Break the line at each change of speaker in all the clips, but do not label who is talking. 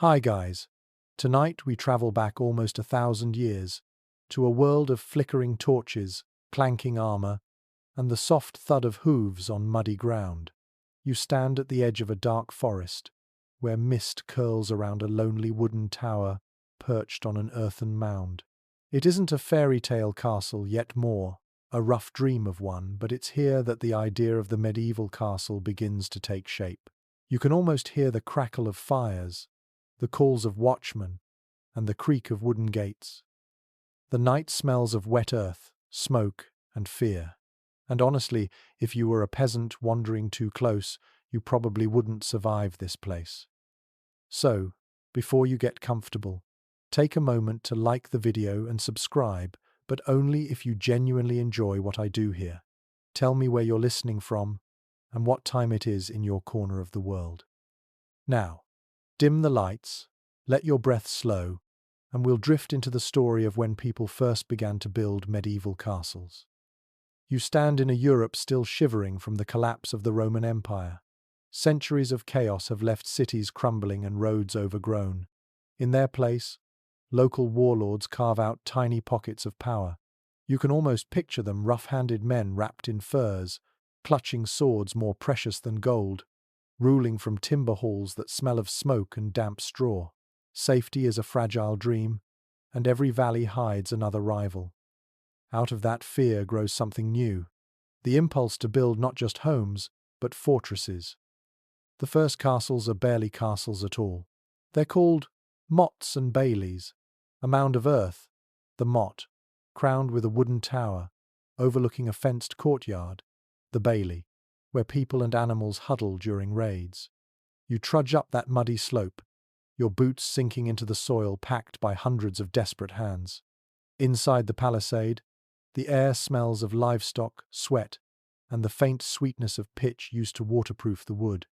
Hi guys. Tonight we travel back almost 1,000 years to a world of flickering torches, clanking armor, and the soft thud of hooves on muddy ground. You stand at the edge of a dark forest, where mist curls around a lonely wooden tower perched on an earthen mound. It isn't a fairy tale castle, yet more a rough dream of one, but it's here that the idea of the medieval castle begins to take shape. You can almost hear the crackle of fires, the calls of watchmen, and the creak of wooden gates. The night smells of wet earth, smoke, and fear. And honestly, if you were a peasant wandering too close, you probably wouldn't survive this place. So, before you get comfortable, take a moment to like the video and subscribe, but only if you genuinely enjoy what I do here. Tell me where you're listening from and what time it is in your corner of the world. Now, dim the lights, let your breath slow, and we'll drift into the story of when people first began to build medieval castles. You stand in a Europe still shivering from the collapse of the Roman Empire. Centuries of chaos have left cities crumbling and roads overgrown. In their place, local warlords carve out tiny pockets of power. You can almost picture them, rough-handed men wrapped in furs, clutching swords more precious than gold, ruling from timber halls that smell of smoke and damp straw. Safety is a fragile dream, and every valley hides another rival. Out of that fear grows something new, the impulse to build not just homes, but fortresses. The first castles are barely castles at all. They're called mottes and baileys, a mound of earth, the motte, crowned with a wooden tower, overlooking a fenced courtyard, the bailey, where people and animals huddle during raids. You trudge up that muddy slope, your boots sinking into the soil packed by hundreds of desperate hands. Inside the palisade, the air smells of livestock, sweat, and the faint sweetness of pitch used to waterproof the wood.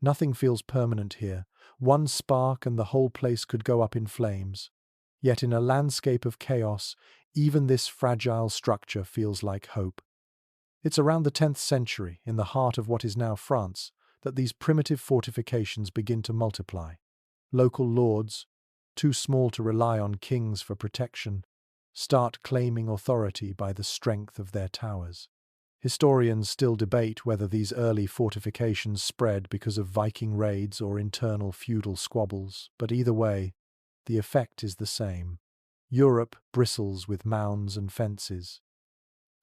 Nothing feels permanent here. One spark and the whole place could go up in flames. Yet in a landscape of chaos, even this fragile structure feels like hope. It's around the 10th century, in the heart of what is now France, that these primitive fortifications begin to multiply. Local lords, too small to rely on kings for protection, start claiming authority by the strength of their towers. Historians still debate whether these early fortifications spread because of Viking raids or internal feudal squabbles, but either way, the effect is the same. Europe bristles with mounds and fences.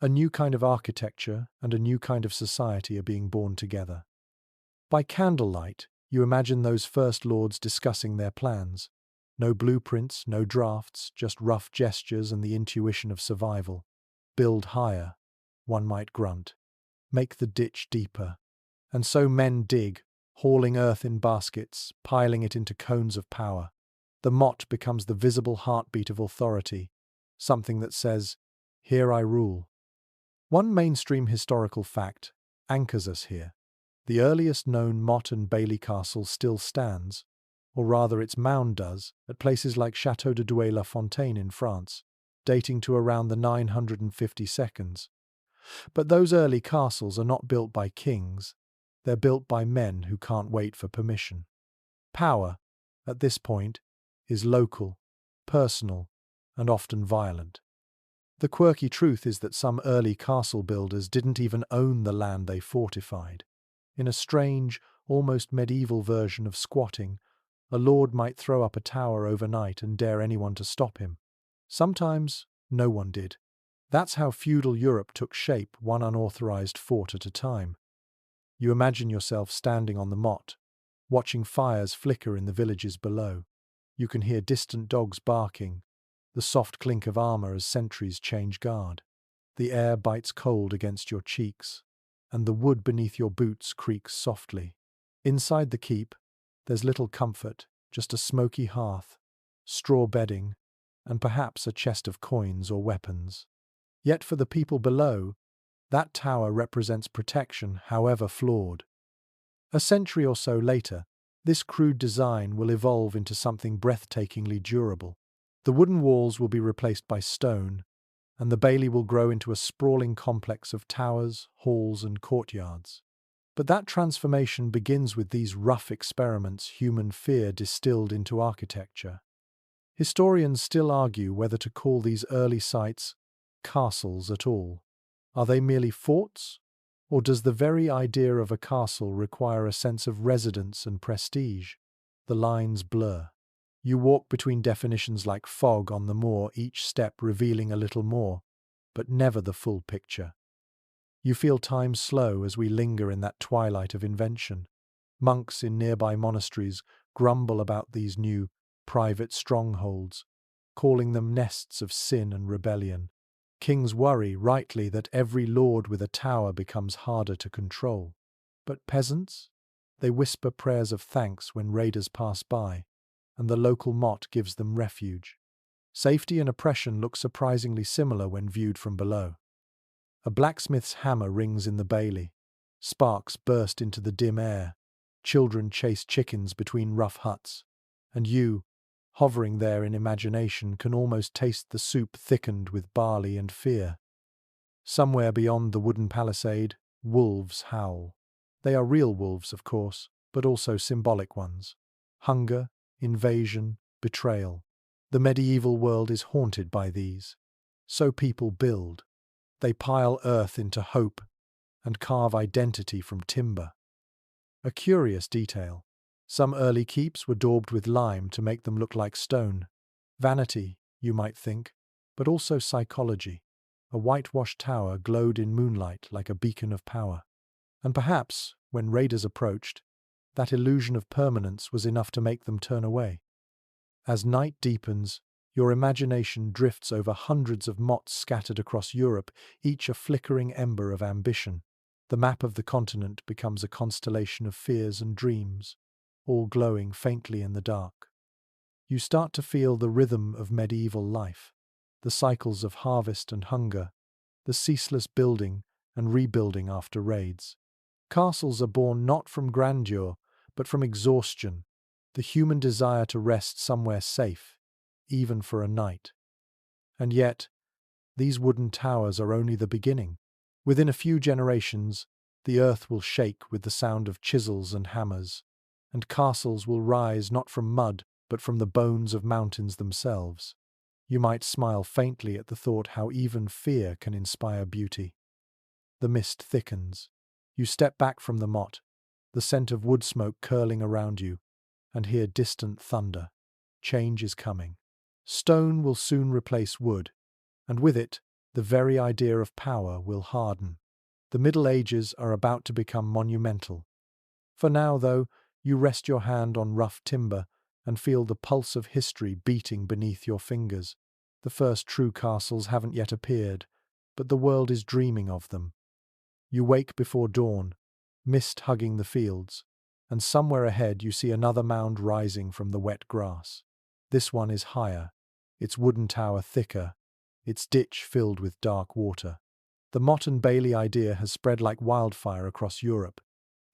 A new kind of architecture and a new kind of society are being born together. By candlelight, you imagine those first lords discussing their plans. No blueprints, no drafts, just rough gestures and the intuition of survival. Build higher, one might grunt. Make the ditch deeper. And so men dig, hauling earth in baskets, piling it into cones of power. The motte becomes the visible heartbeat of authority, something that says, "Here I rule." One mainstream historical fact anchors us here. The earliest known Motte-and-Bailey castle still stands, or rather its mound does, at places like Château de Douai-la-Fontaine in France, dating to around the 952. But those early castles are not built by kings, they're built by men who can't wait for permission. Power, at this point, is local, personal, and often violent. The quirky truth is that some early castle builders didn't even own the land they fortified. In a strange, almost medieval version of squatting, a lord might throw up a tower overnight and dare anyone to stop him. Sometimes, no one did. That's how feudal Europe took shape, one unauthorized fort at a time. You imagine yourself standing on the motte, watching fires flicker in the villages below. You can hear distant dogs barking, the soft clink of armor as sentries change guard. The air bites cold against your cheeks, and the wood beneath your boots creaks softly. Inside the keep, there's little comfort, just a smoky hearth, straw bedding, and perhaps a chest of coins or weapons. Yet for the people below, that tower represents protection, however flawed. A century or so later, this crude design will evolve into something breathtakingly durable. The wooden walls will be replaced by stone, and the bailey will grow into a sprawling complex of towers, halls, and courtyards. But that transformation begins with these rough experiments human fear distilled into architecture. Historians still argue whether to call these early sites castles at all. Are they merely forts? Or does the very idea of a castle require a sense of residence and prestige? The lines blur. You walk between definitions like fog on the moor, each step revealing a little more, but never the full picture. You feel time slow as we linger in that twilight of invention. Monks in nearby monasteries grumble about these new, private strongholds, calling them nests of sin and rebellion. Kings worry, rightly, that every lord with a tower becomes harder to control. But peasants? They whisper prayers of thanks when raiders pass by, and the local motte gives them refuge. Safety and oppression look surprisingly similar when viewed from below. A blacksmith's hammer rings in the bailey. Sparks burst into the dim air. Children chase chickens between rough huts. And you, hovering there in imagination, can almost taste the soup thickened with barley and fear. Somewhere beyond the wooden palisade, wolves howl. They are real wolves, of course, but also symbolic ones. Hunger, invasion, betrayal. The medieval world is haunted by these. So people build. They pile earth into hope and carve identity from timber. A curious detail. Some early keeps were daubed with lime to make them look like stone. Vanity, you might think, but also psychology. A whitewashed tower glowed in moonlight like a beacon of power. And perhaps, when raiders approached, that illusion of permanence was enough to make them turn away. As night deepens, your imagination drifts over hundreds of mottes scattered across Europe, each a flickering ember of ambition. The map of the continent becomes a constellation of fears and dreams, all glowing faintly in the dark. You start to feel the rhythm of medieval life, the cycles of harvest and hunger, the ceaseless building and rebuilding after raids. Castles are born not from grandeur, but from exhaustion, the human desire to rest somewhere safe, even for a night. And yet, these wooden towers are only the beginning. Within a few generations, the earth will shake with the sound of chisels and hammers, and castles will rise not from mud, but from the bones of mountains themselves. You might smile faintly at the thought how even fear can inspire beauty. The mist thickens. You step back from the motte, the scent of wood smoke curling around you, and hear distant thunder. Change is coming. Stone will soon replace wood, and with it, the very idea of power will harden. The Middle Ages are about to become monumental. For now, though, you rest your hand on rough timber and feel the pulse of history beating beneath your fingers. The first true castles haven't yet appeared, but the world is dreaming of them. You wake before dawn, mist hugging the fields, and somewhere ahead you see another mound rising from the wet grass. This one is higher, its wooden tower thicker, its ditch filled with dark water. The Motte-and-Bailey idea has spread like wildfire across Europe.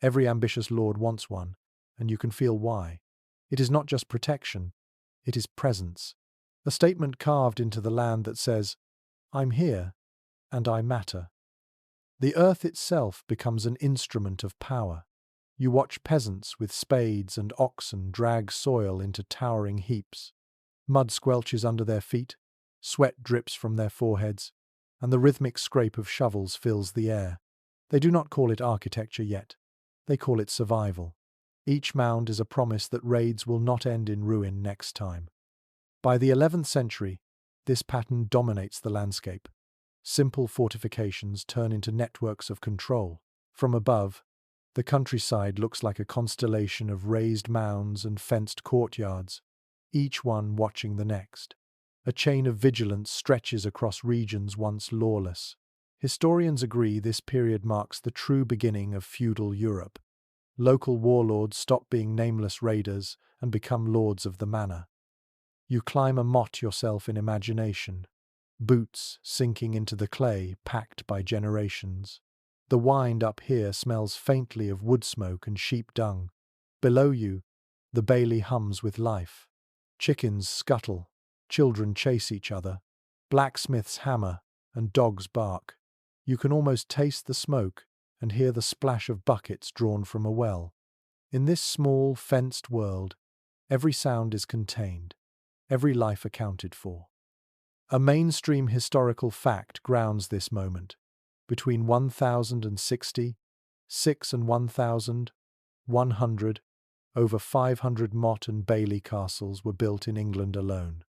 Every ambitious lord wants one, and you can feel why. It is not just protection, it is presence. A statement carved into the land that says, "I'm here, and I matter." The earth itself becomes an instrument of power. You watch peasants with spades and oxen drag soil into towering heaps. Mud squelches under their feet, sweat drips from their foreheads, and the rhythmic scrape of shovels fills the air. They do not call it architecture yet. They call it survival. Each mound is a promise that raids will not end in ruin next time. By the 11th century, this pattern dominates the landscape. Simple fortifications turn into networks of control. From above, the countryside looks like a constellation of raised mounds and fenced courtyards, each one watching the next. A chain of vigilance stretches across regions once lawless. Historians agree this period marks the true beginning of feudal Europe. Local warlords stop being nameless raiders and become lords of the manor. You climb a motte yourself in imagination, boots sinking into the clay packed by generations. The wind up here smells faintly of wood smoke and sheep dung. Below you, the bailey hums with life. Chickens scuttle, children chase each other, blacksmiths hammer, and dogs bark. You can almost taste the smoke and hear the splash of buckets drawn from a well. In this small, fenced world, every sound is contained, every life accounted for. A mainstream historical fact grounds this moment. Between 1066 and 1100, over 500 Motte-and-Bailey castles were built in England alone.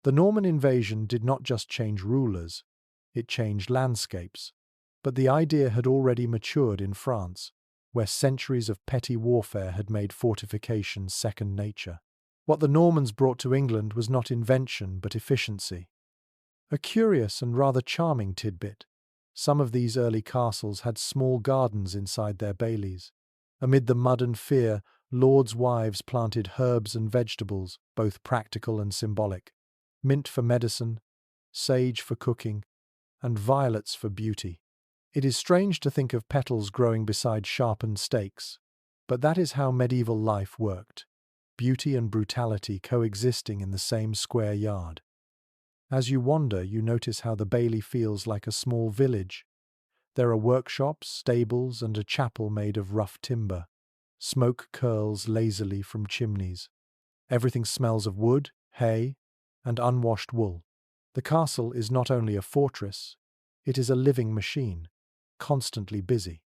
The Norman invasion did not just change rulers, it changed landscapes. But the idea had already matured in France, where centuries of petty warfare had made fortifications second nature. What the Normans brought to England was not invention but efficiency. A curious and rather charming tidbit: some of these early castles had small gardens inside their baileys. Amid the mud and fear, lords' wives planted herbs and vegetables, both practical and symbolic. Mint for medicine, sage for cooking, and violets for beauty. It is strange to think of petals growing beside sharpened stakes, but that is how medieval life worked: beauty and brutality coexisting in the same square yard. As you wander, you notice how the bailey feels like a small village. There are workshops, stables, and a chapel made of rough timber. Smoke curls lazily from chimneys. Everything smells of wood, hay, and unwashed wool. The castle is not only a fortress, it is a living machine, constantly busy.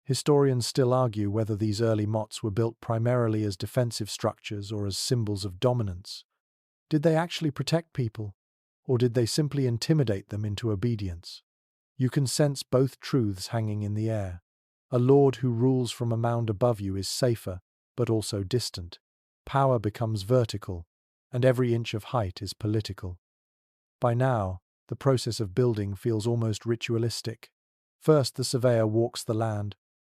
Historians still argue whether these early mottes were built primarily as defensive structures or as symbols of dominance. Did they actually protect people, or did they simply intimidate them into obedience? You can sense both truths hanging in the air. A lord who rules from a mound above you is safer, but also distant. Power becomes vertical, and every inch of height is political. By now, the process of building feels almost ritualistic. First, the surveyor walks the land,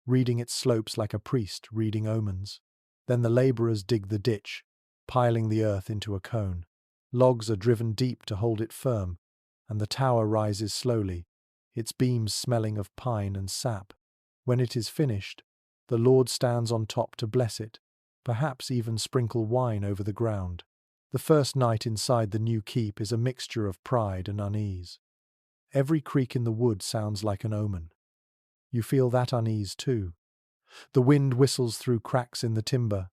reading its slopes like a priest reading omens. Then the labourers dig the ditch, piling the earth into a cone. Logs are driven deep to hold it firm, and the tower rises slowly, its beams smelling of pine and sap. When it is finished, the Lord stands on top to bless it, perhaps even sprinkle wine over the ground. The first night inside the new keep is a mixture of pride and unease. Every creak in the wood sounds like an omen. You feel that unease too. The wind whistles through cracks in the timber,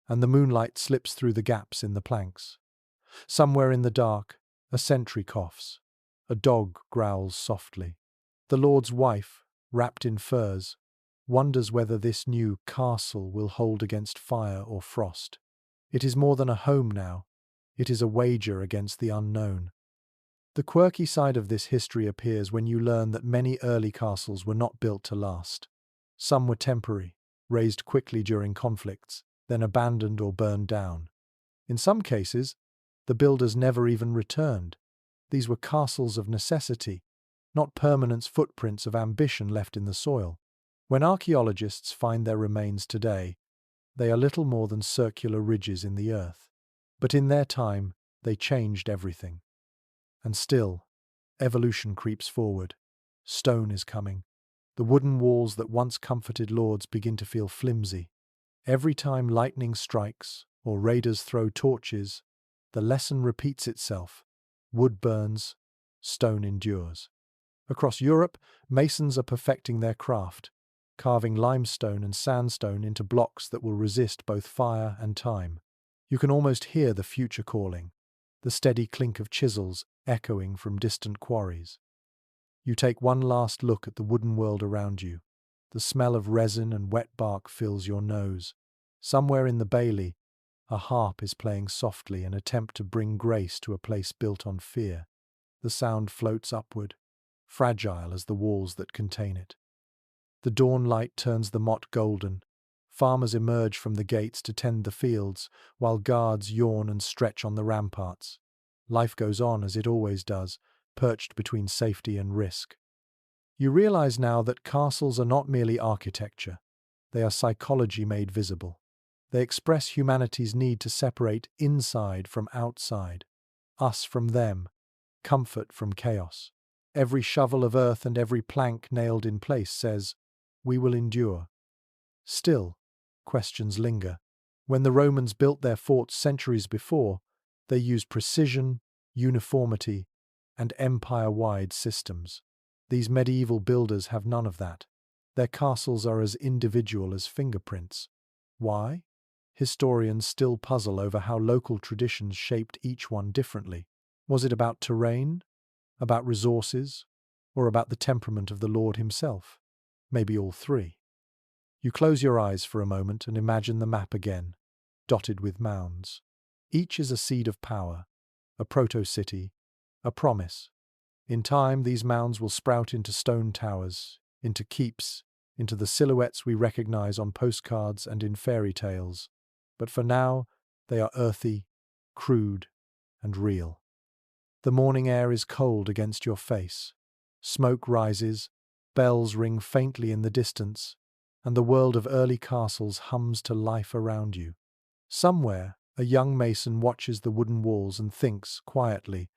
and the moonlight slips through the gaps in the planks. Somewhere in the dark, a sentry coughs. A dog growls softly. The lord's wife, wrapped in furs, wonders whether this new castle will hold against fire or frost. It is more than a home now. It is a wager against the unknown. The quirky side of this history appears when you learn that many early castles were not built to last. Some were temporary, razed quickly during conflicts, then abandoned or burned down. In some cases, the builders never even returned. These were castles of necessity, not permanent footprints of ambition left in the soil. When archaeologists find their remains today, they are little more than circular ridges in the earth. But in their time, they changed everything. And still, evolution creeps forward. Stone is coming. The wooden walls that once comforted lords begin to feel flimsy. Every time lightning strikes or raiders throw torches, the lesson repeats itself. Wood burns, stone endures. Across Europe, masons are perfecting their craft, carving limestone and sandstone into blocks that will resist both fire and time. You can almost hear the future calling, the steady clink of chisels echoing from distant quarries. You take one last look at the wooden world around you. The smell of resin and wet bark fills your nose. Somewhere in the bailey, a harp is playing softly, an attempt to bring grace to a place built on fear. The sound floats upward, fragile as the walls that contain it. The dawn light turns the motte golden. Farmers emerge from the gates to tend the fields, while guards yawn and stretch on the ramparts. Life goes on as it always does, perched between safety and risk. You realize now that castles are not merely architecture. They are psychology made visible. They express humanity's need to separate inside from outside, us from them, comfort from chaos. Every shovel of earth and every plank nailed in place says, "We will endure." Still, questions linger. When the Romans built their forts centuries before, they used precision, uniformity, and empire-wide systems. These medieval builders have none of that. Their castles are as individual as fingerprints. Why? Historians still puzzle over how local traditions shaped each one differently. Was it about terrain, about resources, or about the temperament of the lord himself? Maybe all three. You close your eyes for a moment and imagine the map again, dotted with mounds. Each is a seed of power, a proto-city, a promise. In time, these mounds will sprout into stone towers, into keeps, into the silhouettes we recognize on postcards and in fairy tales. But for now, they are earthy, crude, and real. The morning air is cold against your face. Smoke rises, bells ring faintly in the distance, and the world of early castles hums to life around you. Somewhere, a young mason watches the wooden walls and thinks, quietly,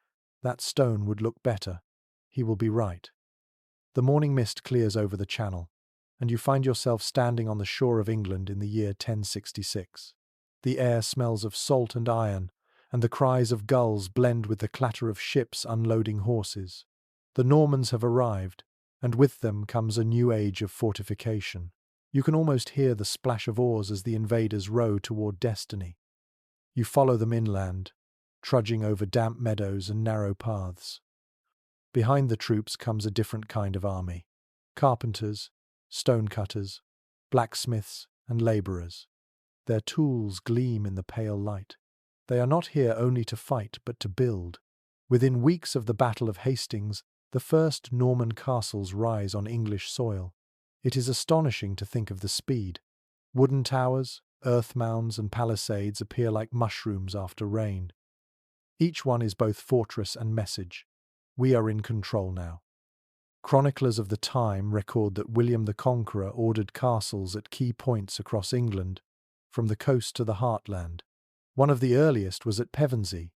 that stone would look better. He will be right. The morning mist clears over the channel, and you find yourself standing on the shore of England in the year 1066. The air smells of salt and iron, and the cries of gulls blend with the clatter of ships unloading horses. The Normans have arrived, and with them comes a new age of fortification. You can almost hear the splash of oars as the invaders row toward destiny. You follow them inland, trudging over damp meadows and narrow paths. Behind the troops comes a different kind of army. Carpenters, stonecutters, blacksmiths, and labourers. Their tools gleam in the pale light. They are not here only to fight, but to build. Within weeks of the Battle of Hastings, the first Norman castles rise on English soil. It is astonishing to think of the speed. Wooden towers, earth mounds, and palisades appear like mushrooms after rain. Each one is both fortress and message. We are in control now. Chroniclers of the time record that William the Conqueror ordered castles at key points across England, from the coast to the heartland. One of the earliest was at Pevensey,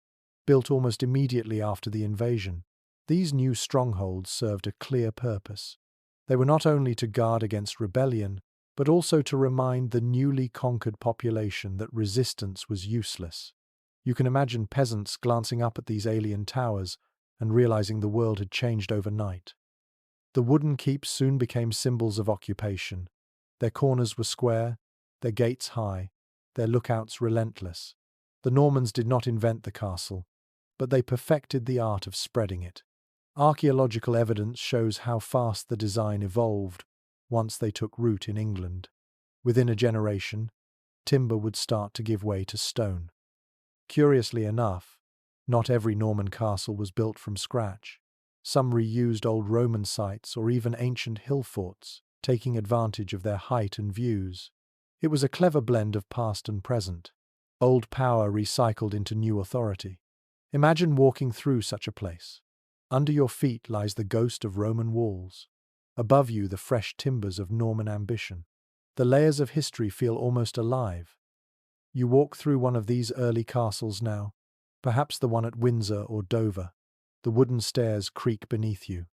built almost immediately after the invasion. These new strongholds served a clear purpose. They were not only to guard against rebellion, but also to remind the newly conquered population that resistance was useless. You can imagine peasants glancing up at these alien towers and realizing the world had changed overnight. The wooden keeps soon became symbols of occupation. Their corners were square, their gates high, their lookouts relentless. The Normans did not invent the castle, but they perfected the art of spreading it. Archaeological evidence shows how fast the design evolved once they took root in England. Within a generation, timber would start to give way to stone. Curiously enough, not every Norman castle was built from scratch. Some reused old Roman sites or even ancient hill forts, taking advantage of their height and views. It was a clever blend of past and present, old power recycled into new authority. Imagine walking through such a place. Under your feet lies the ghost of Roman walls. Above you, the fresh timbers of Norman ambition. The layers of history feel almost alive. You walk through one of these early castles now, perhaps the one at Windsor or Dover. The wooden stairs creak beneath you.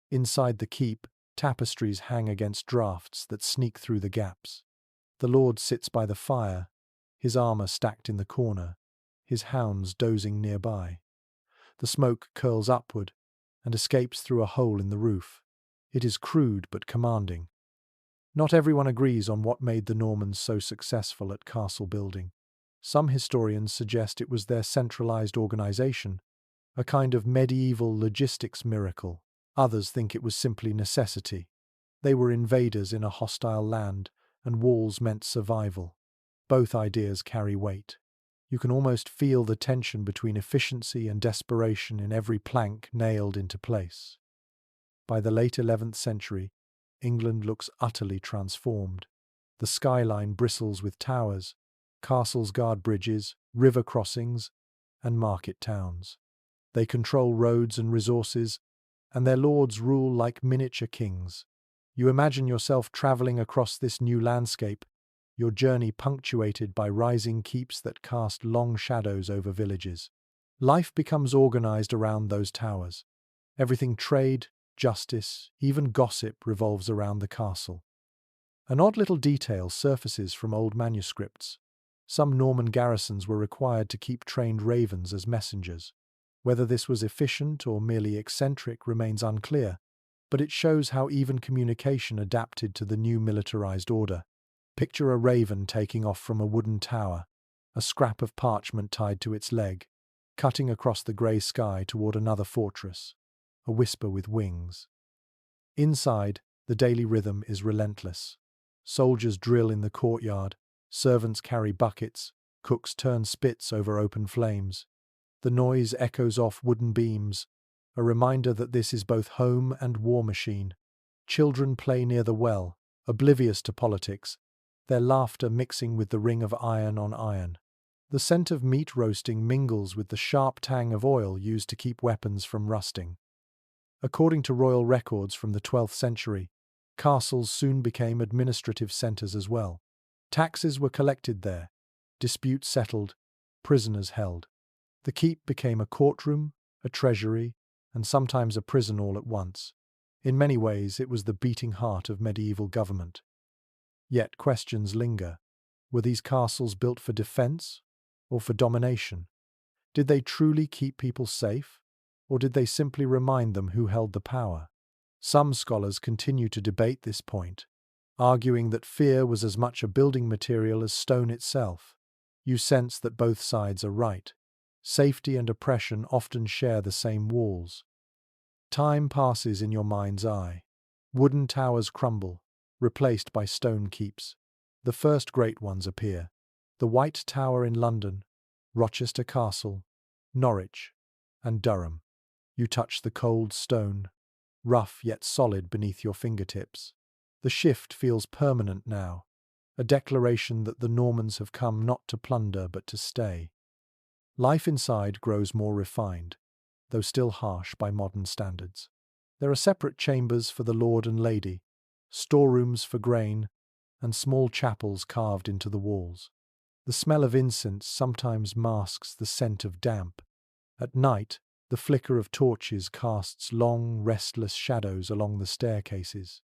Inside the keep, tapestries hang against draughts that sneak through the gaps. The lord sits by the fire, his armour stacked in the corner, his hounds dozing nearby. The smoke curls upward and escapes through a hole in the roof. It is crude but commanding. Not everyone agrees on what made the Normans so successful at castle building. Some historians suggest it was their centralized organization, a kind of medieval logistics miracle. Others think it was simply necessity. They were invaders in a hostile land, and walls meant survival. Both ideas carry weight. You can almost feel the tension between efficiency and desperation in every plank nailed into place. By the late 11th century, England looks utterly transformed. The skyline bristles with towers, castles guard bridges, river crossings, and market towns. They control roads and resources, and their lords rule like miniature kings. You imagine yourself travelling across this new landscape, your journey punctuated by rising keeps that cast long shadows over villages. Life becomes organized around those towers. Everything trade, justice, even gossip revolves around the castle. An odd little detail surfaces from old manuscripts. Some Norman garrisons were required to keep trained ravens as messengers. Whether this was efficient or merely eccentric remains unclear, but it shows how even communication adapted to the new militarized order. Picture a raven taking off from a wooden tower, a scrap of parchment tied to its leg, cutting across the grey sky toward another fortress, a whisper with wings. Inside, the daily rhythm is relentless. Soldiers drill in the courtyard, servants carry buckets, cooks turn spits over open flames. The noise echoes off wooden beams, a reminder that this is both home and war machine. Children play near the well, oblivious to politics, their laughter mixing with the ring of iron on iron. The scent of meat roasting mingles with the sharp tang of oil used to keep weapons from rusting. According to royal records from the 12th century, castles soon became administrative centres as well. Taxes were collected there, disputes settled, prisoners held. The keep became a courtroom, a treasury, and sometimes a prison all at once. In many ways, it was the beating heart of medieval government. Yet questions linger. Were these castles built for defense or for domination? Did they truly keep people safe, or did they simply remind them who held the power? Some scholars continue to debate this point, arguing that fear was as much a building material as stone itself. You sense that both sides are right. Safety and oppression often share the same walls. Time passes in your mind's eye. Wooden towers crumble, replaced by stone keeps. The first great ones appear: the White Tower in London, Rochester Castle, Norwich, and Durham. You touch the cold stone, rough yet solid beneath your fingertips. The shift feels permanent now, a declaration that the Normans have come not to plunder but to stay. Life inside grows more refined, though still harsh by modern standards. There are separate chambers for the lord and lady, storerooms for grain, and small chapels carved into the walls. The smell of incense sometimes masks the scent of damp. At night, the flicker of torches casts long, restless shadows along the staircases.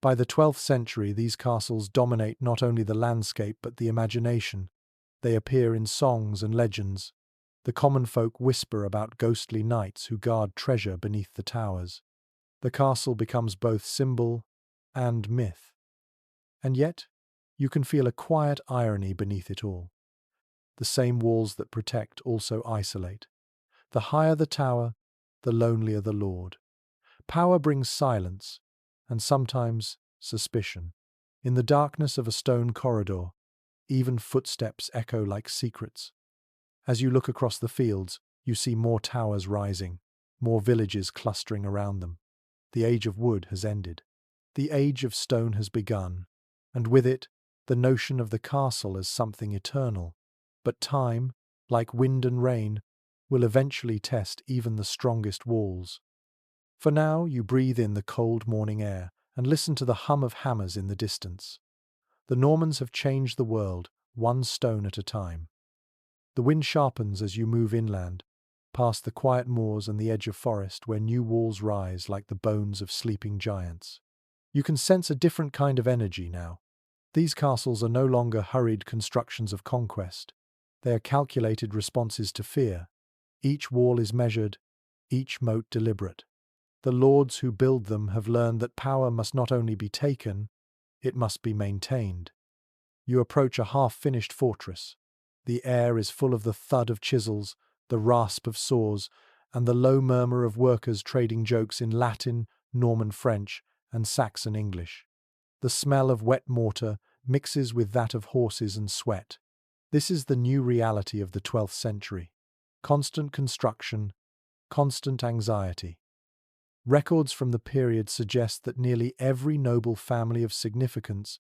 By the 12th century, these castles dominate not only the landscape but the imagination. They appear in songs and legends. The common folk whisper about ghostly knights who guard treasure beneath the towers. The castle becomes both symbol and myth. And yet, you can feel a quiet irony beneath it all. The same walls that protect also isolate. The higher the tower, the lonelier the lord. Power brings silence, and sometimes suspicion. In the darkness of a stone corridor, even footsteps echo like secrets. As you look across the fields, you see more towers rising, more villages clustering around them. The age of wood has ended. The age of stone has begun, and with it, the notion of the castle as something eternal. But time, like wind and rain, will eventually test even the strongest walls. For now, you breathe in the cold morning air and listen to the hum of hammers in the distance. The Normans have changed the world, one stone at a time. The wind sharpens as you move inland, past the quiet moors and the edge of forest where new walls rise like the bones of sleeping giants. You can sense a different kind of energy now. These castles are no longer hurried constructions of conquest. They are calculated responses to fear. Each wall is measured, each moat deliberate. The lords who build them have learned that power must not only be taken, it must be maintained. You approach a half-finished fortress. The air is full of the thud of chisels, the rasp of saws, and the low murmur of workers trading jokes in Latin, Norman French, and Saxon English. The smell of wet mortar mixes with that of horses and sweat. This is the new reality of the 12th century. Constant construction, constant anxiety. Records from the period suggest that nearly every noble family of significance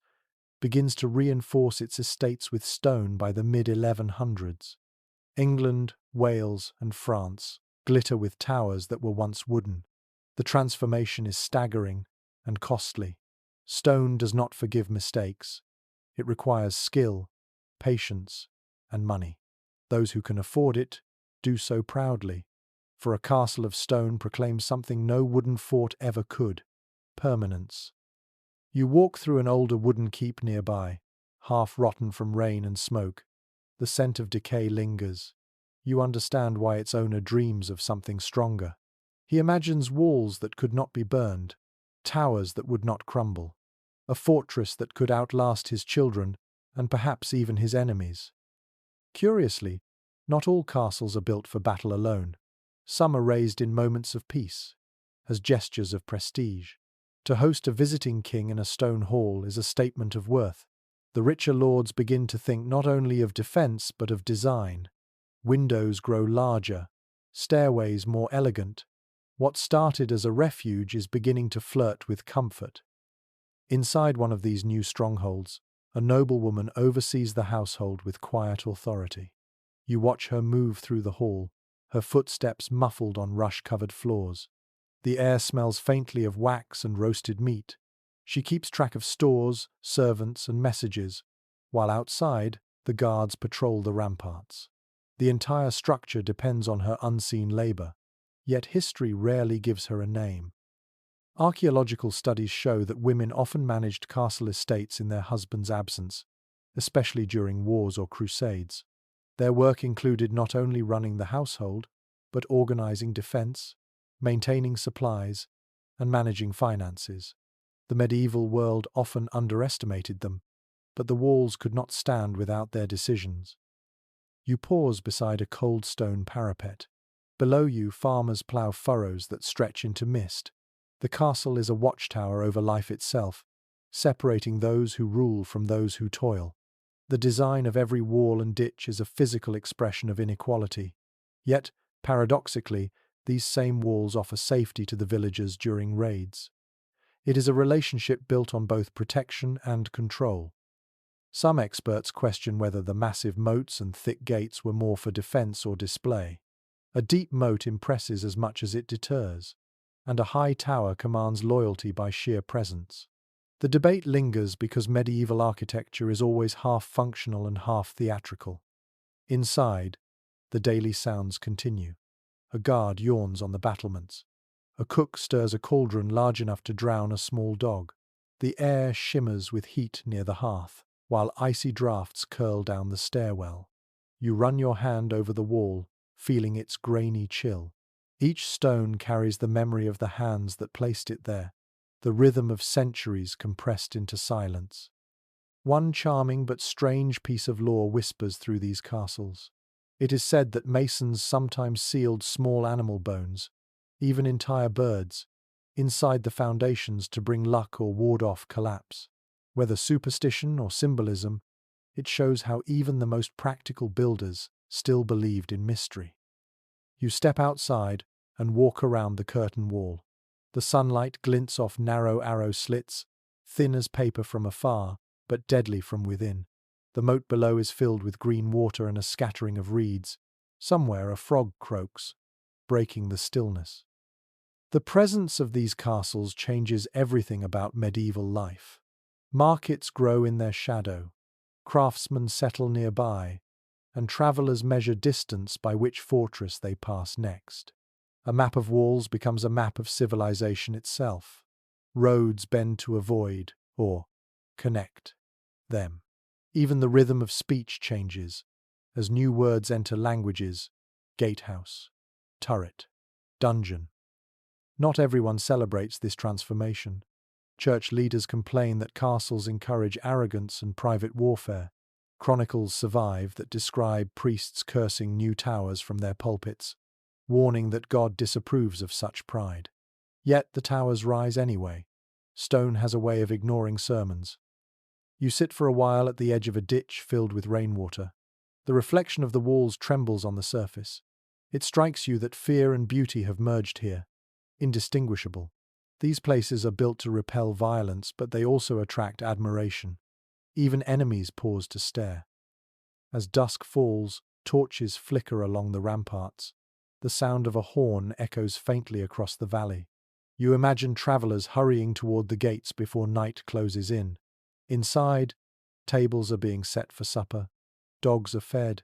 begins to reinforce its estates with stone by the mid-1100s. England, Wales, and France glitter with towers that were once wooden. The transformation is staggering and costly. Stone does not forgive mistakes. It requires skill, patience, and money. Those who can afford it do so proudly, for a castle of stone proclaims something no wooden fort ever could: permanence. You walk through an older wooden keep nearby, half rotten from rain and smoke. The scent of decay lingers. You understand why its owner dreams of something stronger. He imagines walls that could not be burned, towers that would not crumble, a fortress that could outlast his children and perhaps even his enemies. Curiously, not all castles are built for battle alone. Some are raised in moments of peace, as gestures of prestige. To host a visiting king in a stone hall is a statement of worth. The richer lords begin to think not only of defense but of design. Windows grow larger, stairways more elegant. What started as a refuge is beginning to flirt with comfort. Inside one of these new strongholds, a noblewoman oversees the household with quiet authority. You watch her move through the hall, her footsteps muffled on rush-covered floors. The air smells faintly of wax and roasted meat. She keeps track of stores, servants, and messages, while outside, the guards patrol the ramparts. The entire structure depends on her unseen labor, yet history rarely gives her a name. Archaeological studies show that women often managed castle estates in their husband's absence, especially during wars or crusades. Their work included not only running the household, but organizing defense, maintaining supplies, and managing finances. The medieval world often underestimated them, but the walls could not stand without their decisions. You pause beside a cold stone parapet. Below you, farmers plough furrows that stretch into mist. The castle is a watchtower over life itself, separating those who rule from those who toil. The design of every wall and ditch is a physical expression of inequality. Yet, paradoxically, these same walls offer safety to the villagers during raids. It is a relationship built on both protection and control. Some experts question whether the massive moats and thick gates were more for defense or display. A deep moat impresses as much as it deters, and a high tower commands loyalty by sheer presence. The debate lingers because medieval architecture is always half functional and half theatrical. Inside, the daily sounds continue. A guard yawns on the battlements. A cook stirs a cauldron large enough to drown a small dog. The air shimmers with heat near the hearth, while icy draughts curl down the stairwell. You run your hand over the wall, feeling its grainy chill. Each stone carries the memory of the hands that placed it there, the rhythm of centuries compressed into silence. One charming but strange piece of lore whispers through these castles. It is said that masons sometimes sealed small animal bones, even entire birds, inside the foundations to bring luck or ward off collapse. Whether superstition or symbolism, it shows how even the most practical builders still believed in mystery. You step outside and walk around the curtain wall. The sunlight glints off narrow arrow slits, thin as paper from afar, but deadly from within. The moat below is filled with green water and a scattering of reeds. Somewhere a frog croaks, breaking the stillness. The presence of these castles changes everything about medieval life. Markets grow in their shadow, craftsmen settle nearby, and travelers measure distance by which fortress they pass next. A map of walls becomes a map of civilization itself. Roads bend to avoid, or connect, them. Even the rhythm of speech changes, as new words enter languages: gatehouse, turret, dungeon. Not everyone celebrates this transformation. Church leaders complain that castles encourage arrogance and private warfare. Chronicles survive that describe priests cursing new towers from their pulpits, warning that God disapproves of such pride. Yet the towers rise anyway. Stone has a way of ignoring sermons. You sit for a while at the edge of a ditch filled with rainwater. The reflection of the walls trembles on the surface. It strikes you that fear and beauty have merged here, indistinguishable. These places are built to repel violence, but they also attract admiration. Even enemies pause to stare. As dusk falls, torches flicker along the ramparts. The sound of a horn echoes faintly across the valley. You imagine travelers hurrying toward the gates before night closes in. Inside, tables are being set for supper, dogs are fed,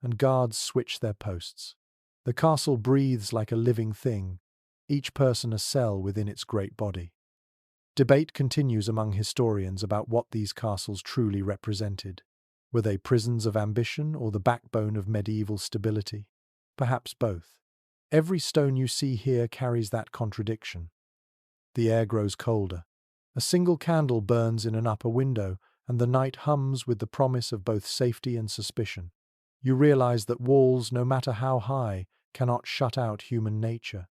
and guards switch their posts. The castle breathes like a living thing, each person a cell within its great body. Debate continues among historians about what these castles truly represented. Were they prisons of ambition or the backbone of medieval stability? Perhaps both. Every stone you see here carries that contradiction. The air grows colder. A single candle burns in an upper window, and the night hums with the promise of both safety and suspicion. You realize that walls, no matter how high, cannot shut out human nature.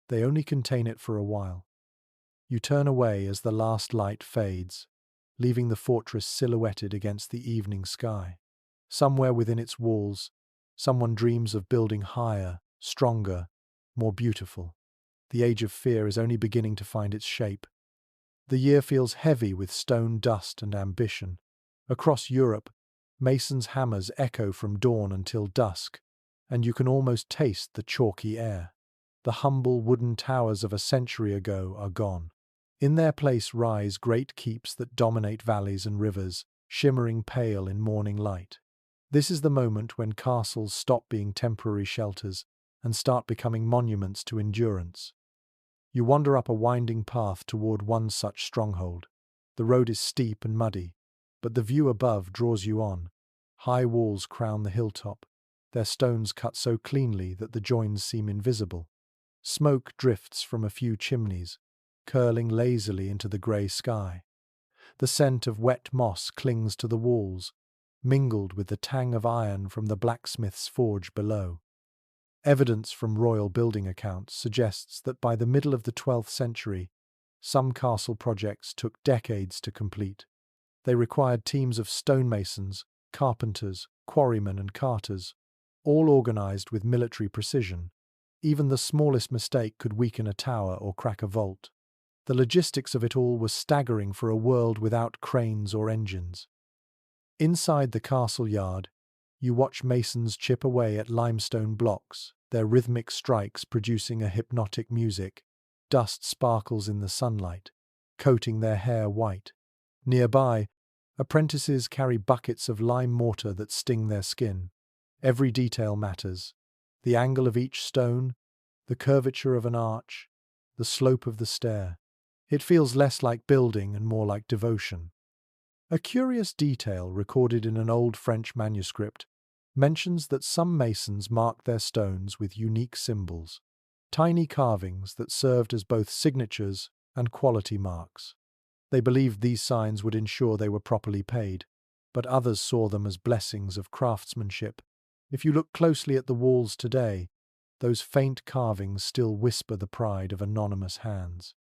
They only contain it for a while. You turn away as the last light fades, leaving the fortress silhouetted against the evening sky. Somewhere within its walls, someone dreams of building higher, stronger, more beautiful. The age of fear is only beginning to find its shape. The year feels heavy with stone dust and ambition. Across Europe, masons' hammers echo from dawn until dusk, and you can almost taste the chalky air. The humble wooden towers of a century ago are gone. In their place rise great keeps that dominate valleys and rivers, shimmering pale in morning light. This is the moment when castles stop being temporary shelters and start becoming monuments to endurance. You wander up a winding path toward one such stronghold. The road is steep and muddy, but the view above draws you on. High walls crown the hilltop, their stones cut so cleanly that the joins seem invisible. Smoke drifts from a few chimneys, curling lazily into the grey sky. The scent of wet moss clings to the walls, mingled with the tang of iron from the blacksmith's forge below. Evidence from royal building accounts suggests that by the middle of the 12th century, some castle projects took decades to complete. They required teams of stonemasons, carpenters, quarrymen and carters, all organized with military precision. Even the smallest mistake could weaken a tower or crack a vault. The logistics of it all was staggering for a world without cranes or engines. Inside the castle yard, you watch masons chip away at limestone blocks, their rhythmic strikes producing a hypnotic music. Dust sparkles in the sunlight, coating their hair white. Nearby, apprentices carry buckets of lime mortar that sting their skin. Every detail matters. The angle of each stone, the curvature of an arch, the slope of the stair. It feels less like building and more like devotion. A curious detail recorded in an old French manuscript mentions that some masons marked their stones with unique symbols, tiny carvings that served as both signatures and quality marks. They believed these signs would ensure they were properly paid, but others saw them as blessings of craftsmanship. If you look closely at the walls today, those faint carvings still whisper the pride of anonymous hands.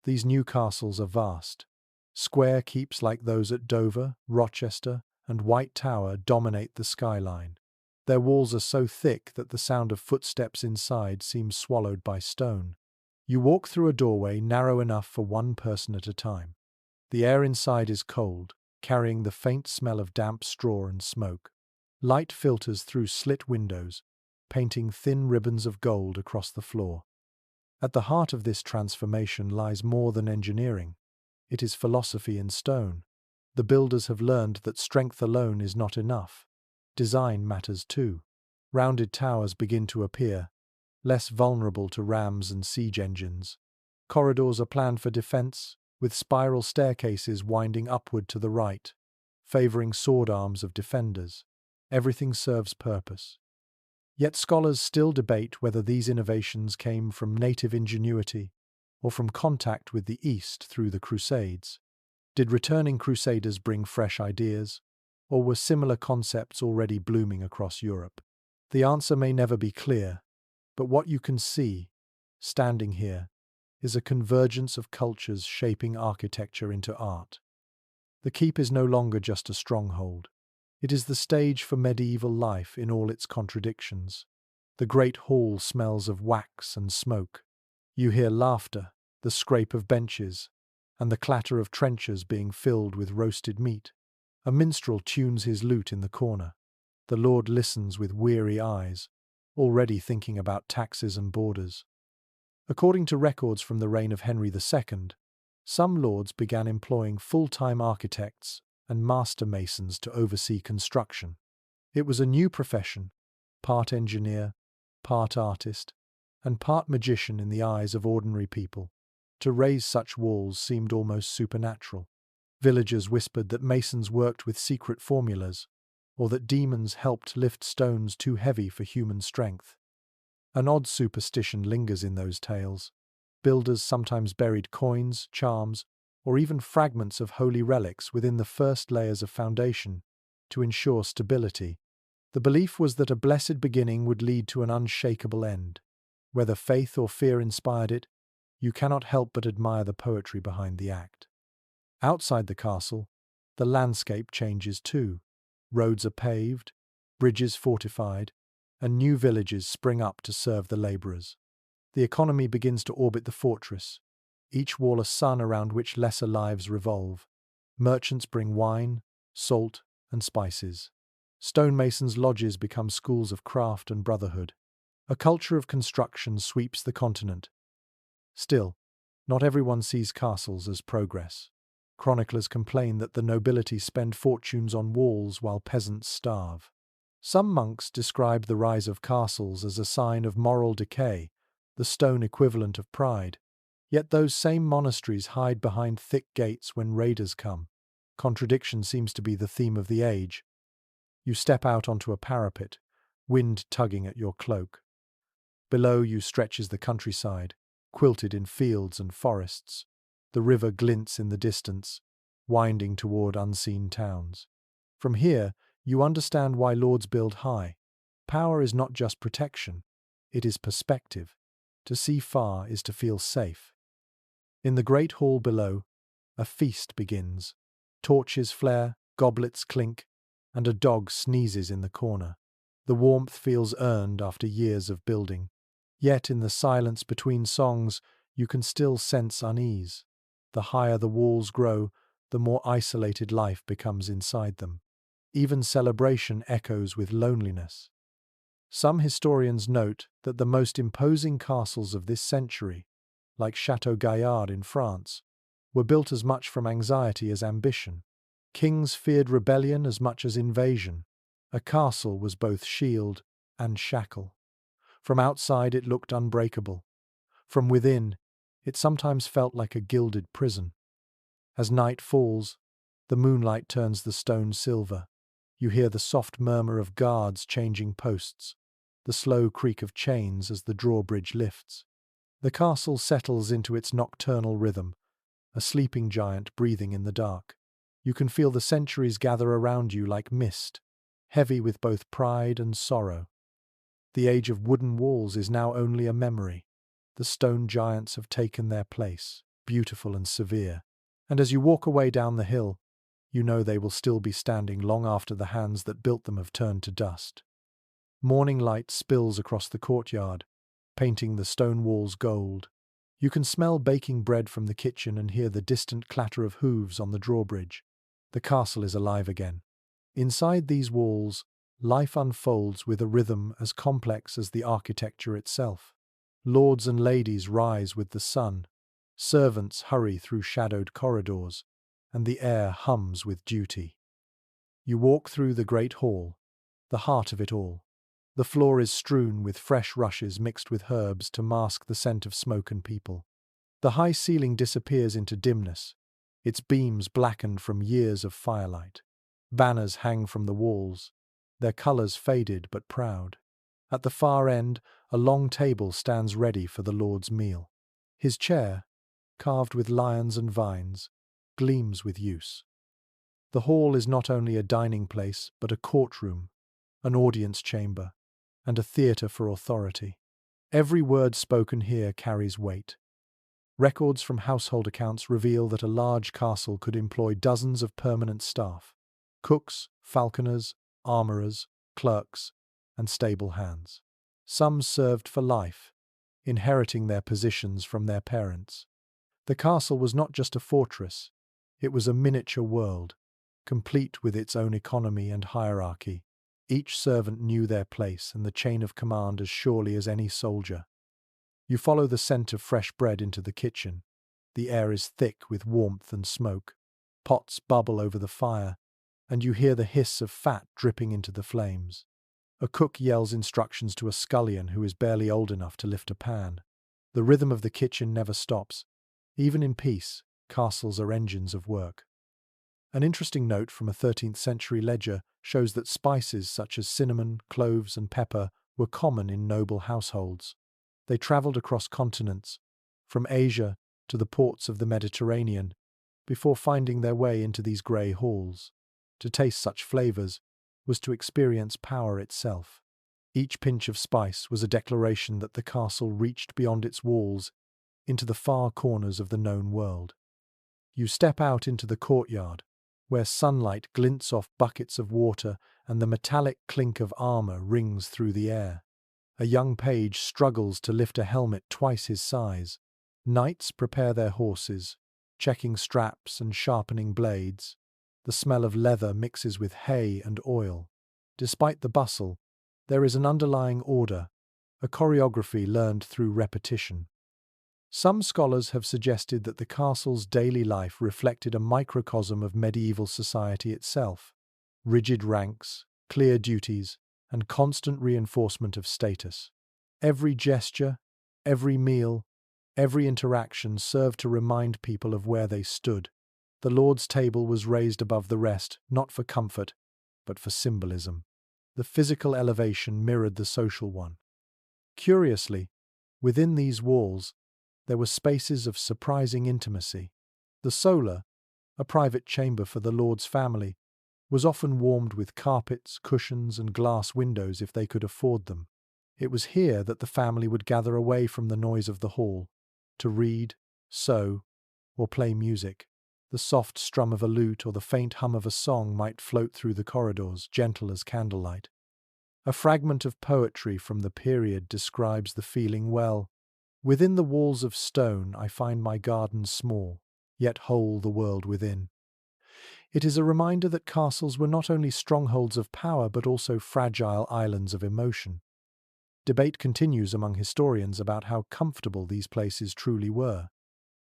These new castles are vast. Square keeps like those at Dover, Rochester, and White Tower dominate the skyline. Their walls are so thick that the sound of footsteps inside seems swallowed by stone. You walk through a doorway narrow enough for one person at a time. The air inside is cold, carrying the faint smell of damp straw and smoke. Light filters through slit windows, painting thin ribbons of gold across the floor. At the heart of this transformation lies more than engineering. It is philosophy in stone. The builders have learned that strength alone is not enough. Design matters too. Rounded towers begin to appear, less vulnerable to rams and siege engines. Corridors are planned for defense, with spiral staircases winding upward to the right, favoring sword arms of defenders. Everything serves purpose. Yet scholars still debate whether these innovations came from native ingenuity or from contact with the East through the Crusades. Did returning crusaders bring fresh ideas, or were similar concepts already blooming across Europe? The answer may never be clear, but what you can see, standing here, is a convergence of cultures shaping architecture into art. The keep is no longer just a stronghold. It is the stage for medieval life in all its contradictions. The great hall smells of wax and smoke. You hear laughter, the scrape of benches, and the clatter of trenchers being filled with roasted meat. A minstrel tunes his lute in the corner. The lord listens with weary eyes, already thinking about taxes and borders. According to records from the reign of Henry II, some lords began employing full-time architects and master masons to oversee construction. It was a new profession, part engineer, part artist, and part magician in the eyes of ordinary people. To raise such walls seemed almost supernatural. Villagers whispered that masons worked with secret formulas, or that demons helped lift stones too heavy for human strength. An odd superstition lingers in those tales. Builders sometimes buried coins, charms, or even fragments of holy relics within the first layers of foundation to ensure stability. The belief was that a blessed beginning would lead to an unshakable end. Whether faith or fear inspired it, you cannot help but admire the poetry behind the act. Outside the castle, the landscape changes too. Roads are paved, bridges fortified, and new villages spring up to serve the labourers. The economy begins to orbit the fortress, each wall a sun around which lesser lives revolve. Merchants bring wine, salt, and spices. Stonemasons' lodges become schools of craft and brotherhood. A culture of construction sweeps the continent. Still, not everyone sees castles as progress. Chroniclers complain that the nobility spend fortunes on walls while peasants starve. Some monks describe the rise of castles as a sign of moral decay, the stone equivalent of pride. Yet those same monasteries hide behind thick gates when raiders come. Contradiction seems to be the theme of the age. You step out onto a parapet, wind tugging at your cloak. Below you stretches the countryside, quilted in fields and forests. The river glints in the distance, winding toward unseen towns. From here, you understand why lords build high. Power is not just protection, it is perspective. To see far is to feel safe. In the great hall below, a feast begins. Torches flare, goblets clink, and a dog sneezes in the corner. The warmth feels earned after years of building. Yet in the silence between songs, you can still sense unease. The higher the walls grow, the more isolated life becomes inside them. Even celebration echoes with loneliness. Some historians note that the most imposing castles of this century, like Château Gaillard in France, were built as much from anxiety as ambition. Kings feared rebellion as much as invasion. A castle was both shield and shackle. From outside it looked unbreakable. From within, it sometimes felt like a gilded prison. As night falls, the moonlight turns the stone silver. You hear the soft murmur of guards changing posts, the slow creak of chains as the drawbridge lifts. The castle settles into its nocturnal rhythm, a sleeping giant breathing in the dark. You can feel the centuries gather around you like mist, heavy with both pride and sorrow. The age of wooden walls is now only a memory. The stone giants have taken their place, beautiful and severe. And as you walk away down the hill, you know they will still be standing long after the hands that built them have turned to dust. Morning light spills across the courtyard, painting the stone walls gold. You can smell baking bread from the kitchen and hear the distant clatter of hooves on the drawbridge. The castle is alive again. Inside these walls, life unfolds with a rhythm as complex as the architecture itself. Lords and ladies rise with the sun. Servants hurry through shadowed corridors, and the air hums with duty. You walk through the great hall, the heart of it all. The floor is strewn with fresh rushes mixed with herbs to mask the scent of smoke and people. The high ceiling disappears into dimness, its beams blackened from years of firelight. Banners hang from the walls, their colours faded but proud. At the far end, a long table stands ready for the Lord's meal. His chair, carved with lions and vines, gleams with use. The hall is not only a dining place, but a courtroom, an audience chamber, and a theatre for authority. Every word spoken here carries weight. Records from household accounts reveal that a large castle could employ dozens of permanent staff: cooks, falconers, armourers, clerks, and stable hands. Some served for life, inheriting their positions from their parents. The castle was not just a fortress, it was a miniature world, complete with its own economy and hierarchy. Each servant knew their place and the chain of command as surely as any soldier. You follow the scent of fresh bread into the kitchen. The air is thick with warmth and smoke. Pots bubble over the fire, and you hear the hiss of fat dripping into the flames. A cook yells instructions to a scullion who is barely old enough to lift a pan. The rhythm of the kitchen never stops. Even in peace, castles are engines of work. An interesting note from a 13th century ledger shows that spices such as cinnamon, cloves, and pepper were common in noble households. They travelled across continents, from Asia to the ports of the Mediterranean, before finding their way into these grey halls. To taste such flavours was to experience power itself. Each pinch of spice was a declaration that the castle reached beyond its walls into the far corners of the known world. You step out into the courtyard, where sunlight glints off buckets of water and the metallic clink of armour rings through the air. A young page struggles to lift a helmet twice his size. Knights prepare their horses, checking straps and sharpening blades. The smell of leather mixes with hay and oil. Despite the bustle, there is an underlying order, a choreography learned through repetition. Some scholars have suggested that the castle's daily life reflected a microcosm of medieval society itself. Rigid ranks, clear duties, and constant reinforcement of status. Every gesture, every meal, every interaction served to remind people of where they stood. The Lord's table was raised above the rest, not for comfort, but for symbolism. The physical elevation mirrored the social one. Curiously, within these walls, there were spaces of surprising intimacy. The solar, a private chamber for the Lord's family, was often warmed with carpets, cushions, and glass windows if they could afford them. It was here that the family would gather away from the noise of the hall, to read, sew, or play music. The soft strum of a lute or the faint hum of a song might float through the corridors, gentle as candlelight. A fragment of poetry from the period describes the feeling well. Within the walls of stone I find my garden small, yet whole the world within. It is a reminder that castles were not only strongholds of power but also fragile islands of emotion. Debate continues among historians about how comfortable these places truly were.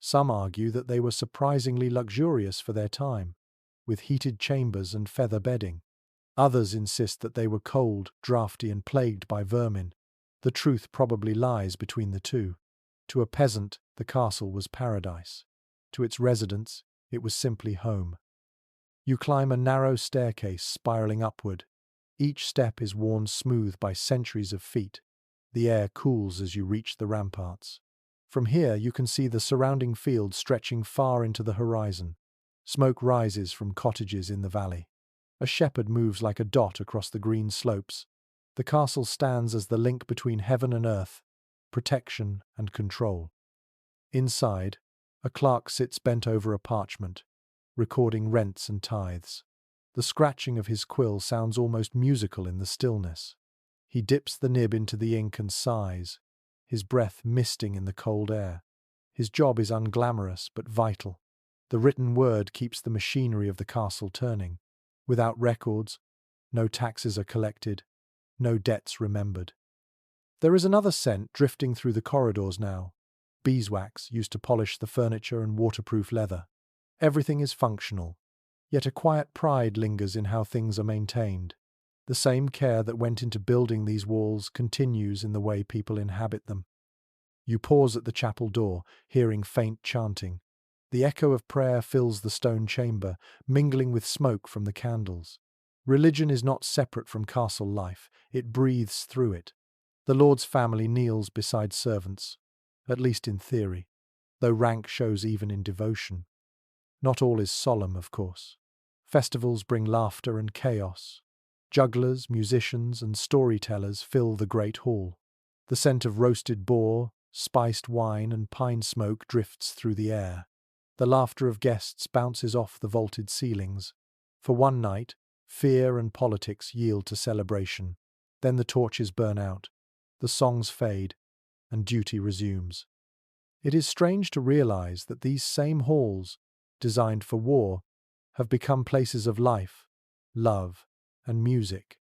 Some argue that they were surprisingly luxurious for their time, with heated chambers and feather bedding. Others insist that they were cold, draughty, and plagued by vermin. The truth probably lies between the two. To a peasant, the castle was paradise. To its residents, it was simply home. You climb a narrow staircase spiraling upward. Each step is worn smooth by centuries of feet. The air cools as you reach the ramparts. From here you can see the surrounding fields stretching far into the horizon. Smoke rises from cottages in the valley. A shepherd moves like a dot across the green slopes. The castle stands as the link between heaven and earth, protection and control. Inside, a clerk sits bent over a parchment, recording rents and tithes. The scratching of his quill sounds almost musical in the stillness. He dips the nib into the ink and sighs, his breath misting in the cold air. His job is unglamorous but vital. The written word keeps the machinery of the castle turning. Without records, no taxes are collected, no debts remembered. There is another scent drifting through the corridors now. Beeswax used to polish the furniture and waterproof leather. Everything is functional, yet a quiet pride lingers in how things are maintained. The same care that went into building these walls continues in the way people inhabit them. You pause at the chapel door, hearing faint chanting. The echo of prayer fills the stone chamber, mingling with smoke from the candles. Religion is not separate from castle life, it breathes through it. The Lord's family kneels beside servants, at least in theory, though rank shows even in devotion. Not all is solemn, of course. Festivals bring laughter and chaos. Jugglers, musicians, and storytellers fill the great hall. The scent of roasted boar, spiced wine, and pine smoke drifts through the air. The laughter of guests bounces off the vaulted ceilings. For one night, fear and politics yield to celebration. Then the torches burn out, the songs fade, and duty resumes. It is strange to realize that these same halls, designed for war, have become places of life, love, and music.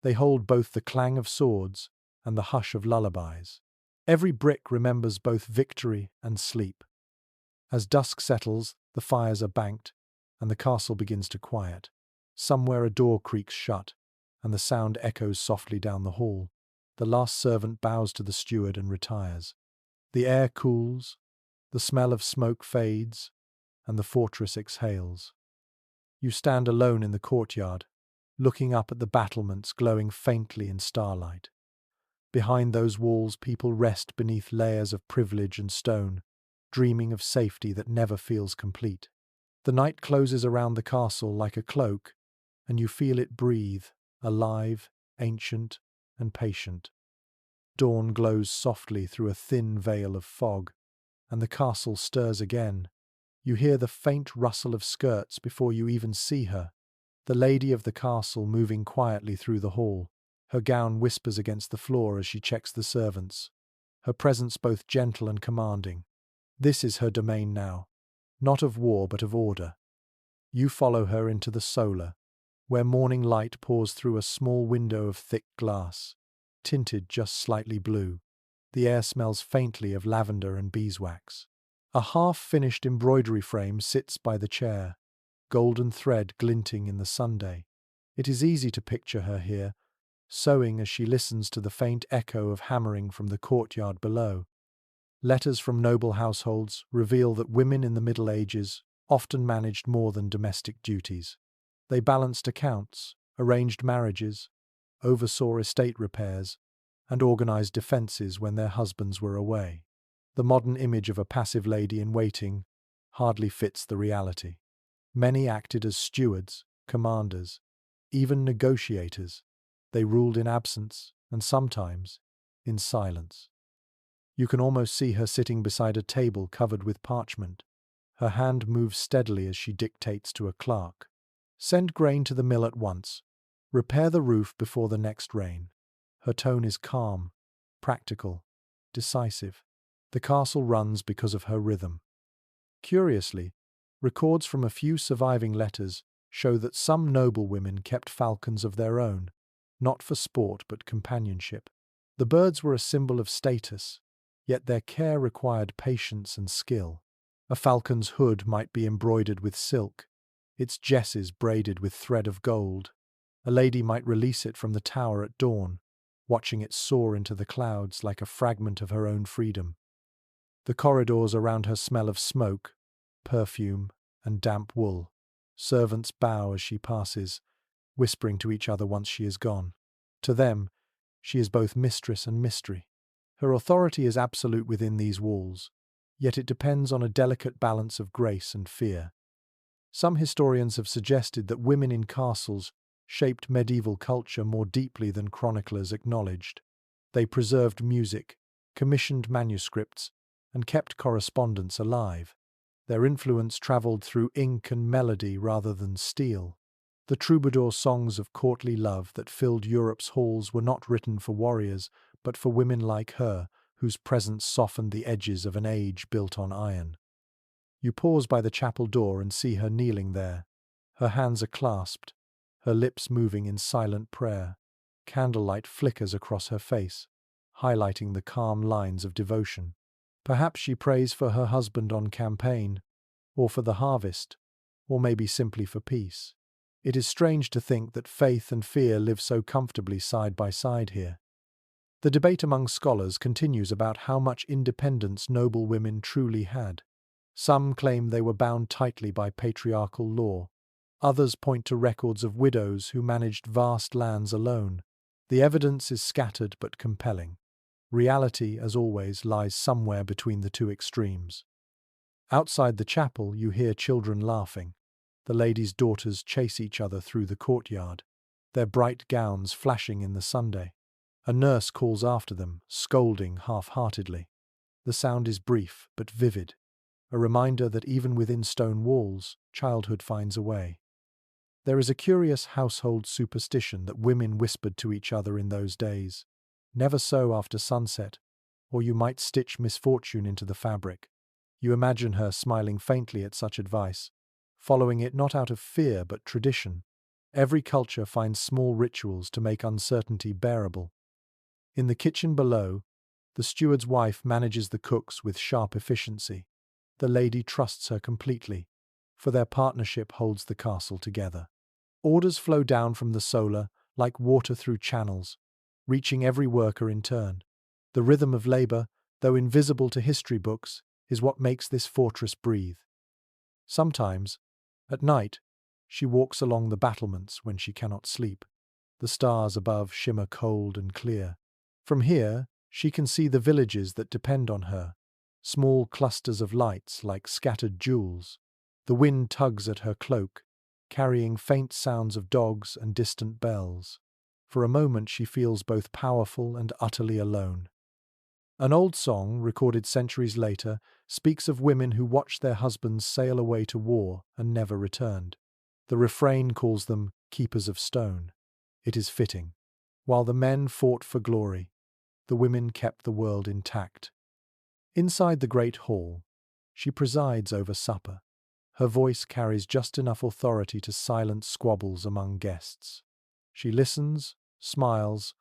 They hold both the clang of swords and the hush of lullabies. Every brick remembers both victory and sleep. As dusk settles, the fires are banked, and the castle begins to quiet. Somewhere a door creaks shut, and the sound echoes softly down the hall. The last servant bows to the steward and retires. The air cools, the smell of smoke fades, and the fortress exhales. You stand alone in the courtyard, looking up at the battlements glowing faintly in starlight. Behind those walls, people rest beneath layers of privilege and stone, dreaming of safety that never feels complete. The night closes around the castle like a cloak, and you feel it breathe, alive, ancient, and patient. Dawn glows softly through a thin veil of fog, and the castle stirs again. You hear the faint rustle of skirts before you even see her, the lady of the castle moving quietly through the hall. Her gown whispers against the floor as she checks the servants, her presence both gentle and commanding. This is her domain now, not of war but of order. You follow her into the solar, where morning light pours through a small window of thick glass, tinted just slightly blue. The air smells faintly of lavender and beeswax. A half-finished embroidery frame sits by the chair, golden thread glinting in the sunday. It is easy to picture her here, sewing as she listens to the faint echo of hammering from the courtyard below. Letters from noble households reveal that women in the Middle Ages often managed more than domestic duties. They balanced accounts, arranged marriages, oversaw estate repairs, and organized defenses when their husbands were away. The modern image of a passive lady in waiting hardly fits the reality. Many acted as stewards, commanders, even negotiators. They ruled in absence, and sometimes in silence. You can almost see her sitting beside a table covered with parchment. Her hand moves steadily as she dictates to a clerk. Send grain to the mill at once. Repair the roof before the next rain. Her tone is calm, practical, decisive. The castle runs because of her rhythm. Curiously, records from a few surviving letters show that some noble women kept falcons of their own, not for sport but companionship. The birds were a symbol of status, yet their care required patience and skill. A falcon's hood might be embroidered with silk, its jesses braided with thread of gold. A lady might release it from the tower at dawn, watching it soar into the clouds like a fragment of her own freedom. The corridors around her smell of smoke, perfume, and damp wool. Servants bow as she passes, whispering to each other once she is gone. To them, she is both mistress and mystery. Her authority is absolute within these walls, yet it depends on a delicate balance of grace and fear. Some historians have suggested that women in castles shaped medieval culture more deeply than chroniclers acknowledged. They preserved music, commissioned manuscripts, and kept correspondence alive. Their influence travelled through ink and melody rather than steel. The troubadour songs of courtly love that filled Europe's halls were not written for warriors, but for women like her, whose presence softened the edges of an age built on iron. You pause by the chapel door and see her kneeling there. Her hands are clasped, her lips moving in silent prayer. Candlelight flickers across her face, highlighting the calm lines of devotion. Perhaps she prays for her husband on campaign, or for the harvest, or maybe simply for peace. It is strange to think that faith and fear live so comfortably side by side here. The debate among scholars continues about how much independence noble women truly had. Some claim they were bound tightly by patriarchal law. Others point to records of widows who managed vast lands alone. The evidence is scattered but compelling. Reality, as always, lies somewhere between the two extremes. Outside the chapel, you hear children laughing. The ladies' daughters chase each other through the courtyard, their bright gowns flashing in the sunday. A nurse calls after them, scolding half-heartedly. The sound is brief but vivid, a reminder that even within stone walls, childhood finds a way. There is a curious household superstition that women whispered to each other in those days. Never sew after sunset, or you might stitch misfortune into the fabric. You imagine her smiling faintly at such advice, following it not out of fear but tradition. Every culture finds small rituals to make uncertainty bearable. In the kitchen below, the steward's wife manages the cooks with sharp efficiency. The lady trusts her completely, for their partnership holds the castle together. Orders flow down from the solar like water through channels, reaching every worker in turn. The rhythm of labor, though invisible to history books, is what makes this fortress breathe. Sometimes, at night, she walks along the battlements when she cannot sleep. The stars above shimmer cold and clear, From here, she can see the villages that depend on her, small clusters of lights like scattered jewels. The wind tugs at her cloak, carrying faint sounds of dogs and distant bells. For a moment she feels both powerful and utterly alone. An old song, recorded centuries later, speaks of women who watched their husbands sail away to war and never returned. The refrain calls them keepers of stone. It is fitting. While the men fought for glory, the women kept the world intact. Inside the great hall, she presides over supper. Her voice carries just enough authority to silence squabbles among guests. She listens, smiles,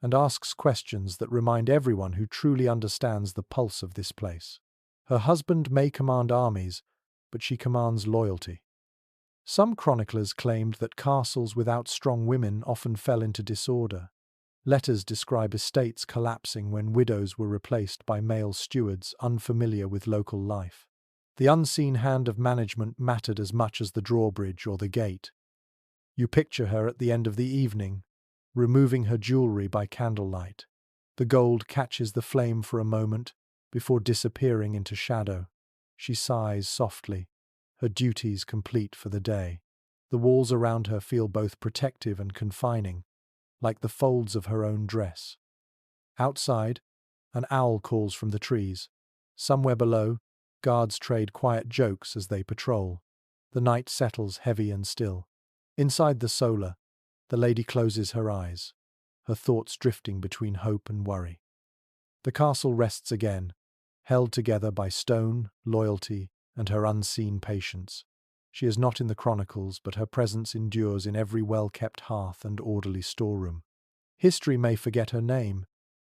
and asks questions that remind everyone who truly understands the pulse of this place. Her husband may command armies, but she commands loyalty. Some chroniclers claimed that castles without strong women often fell into disorder. Letters describe estates collapsing when widows were replaced by male stewards unfamiliar with local life. The unseen hand of management mattered as much as the drawbridge or the gate. You picture her at the end of the evening, removing her jewelry by candlelight. The gold catches the flame for a moment before disappearing into shadow. She sighs softly, her duties complete for the day. The walls around her feel both protective and confining, like the folds of her own dress. Outside, an owl calls from the trees. Somewhere below, guards trade quiet jokes as they patrol. The night settles heavy and still. Inside the solar, the lady closes her eyes, her thoughts drifting between hope and worry. The castle rests again, held together by stone, loyalty, and her unseen patience. She is not in the chronicles, but her presence endures in every well-kept hearth and orderly storeroom. History may forget her name,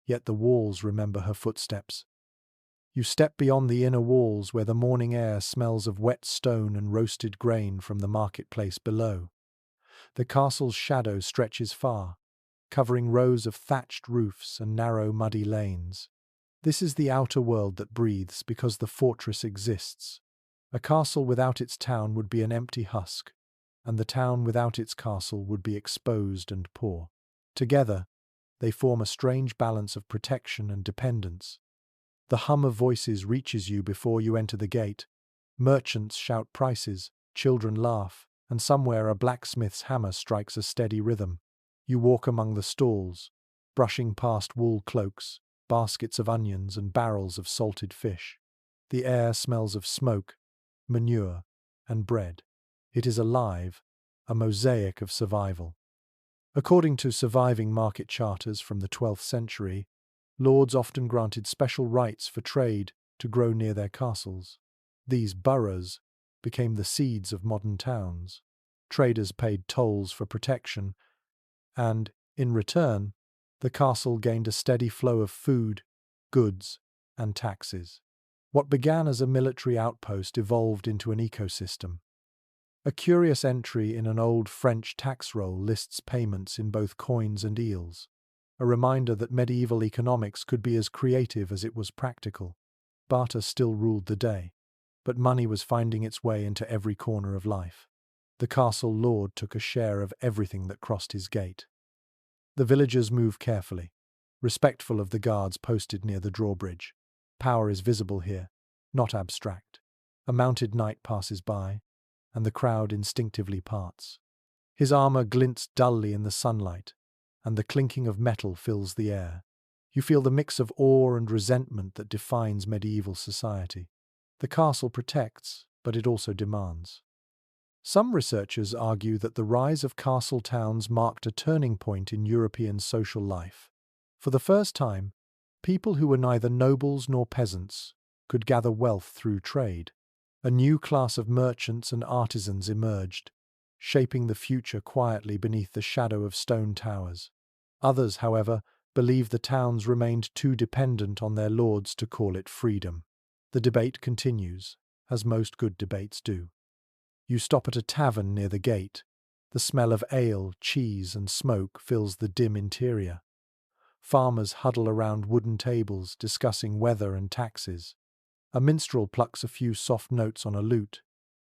yet the walls remember her footsteps. You step beyond the inner walls where the morning air smells of wet stone and roasted grain from the marketplace below. The castle's shadow stretches far, covering rows of thatched roofs and narrow muddy lanes. This is the outer world that breathes because the fortress exists. A castle without its town would be an empty husk, and the town without its castle would be exposed and poor. Together, they form a strange balance of protection and dependence. The hum of voices reaches you before you enter the gate. Merchants shout prices, children laugh, and somewhere a blacksmith's hammer strikes a steady rhythm. You walk among the stalls, brushing past wool cloaks, baskets of onions and barrels of salted fish. The air smells of smoke, manure, and bread. It is alive, a mosaic of survival. According to surviving market charters from the 12th century, lords often granted special rights for trade to grow near their castles. These boroughs became the seeds of modern towns. Traders paid tolls for protection, and, in return, the castle gained a steady flow of food, goods, and taxes. What began as a military outpost evolved into an ecosystem. A curious entry in an old French tax roll lists payments in both coins and eels, a reminder that medieval economics could be as creative as it was practical. Barter still ruled the day, but money was finding its way into every corner of life. The castle lord took a share of everything that crossed his gate. The villagers move carefully, respectful of the guards posted near the drawbridge. Power is visible here, not abstract. A mounted knight passes by, and the crowd instinctively parts. His armor glints dully in the sunlight, and the clinking of metal fills the air. You feel the mix of awe and resentment that defines medieval society. The castle protects, but it also demands. Some researchers argue that the rise of castle towns marked a turning point in European social life. For the first time, people who were neither nobles nor peasants could gather wealth through trade. A new class of merchants and artisans emerged, shaping the future quietly beneath the shadow of stone towers. Others, however, believed the towns remained too dependent on their lords to call it freedom. The debate continues, as most good debates do. You stop at a tavern near the gate. The smell of ale, cheese, and smoke fills the dim interior. Farmers huddle around wooden tables discussing weather and taxes. A minstrel plucks a few soft notes on a lute.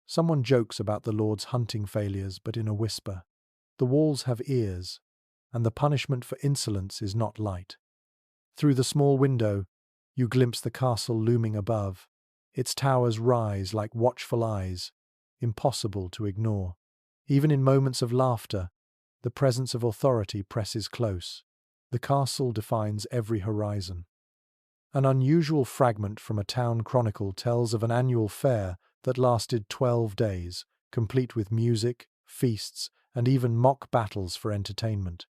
Someone jokes about the lord's hunting failures, but in a whisper. The walls have ears, and the punishment for insolence is not light. Through the small window, you glimpse the castle looming above. Its towers rise like watchful eyes, impossible to ignore. Even in moments of laughter, the presence of authority presses close. The castle defines every horizon. An unusual fragment from a town chronicle tells of an annual fair that lasted 12 days, complete with music, feasts, and even mock battles for entertainment.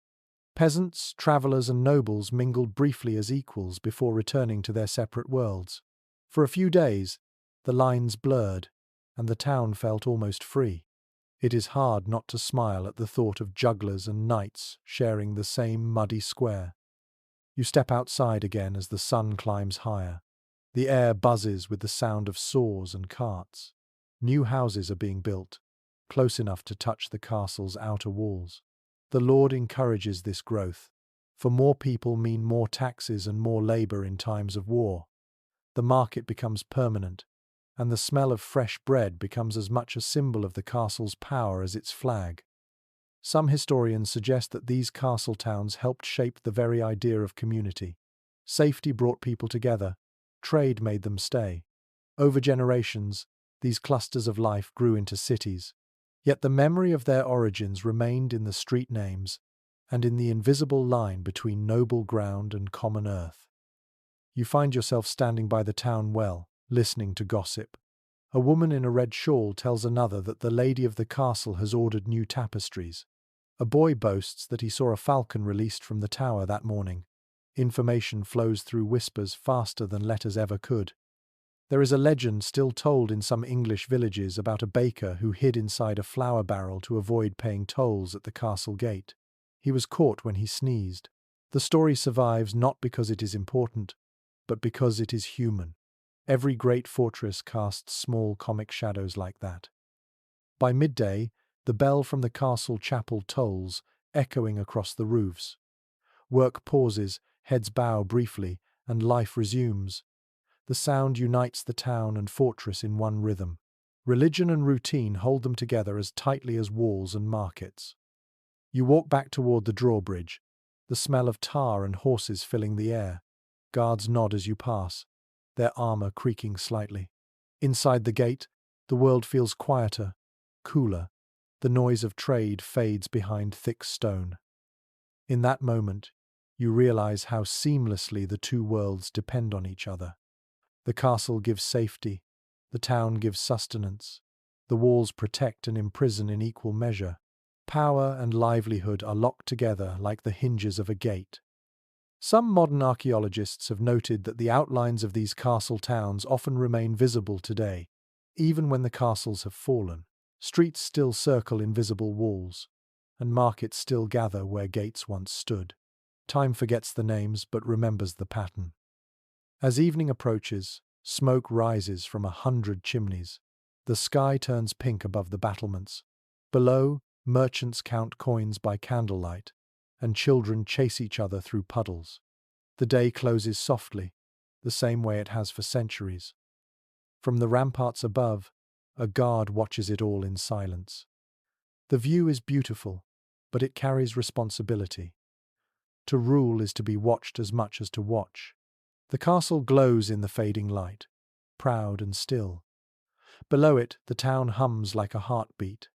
Peasants, travellers, and nobles mingled briefly as equals before returning to their separate worlds. For a few days, the lines blurred, and the town felt almost free. It is hard not to smile at the thought of jugglers and knights sharing the same muddy square. You step outside again as the sun climbs higher. The air buzzes with the sound of saws and carts. New houses are being built, close enough to touch the castle's outer walls. The Lord encourages this growth, for more people mean more taxes and more labor in times of war. The market becomes permanent, and the smell of fresh bread becomes as much a symbol of the castle's power as its flag. Some historians suggest that these castle towns helped shape the very idea of community. Safety brought people together, trade made them stay. Over generations, these clusters of life grew into cities. Yet the memory of their origins remained in the street names and in the invisible line between noble ground and common earth. You find yourself standing by the town well, listening to gossip. A woman in a red shawl tells another that the lady of the castle has ordered new tapestries. A boy boasts that he saw a falcon released from the tower that morning. Information flows through whispers faster than letters ever could. There is a legend still told in some English villages about a baker who hid inside a flour barrel to avoid paying tolls at the castle gate. He was caught when he sneezed. The story survives not because it is important, but because it is human. Every great fortress casts small comic shadows like that. By midday, the bell from the castle chapel tolls, echoing across the roofs. Work pauses, heads bow briefly, and life resumes. The sound unites the town and fortress in one rhythm. Religion and routine hold them together as tightly as walls and markets. You walk back toward the drawbridge, the smell of tar and horses filling the air. Guards nod as you pass, their armor creaking slightly. Inside the gate, the world feels quieter, cooler. The noise of trade fades behind thick stone. In that moment, you realize how seamlessly the two worlds depend on each other. The castle gives safety, the town gives sustenance. The walls protect and imprison in equal measure. Power and livelihood are locked together like the hinges of a gate. Some modern archaeologists have noted that the outlines of these castle towns often remain visible today, even when the castles have fallen. Streets still circle invisible walls, and markets still gather where gates once stood. Time forgets the names but remembers the pattern. As evening approaches, smoke rises from 100 chimneys. The sky turns pink above the battlements. Below, merchants count coins by candlelight, and children chase each other through puddles. The day closes softly, the same way it has for centuries. From the ramparts above, a guard watches it all in silence. The view is beautiful, but it carries responsibility. To rule is to be watched as much as to watch. The castle glows in the fading light, proud and still. Below it, the town hums like a heartbeat.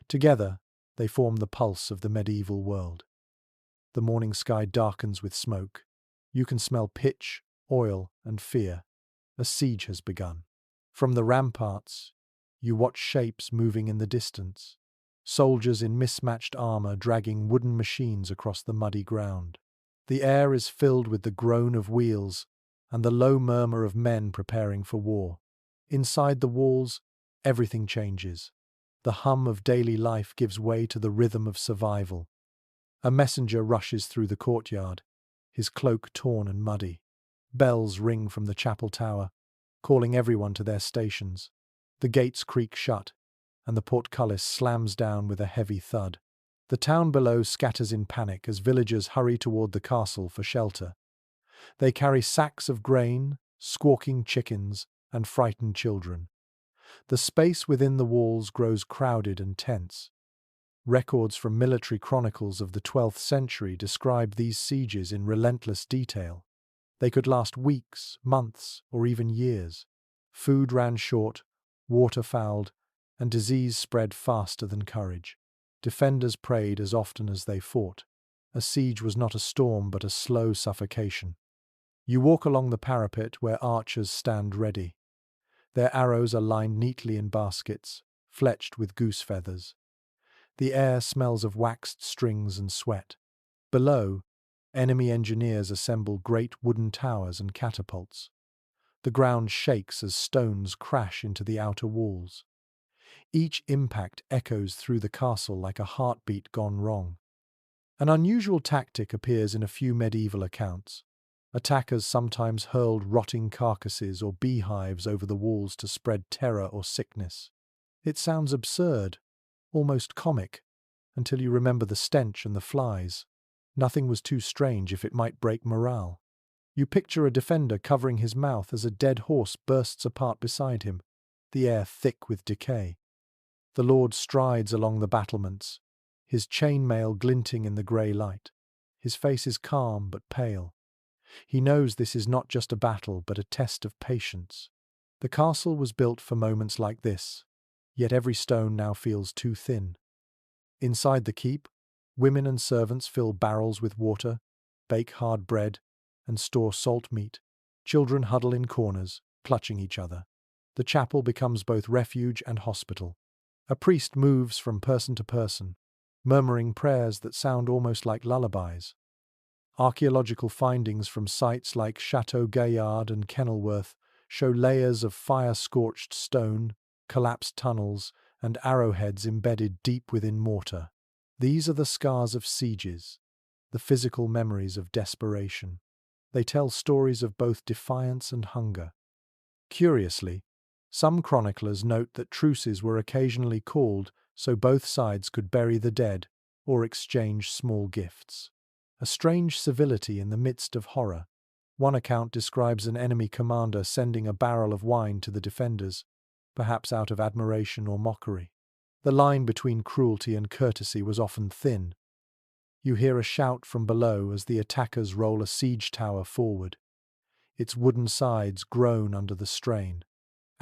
Together, they form the pulse of the medieval world. The morning sky darkens with smoke. You can smell pitch, oil, and fear. A siege has begun. From the ramparts, you watch shapes moving in the distance. Soldiers in mismatched armor dragging wooden machines across the muddy ground. The air is filled with the groan of wheels and the low murmur of men preparing for war. Inside the walls, everything changes. The hum of daily life gives way to the rhythm of survival. A messenger rushes through the courtyard, his cloak torn and muddy. Bells ring from the chapel tower, calling everyone to their stations. The gates creak shut, and the portcullis slams down with a heavy thud. The town below scatters in panic as villagers hurry toward the castle for shelter. They carry sacks of grain, squawking chickens, and frightened children. The space within the walls grows crowded and tense. Records from military chronicles of the 12th century describe these sieges in relentless detail. They could last weeks, months, or even years. Food ran short, water fouled, and disease spread faster than courage. Defenders prayed as often as they fought. A siege was not a storm but a slow suffocation. You walk along the parapet where archers stand ready. Their arrows are lined neatly in baskets, fletched with goose feathers. The air smells of waxed strings and sweat. Below, enemy engineers assemble great wooden towers and catapults. The ground shakes as stones crash into the outer walls. Each impact echoes through the castle like a heartbeat gone wrong. An unusual tactic appears in a few medieval accounts. Attackers sometimes hurled rotting carcasses or beehives over the walls to spread terror or sickness. It sounds absurd, almost comic, until you remember the stench and the flies. Nothing was too strange if it might break morale. You picture a defender covering his mouth as a dead horse bursts apart beside him, the air thick with decay. The Lord strides along the battlements, his chainmail glinting in the grey light. His face is calm but pale. He knows this is not just a battle but a test of patience. The castle was built for moments like this, yet every stone now feels too thin. Inside the keep, women and servants fill barrels with water, bake hard bread, and store salt meat. Children huddle in corners, clutching each other. The chapel becomes both refuge and hospital. A priest moves from person to person, murmuring prayers that sound almost like lullabies. Archaeological findings from sites like Chateau Gaillard and Kenilworth show layers of fire-scorched stone, collapsed tunnels, and arrowheads embedded deep within mortar. These are the scars of sieges, the physical memories of desperation. They tell stories of both defiance and hunger. Curiously, some chroniclers note that truces were occasionally called so both sides could bury the dead or exchange small gifts. A strange civility in the midst of horror. One account describes an enemy commander sending a barrel of wine to the defenders, perhaps out of admiration or mockery. The line between cruelty and courtesy was often thin. You hear a shout from below as the attackers roll a siege tower forward. Its wooden sides groan under the strain.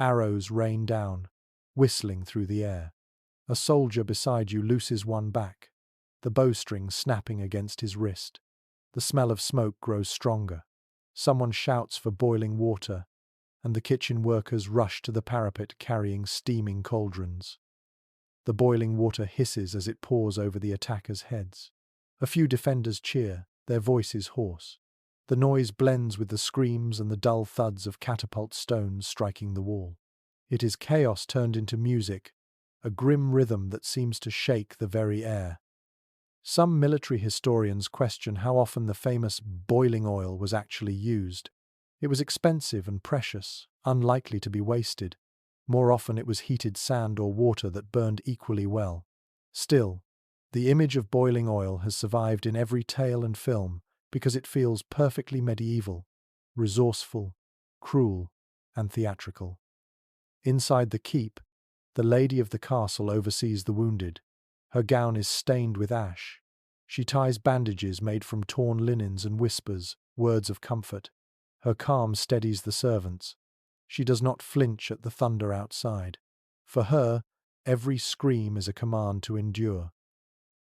Arrows rain down, whistling through the air. A soldier beside you looses one back, the bowstring snapping against his wrist. The smell of smoke grows stronger. Someone shouts for boiling water, and the kitchen workers rush to the parapet carrying steaming cauldrons. The boiling water hisses as it pours over the attackers' heads. A few defenders cheer, their voices hoarse. The noise blends with the screams and the dull thuds of catapult stones striking the wall. It is chaos turned into music, a grim rhythm that seems to shake the very air. Some military historians question how often the famous boiling oil was actually used. It was expensive and precious, unlikely to be wasted. More often it was heated sand or water that burned equally well. Still, the image of boiling oil has survived in every tale and film because it feels perfectly medieval, resourceful, cruel, and theatrical. Inside the keep, the lady of the castle oversees the wounded. Her gown is stained with ash. She ties bandages made from torn linens and whispers words of comfort. Her calm steadies the servants. She does not flinch at the thunder outside. For her, every scream is a command to endure.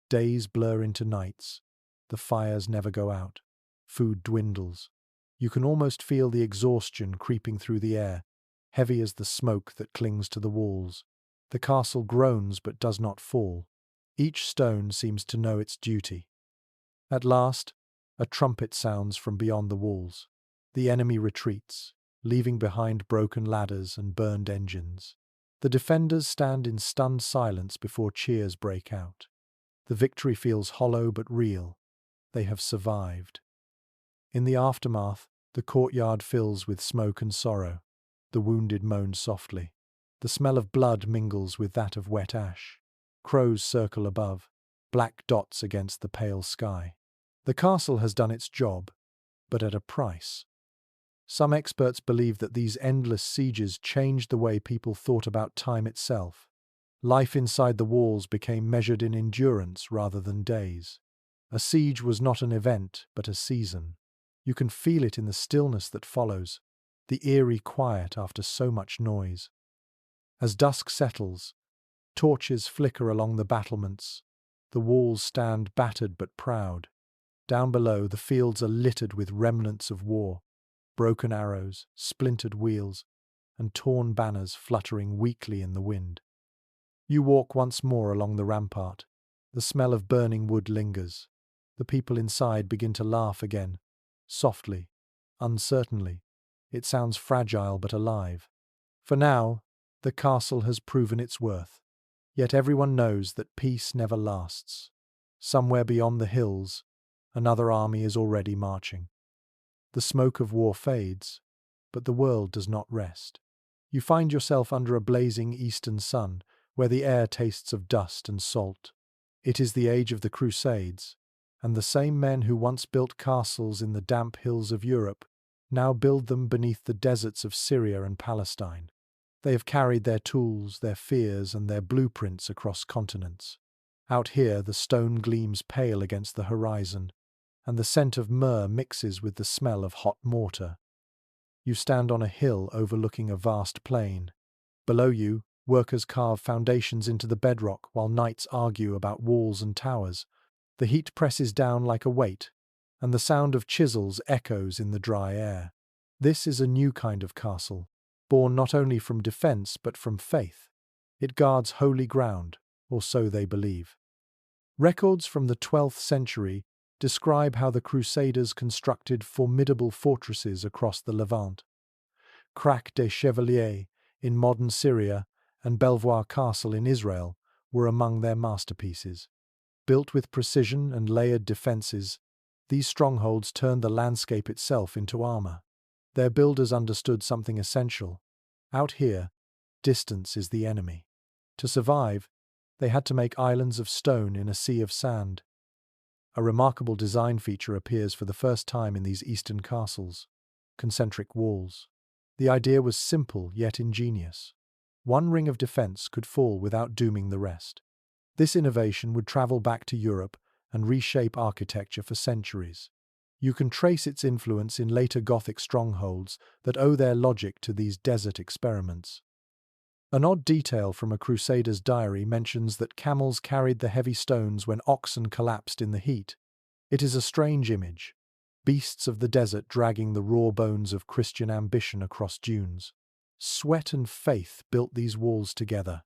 Days blur into nights. The fires never go out. Food dwindles. You can almost feel the exhaustion creeping through the air, heavy as the smoke that clings to the walls. The castle groans but does not fall. Each stone seems to know its duty. At last, a trumpet sounds from beyond the walls. The enemy retreats, leaving behind broken ladders and burned engines. The defenders stand in stunned silence before cheers break out. The victory feels hollow but real. They have survived. In the aftermath, the courtyard fills with smoke and sorrow. The wounded moan softly. The smell of blood mingles with that of wet ash. Crows circle above, black dots against the pale sky. The castle has done its job, but at a price. Some experts believe that these endless sieges changed the way people thought about time itself. Life inside the walls became measured in endurance rather than days. A siege was not an event, but a season. You can feel it in the stillness that follows, the eerie quiet after so much noise. As dusk settles, torches flicker along the battlements. The walls stand battered but proud. Down below, the fields are littered with remnants of war, broken arrows, splintered wheels, and torn banners fluttering weakly in the wind. You walk once more along the rampart. The smell of burning wood lingers. The people inside begin to laugh again, softly, uncertainly. It sounds fragile but alive. For now, the castle has proven its worth. Yet everyone knows that peace never lasts. Somewhere beyond the hills, another army is already marching. The smoke of war fades, but the world does not rest. You find yourself under a blazing eastern sun, where the air tastes of dust and salt. It is the age of the Crusades, and the same men who once built castles in the damp hills of Europe now build them beneath the deserts of Syria and Palestine. They have carried their tools, their fears, and their blueprints across continents. Out here, the stone gleams pale against the horizon, and the scent of myrrh mixes with the smell of hot mortar. You stand on a hill overlooking a vast plain. Below you, workers carve foundations into the bedrock while knights argue about walls and towers. The heat presses down like a weight, and the sound of chisels echoes in the dry air. This is a new kind of castle, born not only from defense but from faith. It guards holy ground, or so they believe. Records from the 12th century describe how the Crusaders constructed formidable fortresses across the Levant. Crac des Chevaliers in modern Syria and Belvoir Castle in Israel were among their masterpieces. Built with precision and layered defenses, these strongholds turned the landscape itself into armor. Their builders understood something essential. Out here, distance is the enemy. To survive, they had to make islands of stone in a sea of sand. A remarkable design feature appears for the first time in these eastern castles: concentric walls. The idea was simple yet ingenious. One ring of defense could fall without dooming the rest. This innovation would travel back to Europe and reshape architecture for centuries. You can trace its influence in later Gothic strongholds that owe their logic to these desert experiments. An odd detail from a Crusader's diary mentions that camels carried the heavy stones when oxen collapsed in the heat. It is a strange image, beasts of the desert dragging the raw bones of Christian ambition across dunes. Sweat and faith built these walls together.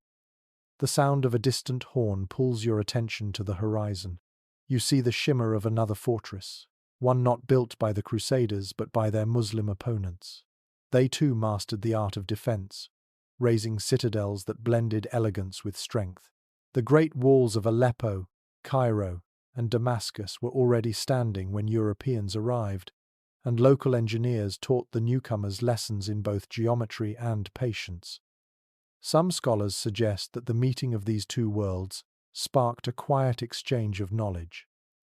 The sound of a distant horn pulls your attention to the horizon. You see the shimmer of another fortress, one not built by the Crusaders but by their Muslim opponents. They too mastered the art of defense, raising citadels that blended elegance with strength. The great walls of Aleppo, Cairo, and Damascus were already standing when Europeans arrived, and local engineers taught the newcomers lessons in both geometry and patience. Some scholars suggest that the meeting of these two worlds sparked a quiet exchange of knowledge.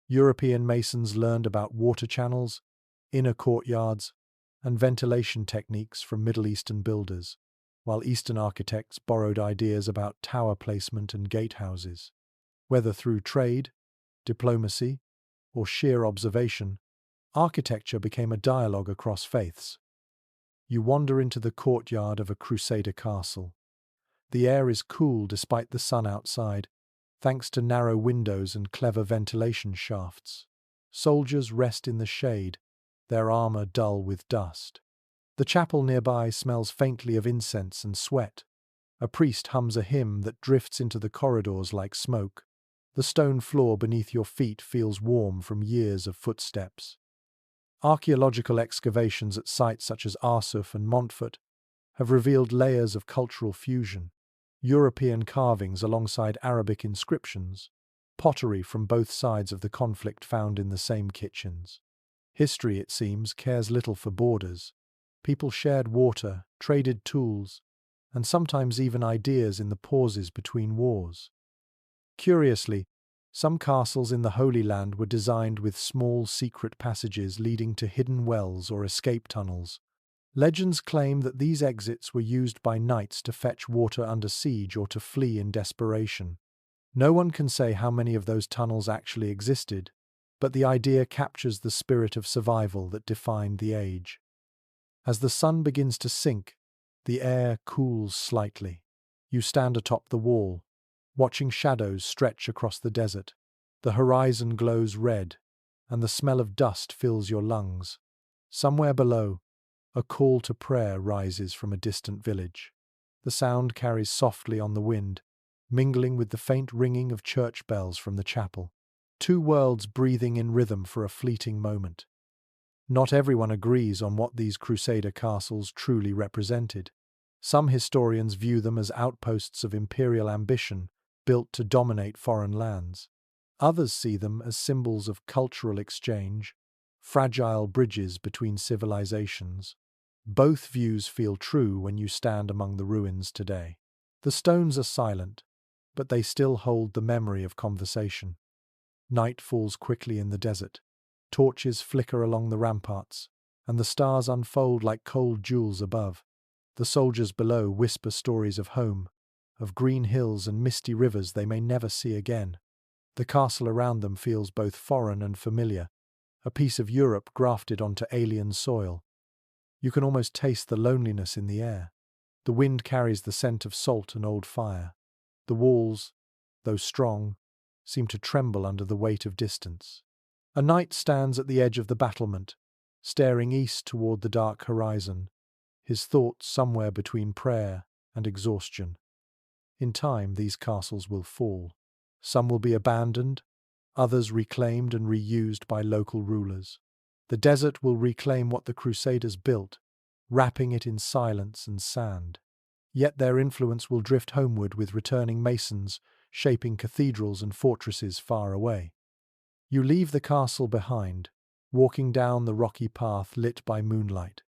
European masons learned about water channels, inner courtyards, and ventilation techniques from Middle Eastern builders, while Eastern architects borrowed ideas about tower placement and gatehouses. Whether through trade, diplomacy, or sheer observation, architecture became a dialogue across faiths. You wander into the courtyard of a Crusader castle. The air is cool despite the sun outside, thanks to narrow windows and clever ventilation shafts. Soldiers rest in the shade, their armor dull with dust. The chapel nearby smells faintly of incense and sweat. A priest hums a hymn that drifts into the corridors like smoke. The stone floor beneath your feet feels warm from years of footsteps. Archaeological excavations at sites such as Arsuf and Montfort have revealed layers of cultural fusion. European carvings alongside Arabic inscriptions, pottery from both sides of the conflict found in the same kitchens. History, it seems, cares little for borders. People shared water, traded tools, and sometimes even ideas in the pauses between wars. Curiously, some castles in the Holy Land were designed with small secret passages leading to hidden wells or escape tunnels. Legends claim that these exits were used by knights to fetch water under siege or to flee in desperation. No one can say how many of those tunnels actually existed, but the idea captures the spirit of survival that defined the age. As the sun begins to sink, the air cools slightly. You stand atop the wall, watching shadows stretch across the desert. The horizon glows red, and the smell of dust fills your lungs. Somewhere below, a call to prayer rises from a distant village. The sound carries softly on the wind, mingling with the faint ringing of church bells from the chapel. Two worlds breathing in rhythm for a fleeting moment. Not everyone agrees on what these Crusader castles truly represented. Some historians view them as outposts of imperial ambition, built to dominate foreign lands. Others see them as symbols of cultural exchange, fragile bridges between civilizations. Both views feel true when you stand among the ruins today. The stones are silent, but they still hold the memory of conversation. Night falls quickly in the desert. Torches flicker along the ramparts, and the stars unfold like cold jewels above. The soldiers below whisper stories of home, of green hills and misty rivers they may never see again. The castle around them feels both foreign and familiar, a piece of Europe grafted onto alien soil. You can almost taste the loneliness in the air. The wind carries the scent of salt and old fire. The walls, though strong, seem to tremble under the weight of distance. A knight stands at the edge of the battlement, staring east toward the dark horizon, his thoughts somewhere between prayer and exhaustion. In time, these castles will fall. Some will be abandoned, others reclaimed and reused by local rulers. The desert will reclaim what the Crusaders built, wrapping it in silence and sand. Yet their influence will drift homeward with returning masons, shaping cathedrals and fortresses far away. You leave the castle behind, walking down the rocky path lit by moonlight.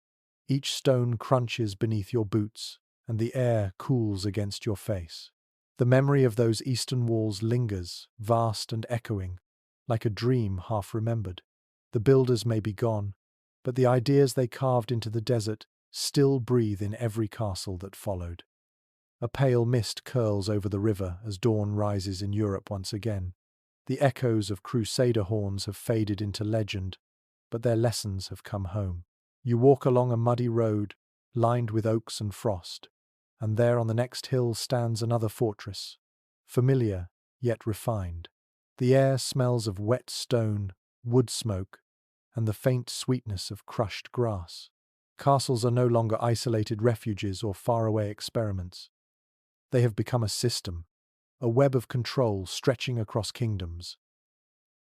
Each stone crunches beneath your boots, and the air cools against your face. The memory of those eastern walls lingers, vast and echoing, like a dream half remembered. The builders may be gone, but the ideas they carved into the desert still breathe in every castle that followed. A pale mist curls over the river as dawn rises in Europe once again. The echoes of Crusader horns have faded into legend, but their lessons have come home. You walk along a muddy road, lined with oaks and frost, and there on the next hill stands another fortress, familiar yet refined. The air smells of wet stone, wood smoke, and the faint sweetness of crushed grass. Castles are no longer isolated refuges or faraway experiments. They have become a system, a web of control stretching across kingdoms.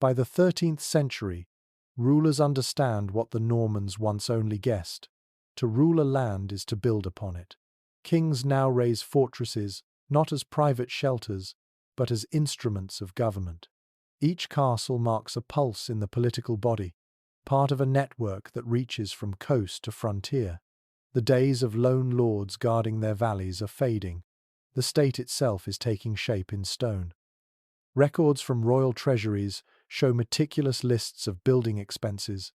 By the 13th century, rulers understand what the Normans once only guessed. To rule a land is to build upon it. Kings now raise fortresses not as private shelters, but as instruments of government. Each castle marks a pulse in the political body, part of a network that reaches from coast to frontier. The days of lone lords guarding their valleys are fading. The state itself is taking shape in stone. Records from royal treasuries show meticulous lists of building expenses,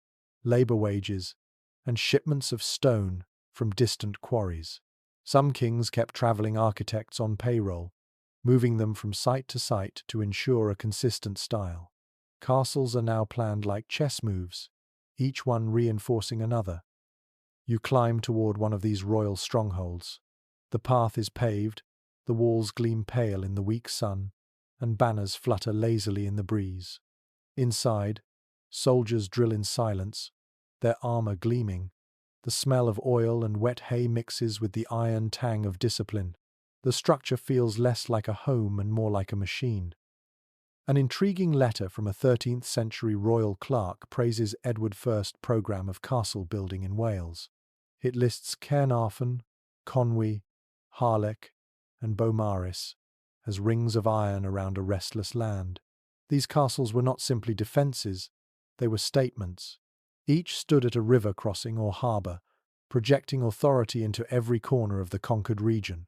labor wages, and shipments of stone from distant quarries. Some kings kept traveling architects on payroll, moving them from site to site to ensure a consistent style. Castles are now planned like chess moves, each one reinforcing another. You climb toward one of these royal strongholds. The path is paved, the walls gleam pale in the weak sun, and banners flutter lazily in the breeze. Inside, soldiers drill in silence, their armor gleaming. The smell of oil and wet hay mixes with the iron tang of discipline. The structure feels less like a home and more like a machine. An intriguing letter from a 13th century royal clerk praises Edward I's programme of castle building in Wales. It lists Caernarfon, Conwy, Harlech, and Beaumaris as rings of iron around a restless land. These castles were not simply defences, they were statements. Each stood at a river crossing or harbour, projecting authority into every corner of the conquered region.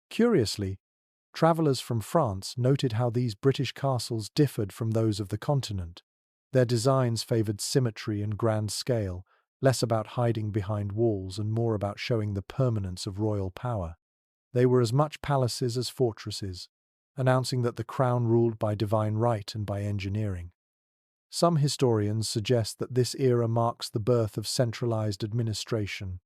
Curiously, travellers from France noted how these British castles differed from those of the continent. Their designs favoured symmetry and grand scale, less about hiding behind walls and more about showing the permanence of royal power. They were as much palaces as fortresses, announcing that the crown ruled by divine right and by engineering. Some historians suggest that this era marks the birth of centralized administration.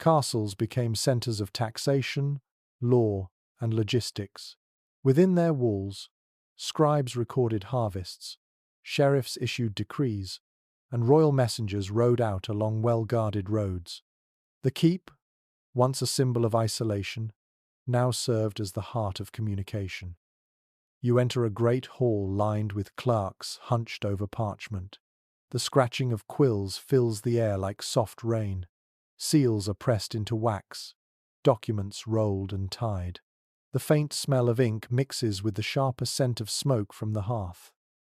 Castles became centers of taxation, law, and logistics. Within their walls, scribes recorded harvests, sheriffs issued decrees, and royal messengers rode out along well-guarded roads. The keep, once a symbol of isolation, now served as the heart of communication. You enter a great hall lined with clerks hunched over parchment. The scratching of quills fills the air like soft rain. Seals are pressed into wax, documents rolled and tied. The faint smell of ink mixes with the sharper scent of smoke from the hearth.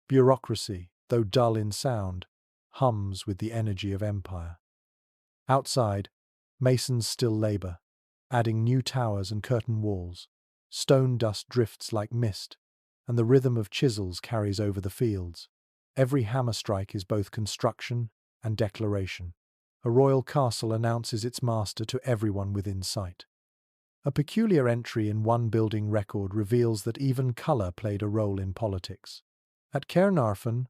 Bureaucracy, though dull in sound, hums with the energy of empire. Outside, masons still labor, adding new towers and curtain walls. Stone dust drifts like mist, and the rhythm of chisels carries over the fields. Every hammer strike is both construction and declaration. A royal castle announces its master to everyone within sight. A peculiar entry in one building record reveals that even color played a role in politics. At Caernarfon,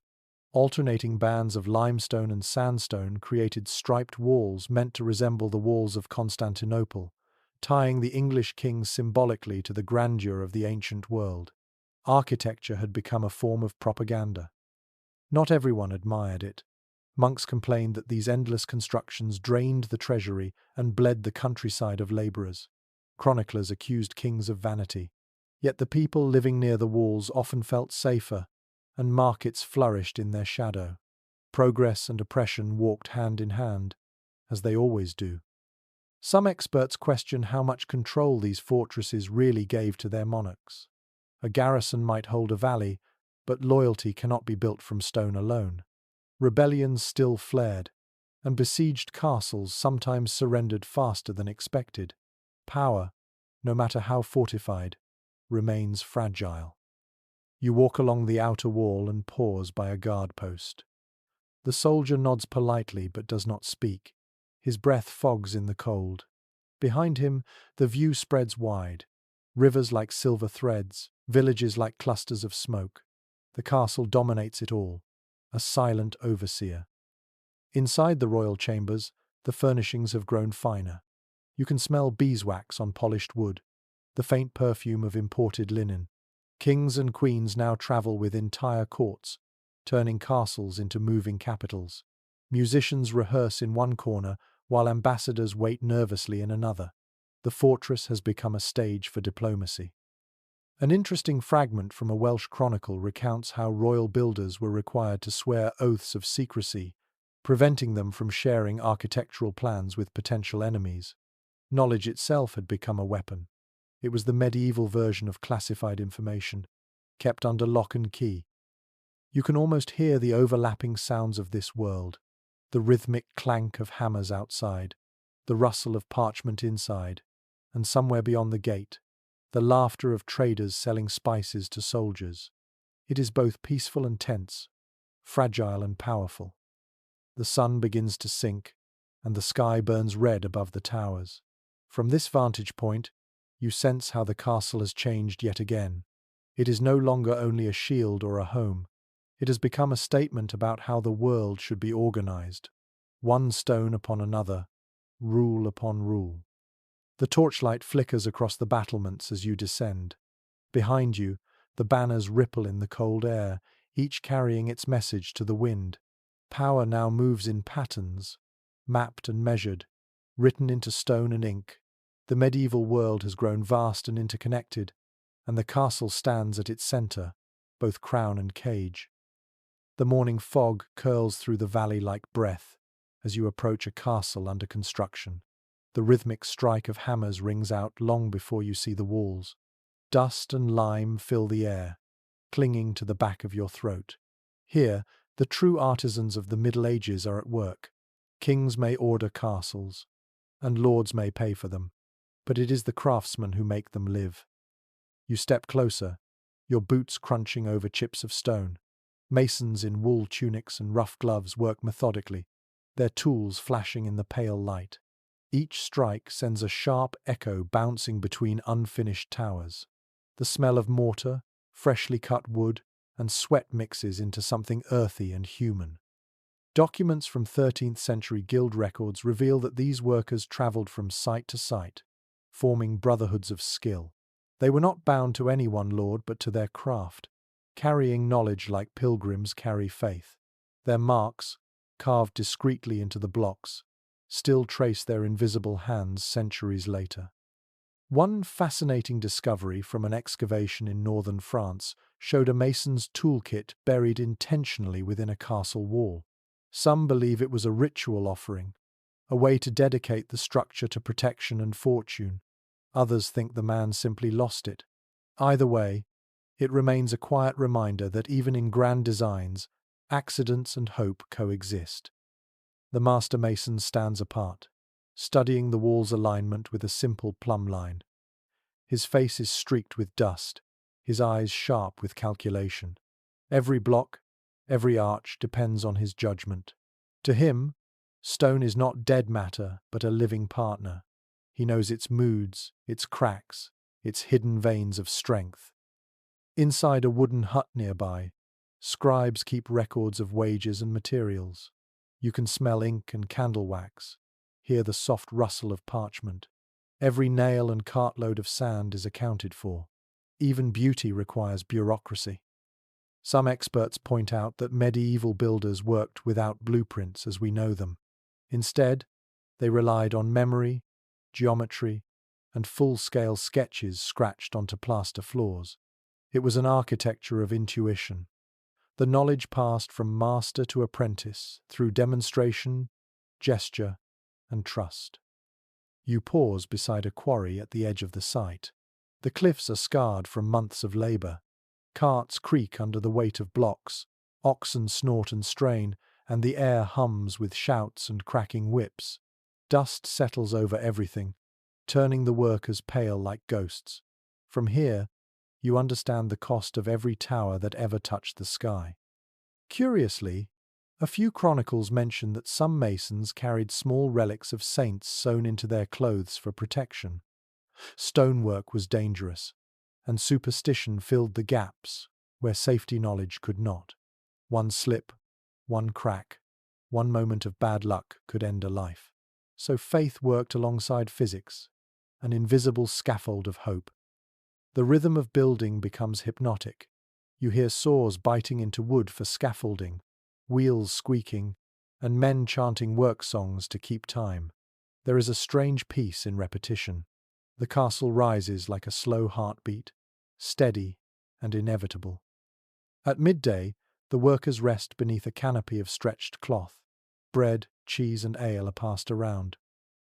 alternating bands of limestone and sandstone created striped walls meant to resemble the walls of Constantinople, tying the English kings symbolically to the grandeur of the ancient world. Architecture had become a form of propaganda. Not everyone admired it. Monks complained that these endless constructions drained the treasury and bled the countryside of labourers. Chroniclers accused kings of vanity. Yet the people living near the walls often felt safer, and markets flourished in their shadow. Progress and oppression walked hand in hand, as they always do. Some experts question how much control these fortresses really gave to their monarchs. A garrison might hold a valley, but loyalty cannot be built from stone alone. Rebellions still flared, and besieged castles sometimes surrendered faster than expected. Power, no matter how fortified, remains fragile. You walk along the outer wall and pause by a guard post. The soldier nods politely but does not speak. His breath fogs in the cold. Behind him, the view spreads wide. Rivers like silver threads, villages like clusters of smoke. The castle dominates it all, a silent overseer. Inside the royal chambers, the furnishings have grown finer. You can smell beeswax on polished wood, the faint perfume of imported linen. Kings and queens now travel with entire courts, turning castles into moving capitals. Musicians rehearse in one corner, while ambassadors wait nervously in another. The fortress has become a stage for diplomacy. An interesting fragment from a Welsh chronicle recounts how royal builders were required to swear oaths of secrecy, preventing them from sharing architectural plans with potential enemies. Knowledge itself had become a weapon. It was the medieval version of classified information, kept under lock and key. You can almost hear the overlapping sounds of this world, the rhythmic clank of hammers outside, the rustle of parchment inside, and somewhere beyond the gate, the laughter of traders selling spices to soldiers. It is both peaceful and tense, fragile and powerful. The sun begins to sink, and the sky burns red above the towers. From this vantage point, you sense how the castle has changed yet again. It is no longer only a shield or a home. It has become a statement about how the world should be organized. One stone upon another, rule upon rule. The torchlight flickers across the battlements as you descend. Behind you, the banners ripple in the cold air, each carrying its message to the wind. Power now moves in patterns, mapped and measured, written into stone and ink. The medieval world has grown vast and interconnected, and the castle stands at its center, both crown and cage. The morning fog curls through the valley like breath as you approach a castle under construction. The rhythmic strike of hammers rings out long before you see the walls. Dust and lime fill the air, clinging to the back of your throat. Here, the true artisans of the Middle Ages are at work. Kings may order castles, and lords may pay for them, but it is the craftsmen who make them live. You step closer, your boots crunching over chips of stone. Masons in wool tunics and rough gloves work methodically, their tools flashing in the pale light. Each strike sends a sharp echo bouncing between unfinished towers. The smell of mortar, freshly cut wood, and sweat mixes into something earthy and human. Documents from 13th century guild records reveal that these workers travelled from site to site, forming brotherhoods of skill. They were not bound to any one lord but to their craft, carrying knowledge like pilgrims carry faith. Their marks, carved discreetly into the blocks, still trace their invisible hands centuries later. One fascinating discovery from an excavation in northern France showed a mason's toolkit buried intentionally within a castle wall. Some believe it was a ritual offering, a way to dedicate the structure to protection and fortune. Others think the man simply lost it. Either way, it remains a quiet reminder that even in grand designs, accidents and hope coexist. The master mason stands apart, studying the wall's alignment with a simple plumb line. His face is streaked with dust, his eyes sharp with calculation. Every block, every arch depends on his judgment. To him, stone is not dead matter, but a living partner. He knows its moods, its cracks, its hidden veins of strength. Inside a wooden hut nearby, scribes keep records of wages and materials. You can smell ink and candle wax, hear the soft rustle of parchment. Every nail and cartload of sand is accounted for. Even beauty requires bureaucracy. Some experts point out that medieval builders worked without blueprints as we know them. Instead, they relied on memory, geometry, and full-scale sketches scratched onto plaster floors. It was an architecture of intuition. The knowledge passed from master to apprentice through demonstration, gesture, and trust. You pause beside a quarry at the edge of the site. The cliffs are scarred from months of labor. Carts creak under the weight of blocks, oxen snort and strain, and the air hums with shouts and cracking whips. Dust settles over everything, turning the workers pale like ghosts. From here, you understand the cost of every tower that ever touched the sky. Curiously, a few chronicles mention that some masons carried small relics of saints sewn into their clothes for protection. Stonework was dangerous, and superstition filled the gaps where safety knowledge could not. One slip, one crack, one moment of bad luck could end a life. So faith worked alongside physics, an invisible scaffold of hope. The rhythm of building becomes hypnotic. You hear saws biting into wood for scaffolding, wheels squeaking, and men chanting work songs to keep time. There is a strange peace in repetition. The castle rises like a slow heartbeat, steady and inevitable. At midday, the workers rest beneath a canopy of stretched cloth. Bread, cheese, and ale are passed around.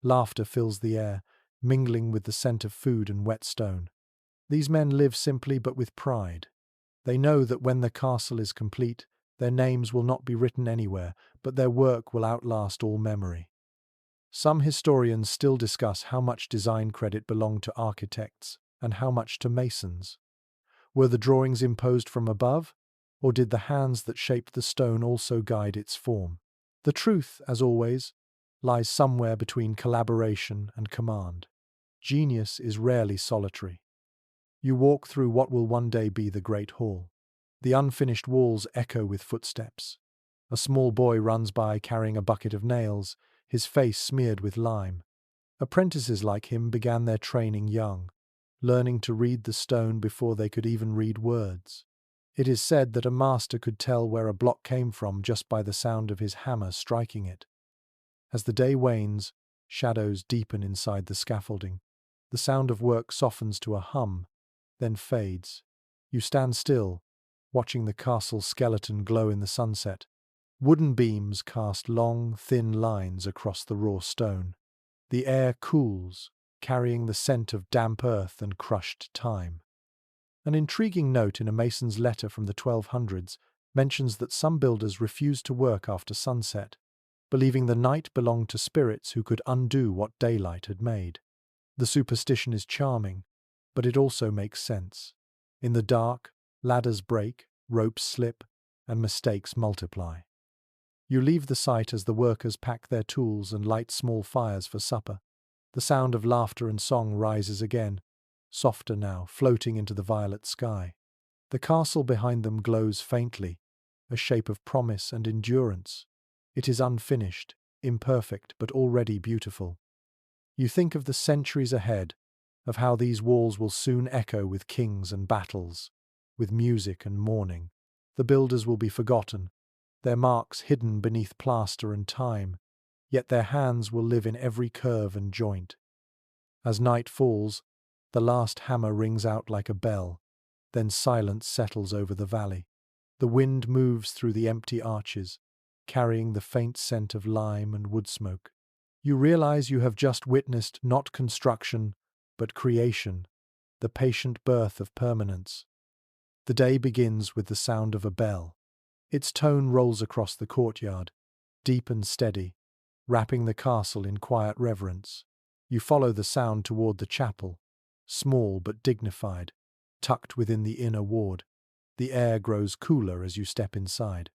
Laughter fills the air, mingling with the scent of food and wet stone. These men live simply but with pride. They know that when the castle is complete, their names will not be written anywhere, but their work will outlast all memory. Some historians still discuss how much design credit belonged to architects and how much to masons. Were the drawings imposed from above, or did the hands that shaped the stone also guide its form? The truth, as always, lies somewhere between collaboration and command. Genius is rarely solitary. You walk through what will one day be the Great Hall. The unfinished walls echo with footsteps. A small boy runs by carrying a bucket of nails, his face smeared with lime. Apprentices like him began their training young, learning to read the stone before they could even read words. It is said that a master could tell where a block came from just by the sound of his hammer striking it. As the day wanes, shadows deepen inside the scaffolding. The sound of work softens to a hum, then fades. You stand still, watching the castle skeleton glow in the sunset. Wooden beams cast long, thin lines across the raw stone. The air cools, carrying the scent of damp earth and crushed time. An intriguing note in a mason's letter from the 1200s mentions that some builders refused to work after sunset, believing the night belonged to spirits who could undo what daylight had made. The superstition is charming, but it also makes sense. In the dark, ladders break, ropes slip, and mistakes multiply. You leave the site as the workers pack their tools and light small fires for supper. The sound of laughter and song rises again, softer now, floating into the violet sky. The castle behind them glows faintly, a shape of promise and endurance. It is unfinished, imperfect, but already beautiful. You think of the centuries ahead, of how these walls will soon echo with kings and battles, with music and mourning. The builders will be forgotten, their marks hidden beneath plaster and time, yet their hands will live in every curve and joint. As night falls, the last hammer rings out like a bell, then silence settles over the valley. The wind moves through the empty arches, carrying the faint scent of lime and wood smoke. You realize you have just witnessed not construction, but creation, the patient birth of permanence. The day begins with the sound of a bell. Its tone rolls across the courtyard, deep and steady, wrapping the castle in quiet reverence. You follow the sound toward the chapel, small but dignified, tucked within the inner ward. The air grows cooler as you step inside.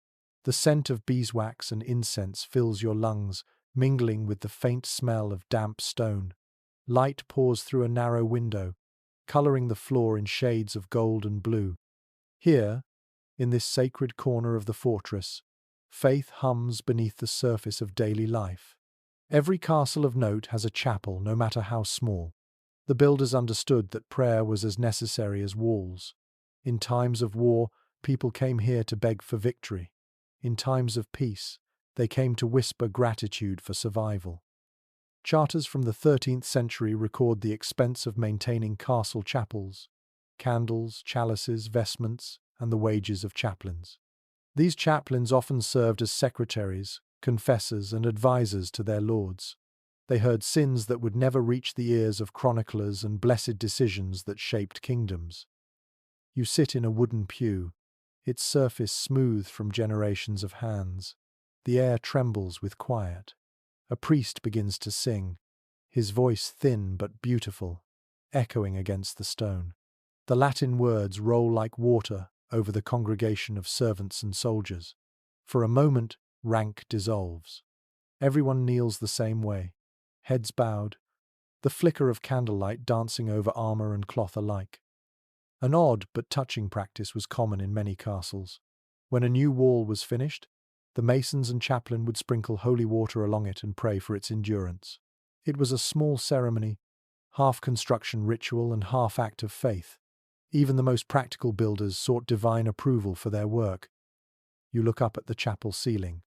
The scent of beeswax and incense fills your lungs, mingling with the faint smell of damp stone. Light pours through a narrow window, coloring the floor in shades of gold and blue. Here, in this sacred corner of the fortress, faith hums beneath the surface of daily life. Every castle of note has a chapel, no matter how small. The builders understood that prayer was as necessary as walls. In times of war, people came here to beg for victory. In times of peace, they came to whisper gratitude for survival. Charters from the 13th century record the expense of maintaining castle chapels: candles, chalices, vestments, and the wages of chaplains. These chaplains often served as secretaries, confessors, and advisors to their lords. They heard sins that would never reach the ears of chroniclers and blessed decisions that shaped kingdoms. You sit in a wooden pew, its surface smooth from generations of hands. The air trembles with quiet. A priest begins to sing, his voice thin but beautiful, echoing against the stone. The Latin words roll like water over the congregation of servants and soldiers. For a moment, rank dissolves. Everyone kneels the same way, heads bowed, the flicker of candlelight dancing over armor and cloth alike. An odd but touching practice was common in many castles. When a new wall was finished, the masons and chaplain would sprinkle holy water along it and pray for its endurance. It was a small ceremony, half construction ritual and half act of faith. Even the most practical builders sought divine approval for their work. You look up at the chapel ceiling.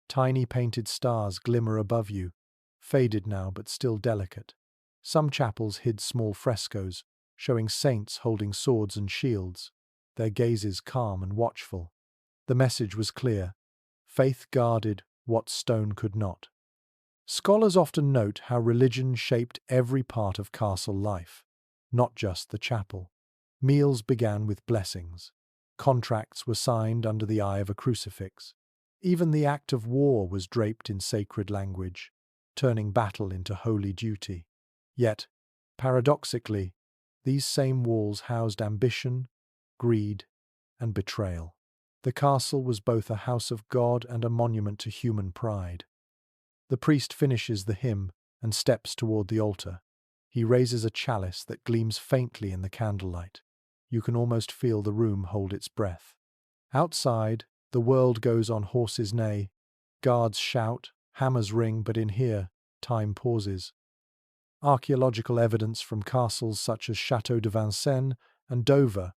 Tiny painted stars glimmer above you, faded now but still delicate. Some chapels hid small frescoes, showing saints holding swords and shields, their gazes calm and watchful. The message was clear: faith guarded what stone could not. Scholars often note how religion shaped every part of castle life, not just the chapel. Meals began with blessings. Contracts were signed under the eye of a crucifix. Even the act of war was draped in sacred language, turning battle into holy duty. Yet, paradoxically, these same walls housed ambition, greed, and betrayal. The castle was both a house of God and a monument to human pride. The priest finishes the hymn and steps toward the altar. He raises a chalice that gleams faintly in the candlelight. You can almost feel the room hold its breath. Outside, the world goes on horses neigh. Guards shout, hammers ring, but in here, time pauses. Archaeological evidence from castles such as Château de Vincennes and Dover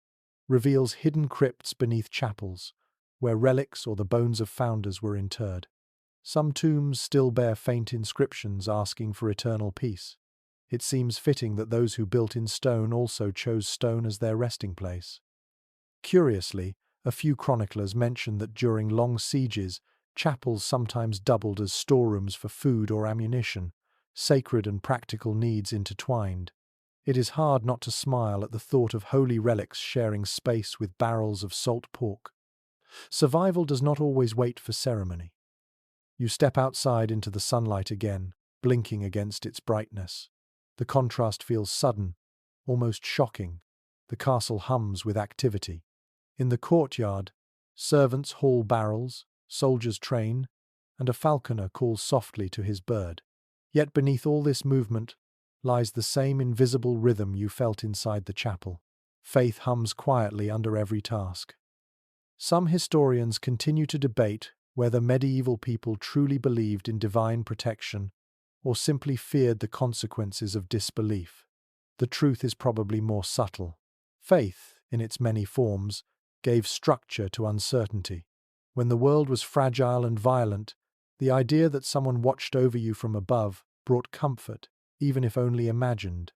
reveals hidden crypts beneath chapels, where relics or the bones of founders were interred. Some tombs still bear faint inscriptions asking for eternal peace. It seems fitting that those who built in stone also chose stone as their resting place. Curiously, a few chroniclers mention that during long sieges, chapels sometimes doubled as storerooms for food or ammunition, sacred and practical needs intertwined. It is hard not to smile at the thought of holy relics sharing space with barrels of salt pork. Survival does not always wait for ceremony. You step outside into the sunlight again, blinking against its brightness. The contrast feels sudden, almost shocking. The castle hums with activity. In the courtyard, servants haul barrels, soldiers train, and a falconer calls softly to his bird. Yet beneath all this movement lies the same invisible rhythm you felt inside the chapel. Faith hums quietly under every task. Some historians continue to debate whether medieval people truly believed in divine protection or simply feared the consequences of disbelief. The truth is probably more subtle. Faith, in its many forms, gave structure to uncertainty. When the world was fragile and violent, the idea that someone watched over you from above brought comfort, even if only imagined.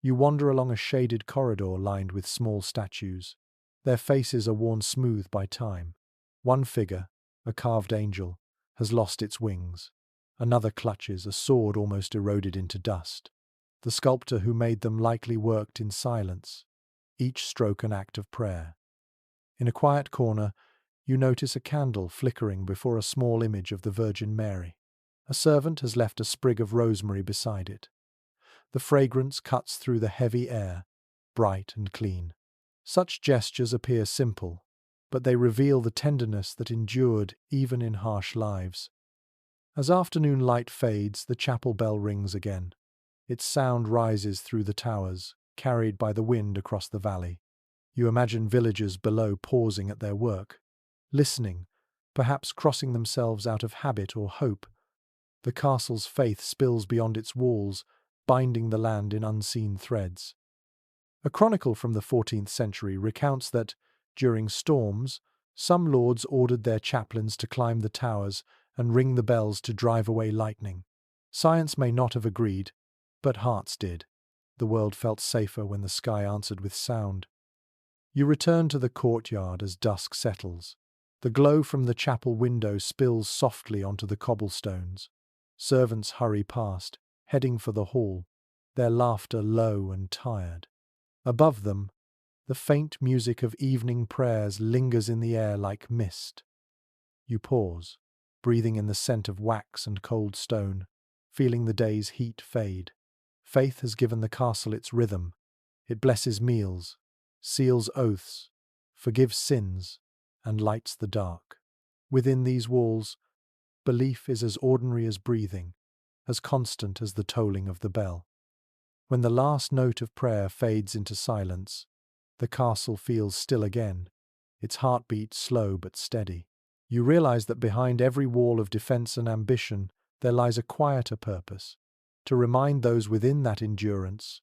You wander along a shaded corridor lined with small statues. Their faces are worn smooth by time. One figure, a carved angel, has lost its wings. Another clutches a sword almost eroded into dust. The sculptor who made them likely worked in silence, each stroke an act of prayer. In a quiet corner, you notice a candle flickering before a small image of the Virgin Mary. A servant has left a sprig of rosemary beside it. The fragrance cuts through the heavy air, bright and clean. Such gestures appear simple, but they reveal the tenderness that endured even in harsh lives. As afternoon light fades, the chapel bell rings again. Its sound rises through the towers, carried by the wind across the valley. You imagine villagers below pausing at their work, listening, perhaps crossing themselves out of habit or hope. The castle's faith spills beyond its walls, binding the land in unseen threads. A chronicle from the 14th century recounts that, during storms, some lords ordered their chaplains to climb the towers and ring the bells to drive away lightning. Science may not have agreed, but hearts did. The world felt safer when the sky answered with sound. You return to the courtyard as dusk settles. The glow from the chapel window spills softly onto the cobblestones. Servants hurry past, heading for the hall, their laughter low and tired. Above them, the faint music of evening prayers lingers in the air like mist. You pause, breathing in the scent of wax and cold stone, feeling the day's heat fade. Faith has given the castle its rhythm. It blesses meals, seals oaths, forgives sins, and lights the dark. Within these walls, belief is as ordinary as breathing, as constant as the tolling of the bell. When the last note of prayer fades into silence, the castle feels still again, its heartbeat slow but steady. You realize that behind every wall of defense and ambition there lies a quieter purpose, to remind those within that endurance,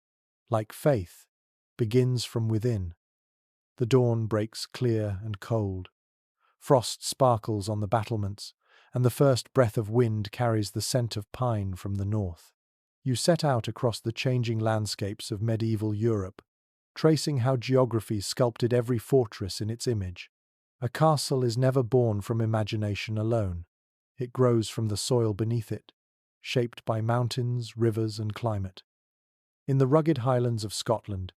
like faith, begins from within. The dawn breaks clear and cold. Frost sparkles on the battlements, and the first breath of wind carries the scent of pine from the north. You set out across the changing landscapes of medieval Europe, tracing how geography sculpted every fortress in its image. A castle is never born from imagination alone. It grows from the soil beneath it, shaped by mountains, rivers, and climate. In the rugged highlands of Scotland,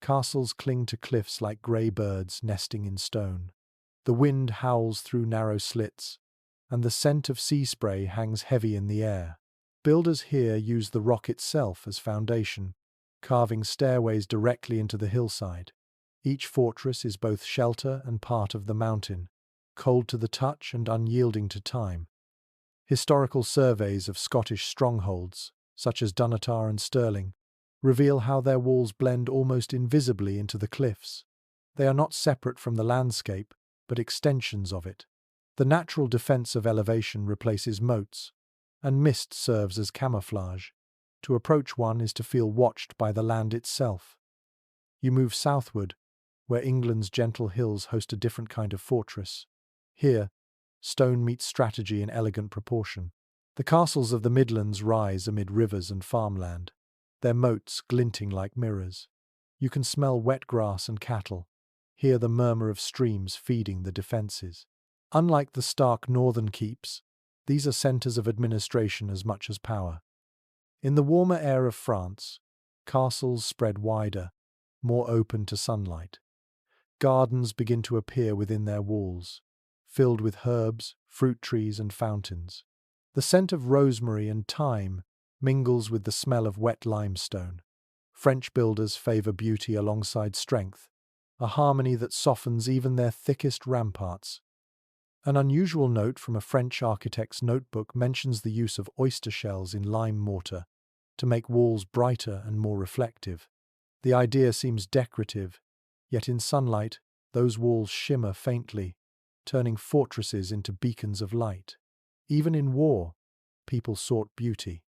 castles cling to cliffs like grey birds nesting in stone. The wind howls through narrow slits, and the scent of sea spray hangs heavy in the air. Builders here use the rock itself as foundation, carving stairways directly into the hillside. Each fortress is both shelter and part of the mountain, cold to the touch and unyielding to time. Historical surveys of Scottish strongholds, such as Dunatar and Stirling, reveal how their walls blend almost invisibly into the cliffs. They are not separate from the landscape, but extensions of it. The natural defense of elevation replaces moats, and mist serves as camouflage. To approach one is to feel watched by the land itself. You move southward, where England's gentle hills host a different kind of fortress. Here, stone meets strategy in elegant proportion. The castles of the Midlands rise amid rivers and farmland, their moats glinting like mirrors. You can smell wet grass and cattle, hear the murmur of streams feeding the defences. Unlike the stark northern keeps, these are centres of administration as much as power. In the warmer air of France, castles spread wider, more open to sunlight. Gardens begin to appear within their walls, filled with herbs, fruit trees, and fountains. The scent of rosemary and thyme mingles with the smell of wet limestone. French builders favour beauty alongside strength, a harmony that softens even their thickest ramparts. An unusual note from a French architect's notebook mentions the use of oyster shells in lime mortar to make walls brighter and more reflective. The idea seems decorative, Yet in sunlight, those walls shimmer faintly, turning fortresses into beacons of light. Even in war, people sought beauty.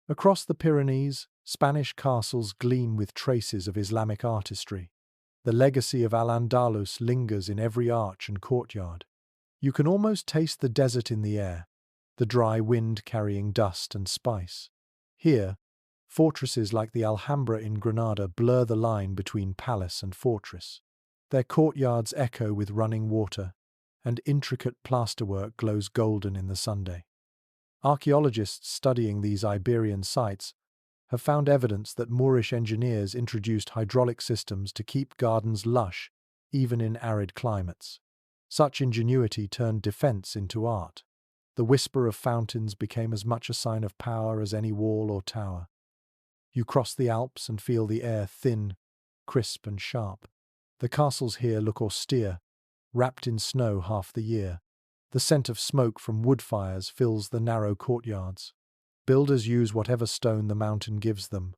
Across the Pyrenees, Spanish castles gleam with traces of Islamic artistry. The legacy of Al-Andalus lingers in every arch and courtyard. You can almost taste the desert in the air, the dry wind carrying dust and spice. Here, fortresses like the Alhambra in Granada blur the line between palace and fortress. Their courtyards echo with running water, and intricate plasterwork glows golden in the sunday. Archaeologists studying these Iberian sites have found evidence that Moorish engineers introduced hydraulic systems to keep gardens lush, even in arid climates. Such ingenuity turned defense into art. The whisper of fountains became as much a sign of power as any wall or tower. You cross the Alps and feel the air thin, crisp and sharp. The castles here look austere, wrapped in snow half the year. The scent of smoke from wood fires fills the narrow courtyards. Builders use whatever stone the mountain gives them,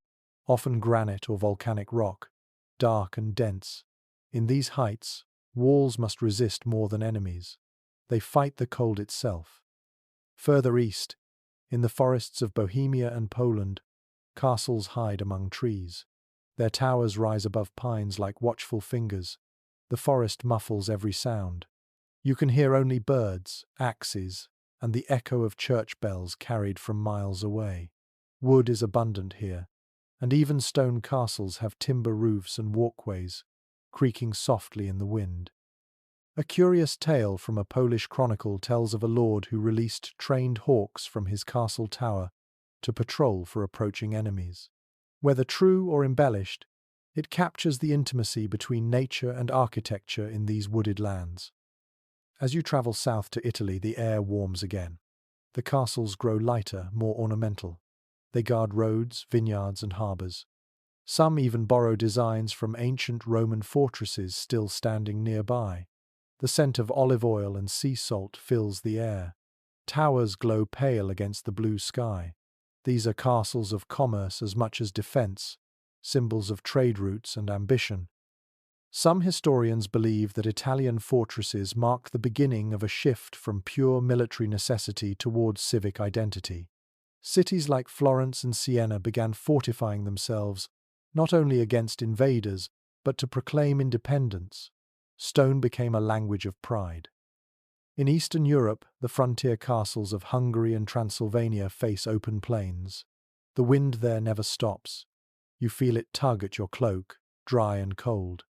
often granite or volcanic rock, dark and dense. In these heights, walls must resist more than enemies. They fight the cold itself. Further east, in the forests of Bohemia and Poland, castles hide among trees. Their towers rise above pines like watchful fingers. The forest muffles every sound. You can hear only birds, axes, and the echo of church bells carried from miles away. Wood is abundant here, and even stone castles have timber roofs and walkways, creaking softly in the wind. A curious tale from a Polish chronicle tells of a lord who released trained hawks from his castle tower to patrol for approaching enemies. Whether true or embellished, it captures the intimacy between nature and architecture in these wooded lands. As you travel south to Italy, the air warms again. The castles grow lighter, more ornamental. They guard roads, vineyards, and harbours. Some even borrow designs from ancient Roman fortresses still standing nearby. The scent of olive oil and sea salt fills the air. Towers glow pale against the blue sky. These are castles of commerce as much as defence, symbols of trade routes and ambition. Some historians believe that Italian fortresses mark the beginning of a shift from pure military necessity towards civic identity. Cities like Florence and Siena began fortifying themselves not only against invaders, but to proclaim independence. Stone became a language of pride. In Eastern Europe, the frontier castles of Hungary and Transylvania face open plains. The wind there never stops. You feel it tug at your cloak, dry and cold.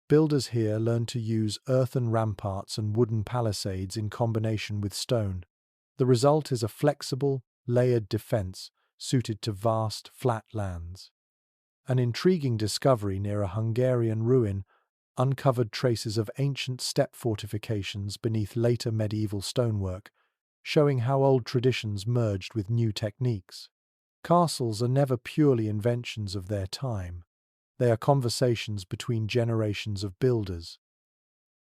Builders here learn to use earthen ramparts and wooden palisades in combination with stone. The result is a flexible, layered defense suited to vast, flat lands. An intriguing discovery near a Hungarian ruin uncovered traces of ancient steppe fortifications beneath later medieval stonework, showing how old traditions merged with new techniques. Castles are never purely inventions of their time. They are conversations between generations of builders.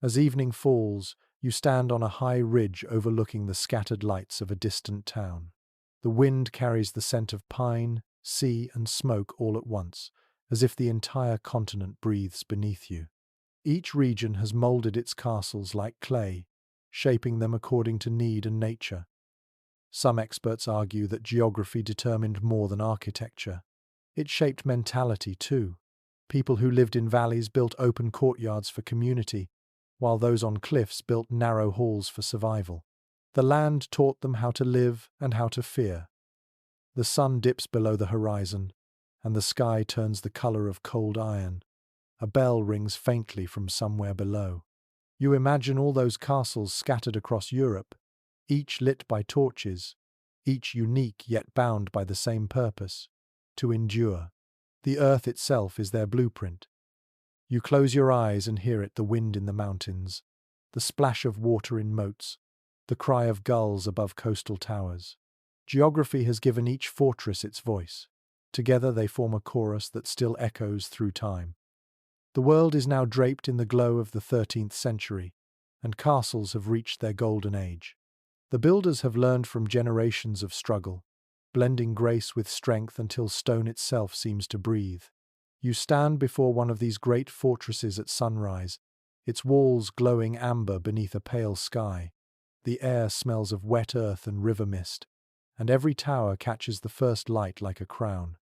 As evening falls, you stand on a high ridge overlooking the scattered lights of a distant town. The wind carries the scent of pine, sea, and smoke all at once, as if the entire continent breathes beneath you. Each region has molded its castles like clay, shaping them according to need and nature. Some experts argue that geography determined more than architecture. It shaped mentality too. People who lived in valleys built open courtyards for community, while those on cliffs built narrow halls for survival. The land taught them how to live and how to fear. The sun dips below the horizon, and the sky turns the color of cold iron. A bell rings faintly from somewhere below. You imagine all those castles scattered across Europe, each lit by torches, each unique yet bound by the same purpose: to endure. The earth itself is their blueprint. You close your eyes and hear it: the wind in the mountains, the splash of water in moats, the cry of gulls above coastal towers. Geography has given each fortress its voice. Together they form a chorus that still echoes through time. The world is now draped in the glow of the 13th century, and castles have reached their golden age. The builders have learned from generations of struggle, blending grace with strength until stone itself seems to breathe. You stand before one of these great fortresses at sunrise, its walls glowing amber beneath a pale sky. The air smells of wet earth and river mist, and every tower catches the first light like a crown.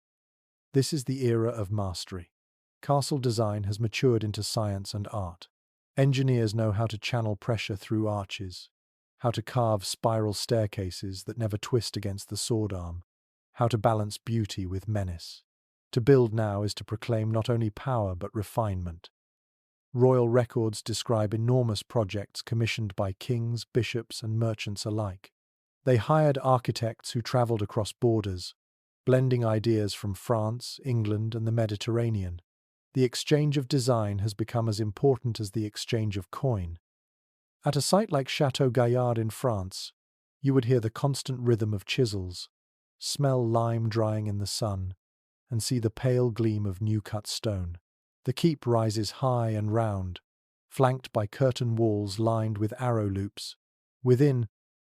This is the era of mastery. Castle design has matured into science and art. Engineers know how to channel pressure through arches, how to carve spiral staircases that never twist against the sword arm, how to balance beauty with menace. To build now is to proclaim not only power but refinement. Royal records describe enormous projects commissioned by kings, bishops, and merchants alike. They hired architects who traveled across borders, blending ideas from France, England, and the Mediterranean. The exchange of design has become as important as the exchange of coin. At a site like Chateau Gaillard in France, you would hear the constant rhythm of chisels, smell lime drying in the sun, and see the pale gleam of new-cut stone. The keep rises high and round, flanked by curtain walls lined with arrow loops. Within,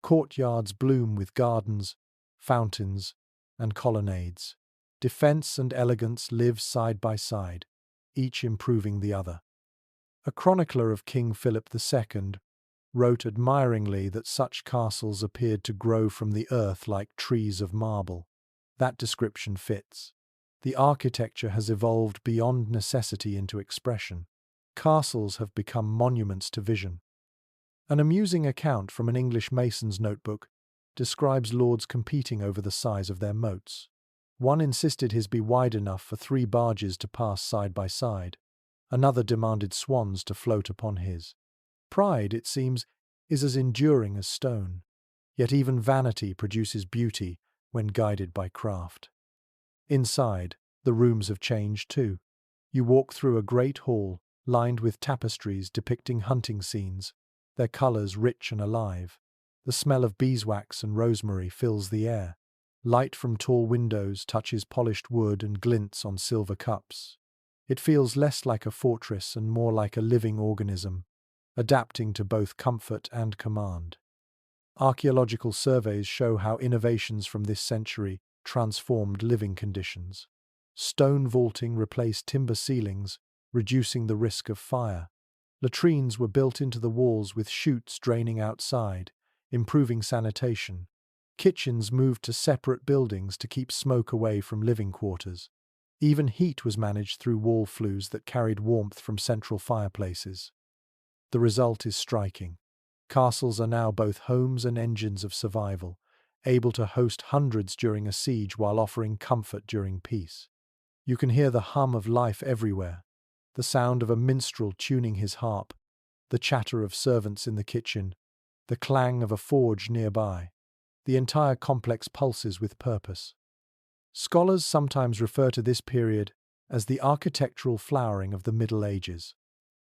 courtyards bloom with gardens, fountains, and colonnades. Defense and elegance live side by side, each improving the other. A chronicler of King Philip II wrote admiringly that such castles appeared to grow from the earth like trees of marble. That description fits. The architecture has evolved beyond necessity into expression. Castles have become monuments to vision. An amusing account from an English mason's notebook describes lords competing over the size of their moats. One insisted his be wide enough for 3 barges to pass side by side. Another demanded swans to float upon his. Pride, it seems, is as enduring as stone. Yet even vanity produces beauty when guided by craft. Inside, the rooms have changed too. You walk through a great hall lined with tapestries depicting hunting scenes, their colours rich and alive. The smell of beeswax and rosemary fills the air. Light from tall windows touches polished wood and glints on silver cups. It feels less like a fortress and more like a living organism, adapting to both comfort and command. Archaeological surveys show how innovations from this century transformed living conditions. Stone vaulting replaced timber ceilings, reducing the risk of fire. Latrines were built into the walls with chutes draining outside, improving sanitation. Kitchens moved to separate buildings to keep smoke away from living quarters. Even heat was managed through wall flues that carried warmth from central fireplaces. The result is striking. Castles are now both homes and engines of survival, able to host hundreds during a siege while offering comfort during peace. You can hear the hum of life everywhere, the sound of a minstrel tuning his harp, the chatter of servants in the kitchen, the clang of a forge nearby. The entire complex pulses with purpose. Scholars sometimes refer to this period as the architectural flowering of the Middle Ages.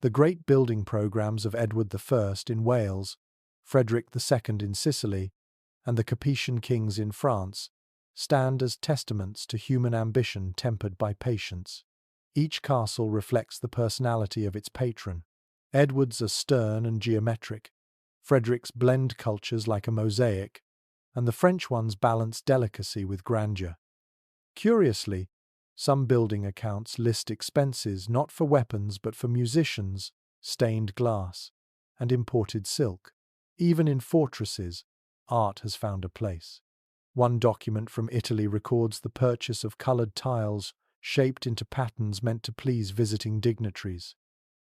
The great building programs of Edward I in Wales, Frederick II in Sicily, and the Capetian kings in France stand as testaments to human ambition tempered by patience. Each castle reflects the personality of its patron. Edward's are stern and geometric. Frederick's blend cultures like a mosaic, and the French ones balance delicacy with grandeur. Curiously, some building accounts list expenses not for weapons but for musicians, stained glass, and imported silk. Even in fortresses, art has found a place. One document from Italy records the purchase of coloured tiles shaped into patterns meant to please visiting dignitaries.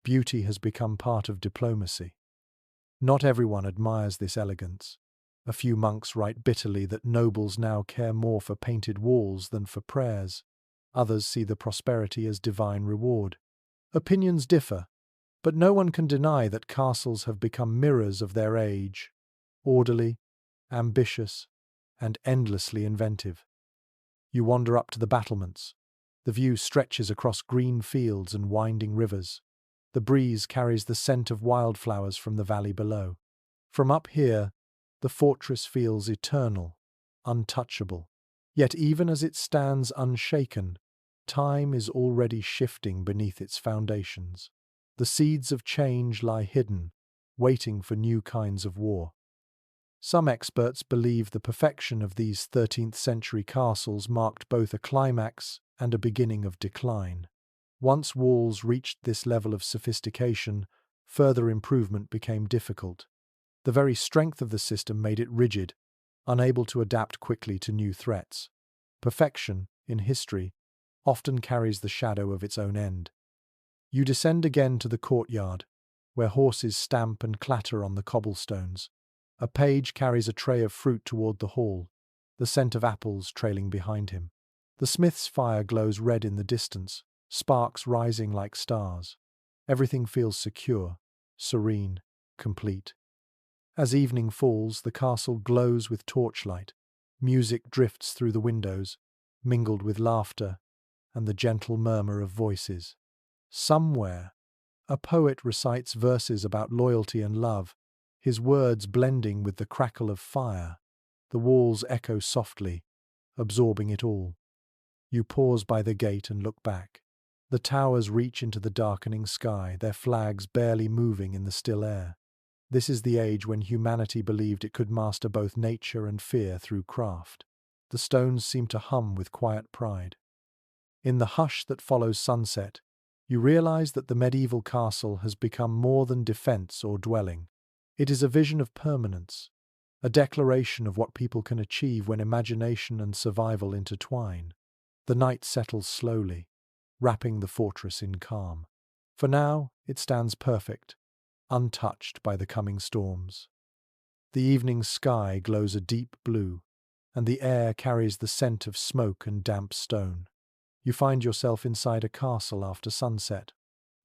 Beauty has become part of diplomacy. Not everyone admires this elegance. A few monks write bitterly that nobles now care more for painted walls than for prayers. Others see the prosperity as divine reward. Opinions differ, but no one can deny that castles have become mirrors of their age, orderly, ambitious, and endlessly inventive. You wander up to the battlements. The view stretches across green fields and winding rivers. The breeze carries the scent of wildflowers from the valley below. From up here, the fortress feels eternal, untouchable. Yet even as it stands unshaken, time is already shifting beneath its foundations. The seeds of change lie hidden, waiting for new kinds of war. Some experts believe the perfection of these 13th-century castles marked both a climax and a beginning of decline. Once walls reached this level of sophistication, further improvement became difficult. The very strength of the system made it rigid, unable to adapt quickly to new threats. Perfection, in history, often carries the shadow of its own end. You descend again to the courtyard, where horses stamp and clatter on the cobblestones. A page carries a tray of fruit toward the hall, the scent of apples trailing behind him. The smith's fire glows red in the distance, sparks rising like stars. Everything feels secure, serene, complete. As evening falls, the castle glows with torchlight. Music drifts through the windows, mingled with laughter and the gentle murmur of voices. Somewhere, a poet recites verses about loyalty and love, his words blending with the crackle of fire. The walls echo softly, absorbing it all. You pause by the gate and look back. The towers reach into the darkening sky, their flags barely moving in the still air. This is the age when humanity believed it could master both nature and fear through craft. The stones seem to hum with quiet pride. In the hush that follows sunset, you realize that the medieval castle has become more than defense or dwelling. It is a vision of permanence, a declaration of what people can achieve when imagination and survival intertwine. The night settles slowly, wrapping the fortress in calm. For now, it stands perfect, untouched by the coming storms. The evening sky glows a deep blue, and the air carries the scent of smoke and damp stone. You find yourself inside a castle after sunset,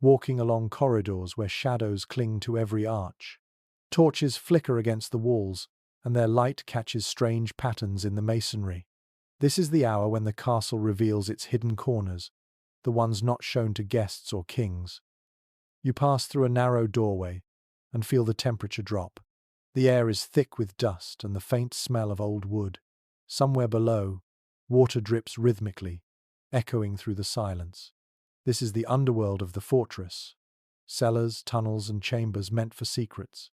walking along corridors where shadows cling to every arch. Torches flicker against the walls, and their light catches strange patterns in the masonry. This is the hour when the castle reveals its hidden corners, the ones not shown to guests or kings. You pass through a narrow doorway and feel the temperature drop. The air is thick with dust and the faint smell of old wood. Somewhere below, water drips rhythmically, echoing through the silence. This is the underworld of the fortress, cellars, tunnels, and chambers meant for secrets.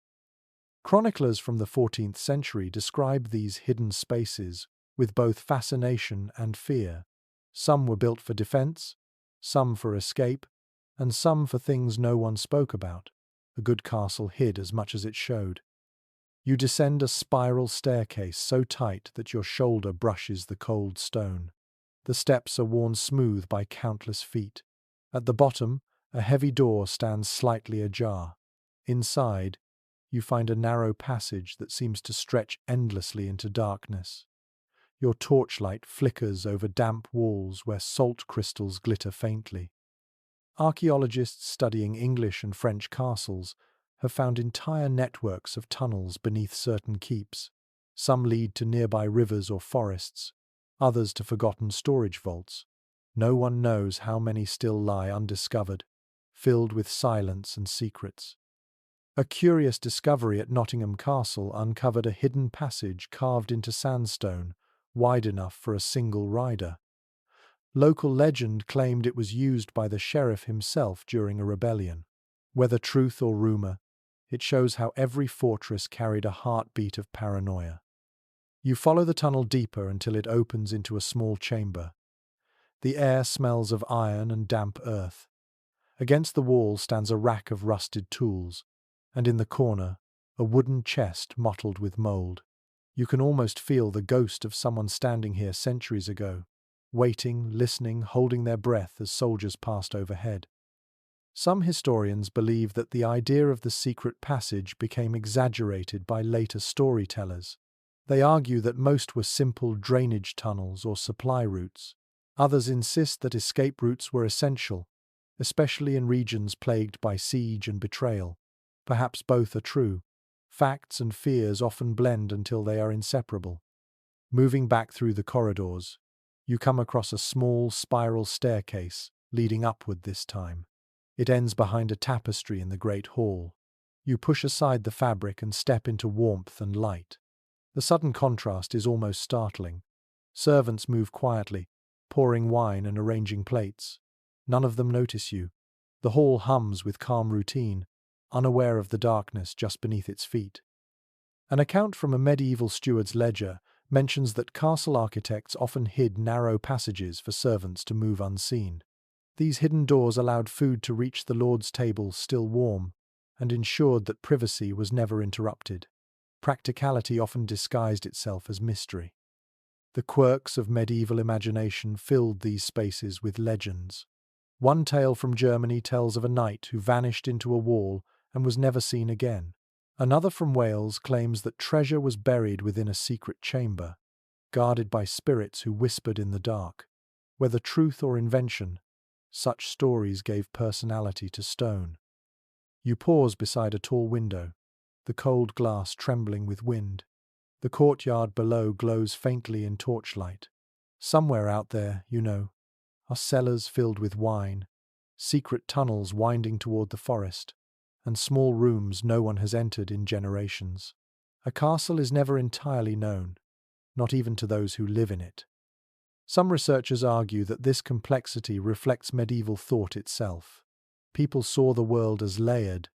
Chroniclers from the 14th century describe these hidden spaces with both fascination and fear. Some were built for defense, some for escape, and some for things no one spoke about. A good castle hid as much as it showed. You descend a spiral staircase so tight that your shoulder brushes the cold stone. The steps are worn smooth by countless feet. At the bottom, a heavy door stands slightly ajar. Inside, you find a narrow passage that seems to stretch endlessly into darkness. Your torchlight flickers over damp walls where salt crystals glitter faintly. Archaeologists studying English and French castles have found entire networks of tunnels beneath certain keeps. Some lead to nearby rivers or forests, others to forgotten storage vaults. No one knows how many still lie undiscovered, filled with silence and secrets. A curious discovery at Nottingham Castle uncovered a hidden passage carved into sandstone, wide enough for a single rider. Local legend claimed it was used by the sheriff himself during a rebellion. Whether truth or rumor, it shows how every fortress carried a heartbeat of paranoia. You follow the tunnel deeper until it opens into a small chamber. The air smells of iron and damp earth. Against the wall stands a rack of rusted tools, and in the corner, a wooden chest mottled with mold. You can almost feel the ghost of someone standing here centuries ago, waiting, listening, holding their breath as soldiers passed overhead. Some historians believe that the idea of the secret passage became exaggerated by later storytellers. They argue that most were simple drainage tunnels or supply routes. Others insist that escape routes were essential, especially in regions plagued by siege and betrayal. Perhaps both are true. Facts and fears often blend until they are inseparable. Moving back through the corridors, you come across a small spiral staircase, leading upward this time. It ends behind a tapestry in the great hall. You push aside the fabric and step into warmth and light. The sudden contrast is almost startling. Servants move quietly, pouring wine and arranging plates. None of them notice you. The hall hums with calm routine, unaware of the darkness just beneath its feet. An account from a medieval steward's ledger mentions that castle architects often hid narrow passages for servants to move unseen. These hidden doors allowed food to reach the lord's table still warm, and ensured that privacy was never interrupted. Practicality often disguised itself as mystery. The quirks of medieval imagination filled these spaces with legends. One tale from Germany tells of a knight who vanished into a wall and was never seen again. Another from Wales claims that treasure was buried within a secret chamber, guarded by spirits who whispered in the dark. Whether truth or invention, such stories gave personality to stone. You pause beside a tall window, the cold glass trembling with wind. The courtyard below glows faintly in torchlight. Somewhere out there, are cellars filled with wine, secret tunnels winding toward the forest, and small rooms no one has entered in generations. A castle is never entirely known, not even to those who live in it. Some researchers argue that this complexity reflects medieval thought itself. People saw the world as layered,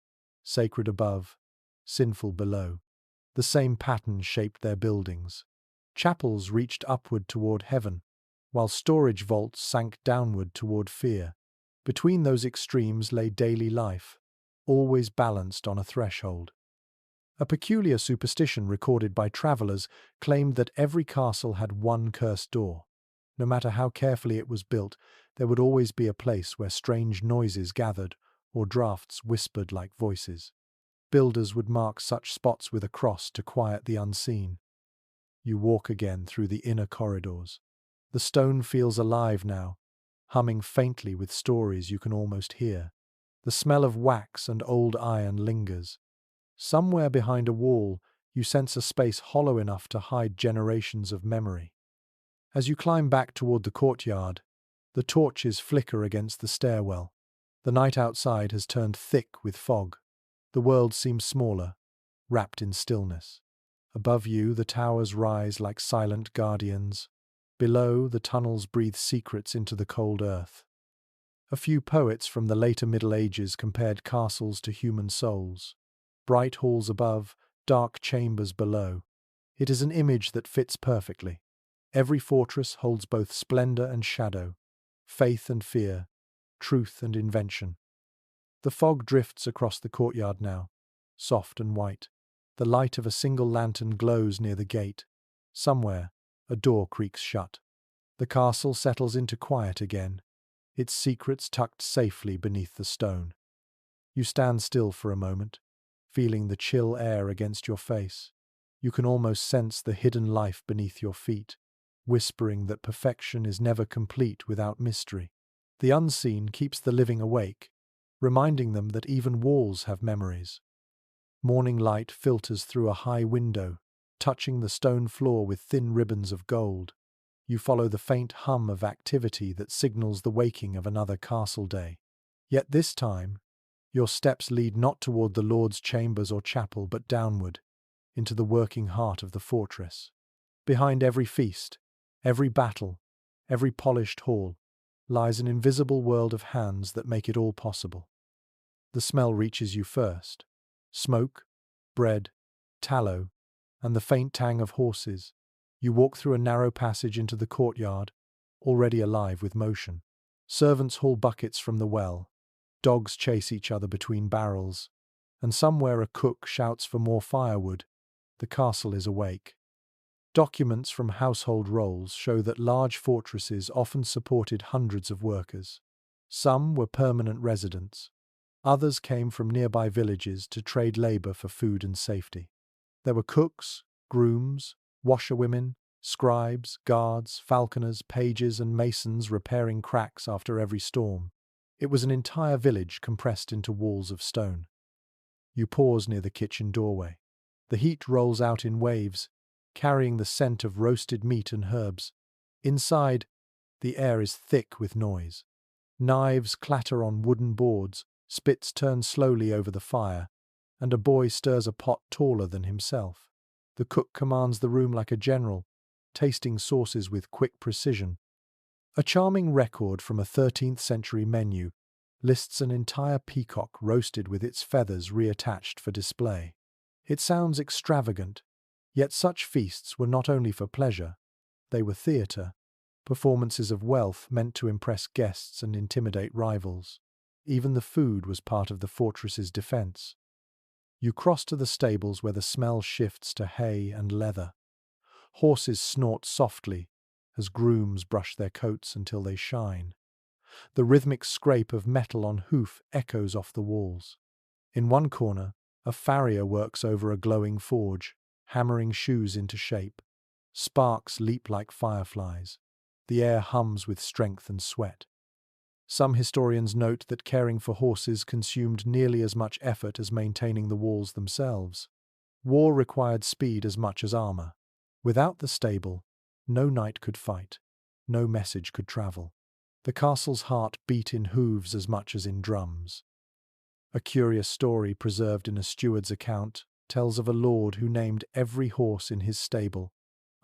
sacred above, sinful below. The same pattern shaped their buildings. Chapels reached upward toward heaven, while storage vaults sank downward toward fear. Between those extremes lay daily life, always balanced on a threshold. A peculiar superstition recorded by travelers claimed that every castle had one cursed door. No matter how carefully it was built, there would always be a place where strange noises gathered or drafts whispered like voices. Builders would mark such spots with a cross to quiet the unseen. You walk again through the inner corridors. The stone feels alive now, humming faintly with stories you can almost hear. The smell of wax and old iron lingers. Somewhere behind a wall, you sense a space hollow enough to hide generations of memory. As you climb back toward the courtyard, the torches flicker against the stairwell. The night outside has turned thick with fog. The world seems smaller, wrapped in stillness. Above you, the towers rise like silent guardians. Below, the tunnels breathe secrets into the cold earth. A few poets from the later Middle Ages compared castles to human souls. Bright halls above, dark chambers below. It is an image that fits perfectly. Every fortress holds both splendor and shadow, faith and fear, truth and invention. The fog drifts across the courtyard now, soft and white. The light of a single lantern glows near the gate. Somewhere, a door creaks shut. The castle settles into quiet again, its secrets tucked safely beneath the stone. You stand still for a moment, feeling the chill air against your face. You can almost sense the hidden life beneath your feet, whispering that perfection is never complete without mystery. The unseen keeps the living awake, reminding them that even walls have memories. Morning light filters through a high window, touching the stone floor with thin ribbons of gold. You follow the faint hum of activity that signals the waking of another castle day. Yet this time, your steps lead not toward the Lord's chambers or chapel, but downward, into the working heart of the fortress. Behind every feast, every battle, every polished hall, lies an invisible world of hands that make it all possible. The smell reaches you first. Smoke, bread, tallow, and the faint tang of horses. You walk through a narrow passage into the courtyard, already alive with motion. Servants haul buckets from the well. Dogs chase each other between barrels. And somewhere a cook shouts for more firewood. The castle is awake. Documents from household rolls show that large fortresses often supported hundreds of workers. Some were permanent residents. Others came from nearby villages to trade labor for food and safety. There were cooks, grooms, washerwomen, scribes, guards, falconers, pages, and masons repairing cracks after every storm. It was an entire village compressed into walls of stone. You pause near the kitchen doorway. The heat rolls out in waves, carrying the scent of roasted meat and herbs. Inside, the air is thick with noise. Knives clatter on wooden boards, spits turn slowly over the fire, and a boy stirs a pot taller than himself. The cook commands the room like a general, tasting sauces with quick precision. A charming record from a 13th century menu lists an entire peacock roasted with its feathers reattached for display. It sounds extravagant, yet such feasts were not only for pleasure, they were theatre. performances of wealth meant to impress guests and intimidate rivals. Even the food was part of the fortress's defense. You cross to the stables where the smell shifts to hay and leather. Horses snort softly as grooms brush their coats until they shine. The rhythmic scrape of metal on hoof echoes off the walls. In one corner, a farrier works over a glowing forge, hammering shoes into shape. Sparks leap like fireflies. The air hums with strength and sweat. Some historians note that caring for horses consumed nearly as much effort as maintaining the walls themselves. War required speed as much as armor. Without the stable, no knight could fight, no message could travel. The castle's heart beat in hooves as much as in drums. A curious story preserved in a steward's account tells of a lord who named every horse in his stable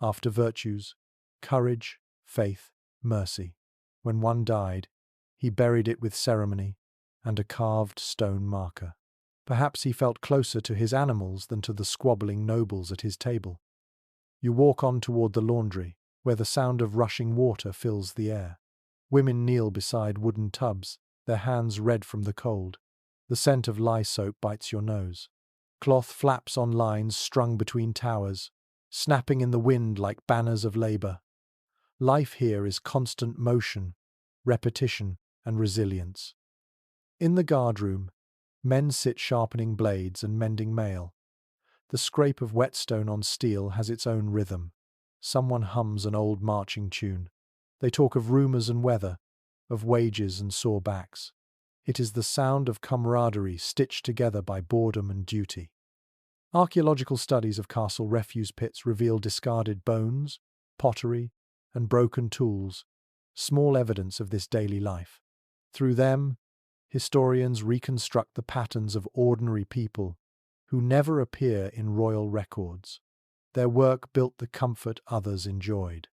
after virtues: courage, faith, mercy. When one died, he buried it with ceremony and a carved stone marker. Perhaps he felt closer to his animals than to the squabbling nobles at his table. You walk on toward the laundry, where the sound of rushing water fills the air. Women kneel beside wooden tubs, their hands red from the cold. The scent of lye soap bites your nose. Cloth flaps on lines strung between towers, snapping in the wind like banners of labor. Life here is constant motion, repetition, and resilience. In the guardroom, men sit sharpening blades and mending mail. The scrape of whetstone on steel has its own rhythm. Someone hums an old marching tune. They talk of rumors and weather, of wages and sore backs. It is the sound of camaraderie stitched together by boredom and duty. Archaeological studies of castle refuse pits reveal discarded bones, pottery, and broken tools, small evidence of this daily life. Through them, historians reconstruct the patterns of ordinary people who never appear in royal records. Their work built the comfort others enjoyed.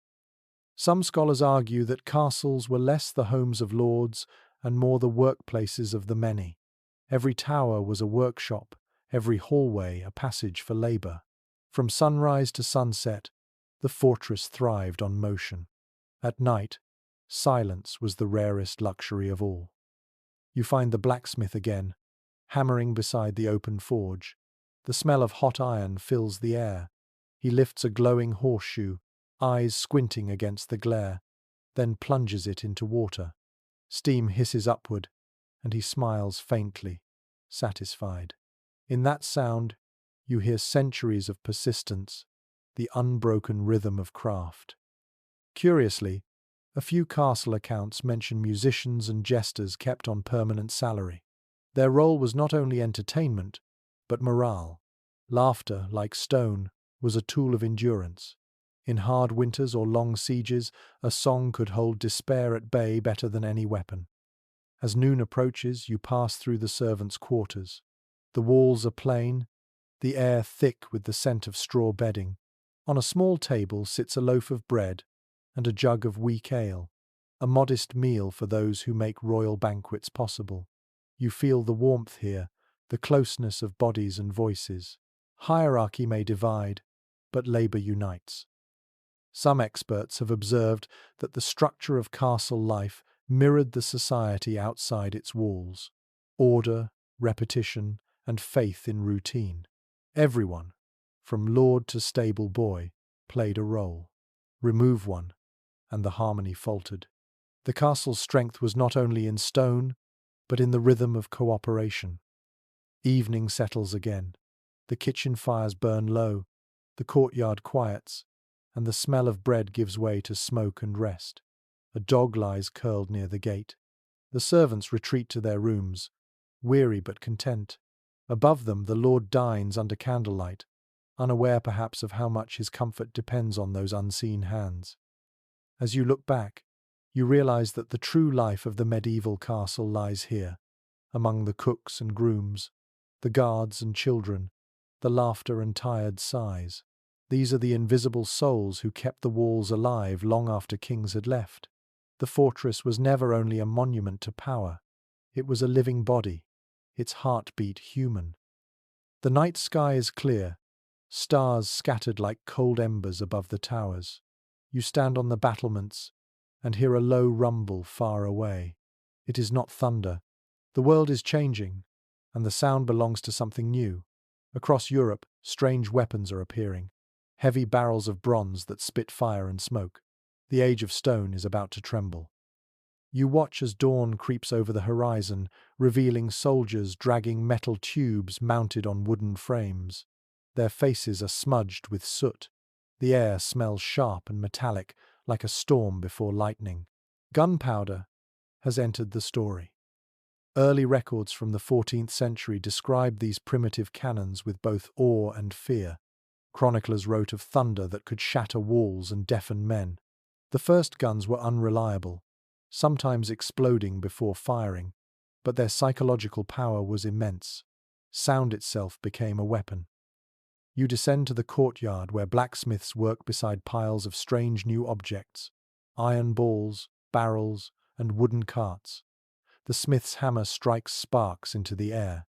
Some scholars argue that castles were less the homes of lords and more the workplaces of the many. Every tower was a workshop, every hallway a passage for labor. From sunrise to sunset, the fortress thrived on motion. At night, silence was the rarest luxury of all. You find the blacksmith again, hammering beside the open forge. The smell of hot iron fills the air. He lifts a glowing horseshoe, eyes squinting against the glare, then plunges it into water. Steam hisses upward, and he smiles faintly, satisfied. In that sound, you hear centuries of persistence, the unbroken rhythm of craft. Curiously, a few castle accounts mention musicians and jesters kept on permanent salary. Their role was not only entertainment, but morale. Laughter, like stone, was a tool of endurance. In hard winters or long sieges, a song could hold despair at bay better than any weapon. As noon approaches, you pass through the servants' quarters. The walls are plain, the air thick with the scent of straw bedding. On a small table sits a loaf of bread and a jug of weak ale, a modest meal for those who make royal banquets possible. You feel the warmth here, the closeness of bodies and voices. Hierarchy may divide, but labor unites. Some experts have observed that the structure of castle life mirrored the society outside its walls. Order, repetition, and faith in routine. Everyone, from lord to stable boy, played a role. Remove one, and the harmony faltered. The castle's strength was not only in stone, but in the rhythm of cooperation. Evening settles again. The kitchen fires burn low, the courtyard quiets, and the smell of bread gives way to smoke and rest. A dog lies curled near the gate. The servants retreat to their rooms, weary but content. Above them, the lord dines under candlelight, unaware perhaps of how much his comfort depends on those unseen hands. As you look back, you realize that the true life of the medieval castle lies here, among the cooks and grooms, the guards and children, the laughter and tired sighs. These are the invisible souls who kept the walls alive long after kings had left. The fortress was never only a monument to power, it was a living body, its heartbeat human. The night sky is clear, stars scattered like cold embers above the towers. You stand on the battlements, and hear a low rumble far away. It is not thunder. The world is changing, and the sound belongs to something new. Across Europe, strange weapons are appearing. Heavy barrels of bronze that spit fire and smoke. The age of stone is about to tremble. You watch as dawn creeps over the horizon, revealing soldiers dragging metal tubes mounted on wooden frames. Their faces are smudged with soot. The air smells sharp and metallic, like a storm before lightning. Gunpowder has entered the story. Early records from the 14th century describe these primitive cannons with both awe and fear. Chroniclers wrote of thunder that could shatter walls and deafen men. The first guns were unreliable, sometimes exploding before firing, but their psychological power was immense. Sound itself became a weapon. You descend to the courtyard where blacksmiths work beside piles of strange new objects: iron balls, barrels, and wooden carts. The smith's hammer strikes sparks into the air.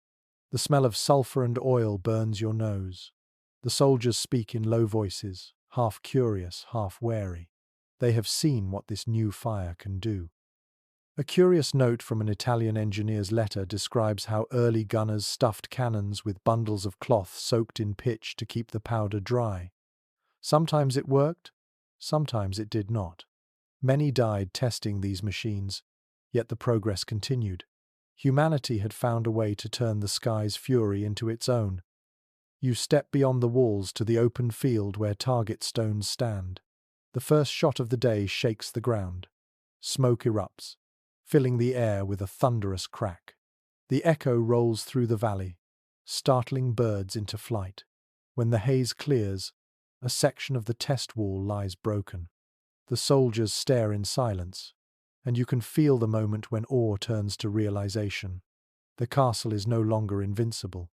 The smell of sulphur and oil burns your nose. The soldiers speak in low voices, half curious, half wary. They have seen what this new fire can do. A curious note from an Italian engineer's letter describes how early gunners stuffed cannons with bundles of cloth soaked in pitch to keep the powder dry. Sometimes it worked, sometimes it did not. Many died testing these machines, yet the progress continued. Humanity had found a way to turn the sky's fury into its own. You step beyond the walls to the open field where target stones stand. The first shot of the day shakes the ground. Smoke erupts, filling the air with a thunderous crack. The echo rolls through the valley, startling birds into flight. When the haze clears, a section of the test wall lies broken. The soldiers stare in silence, and you can feel the moment when awe turns to realization. The castle is no longer invincible.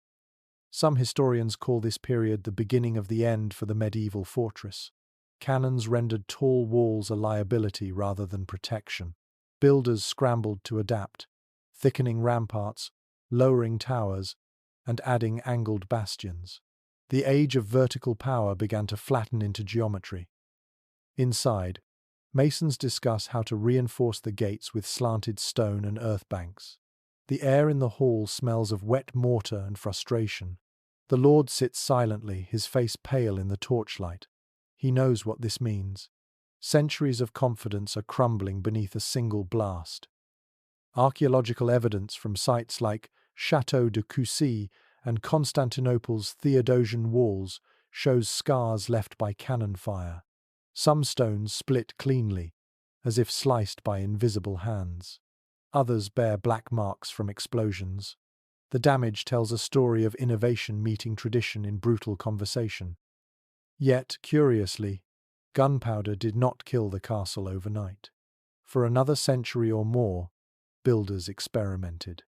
Some historians call this period the beginning of the end for the medieval fortress. Cannons rendered tall walls a liability rather than protection. Builders scrambled to adapt, thickening ramparts, lowering towers, and adding angled bastions. The age of vertical power began to flatten into geometry. Inside, masons discuss how to reinforce the gates with slanted stone and earth banks. The air in the hall smells of wet mortar and frustration. The Lord sits silently, his face pale in the torchlight. He knows what this means. Centuries of confidence are crumbling beneath a single blast. Archaeological evidence from sites like Château de Coucy and Constantinople's Theodosian walls shows scars left by cannon fire. Some stones split cleanly, as if sliced by invisible hands. Others bear black marks from explosions. The damage tells a story of innovation meeting tradition in brutal conversation. Yet, curiously, gunpowder did not kill the castle overnight. For another century or more, builders experimented.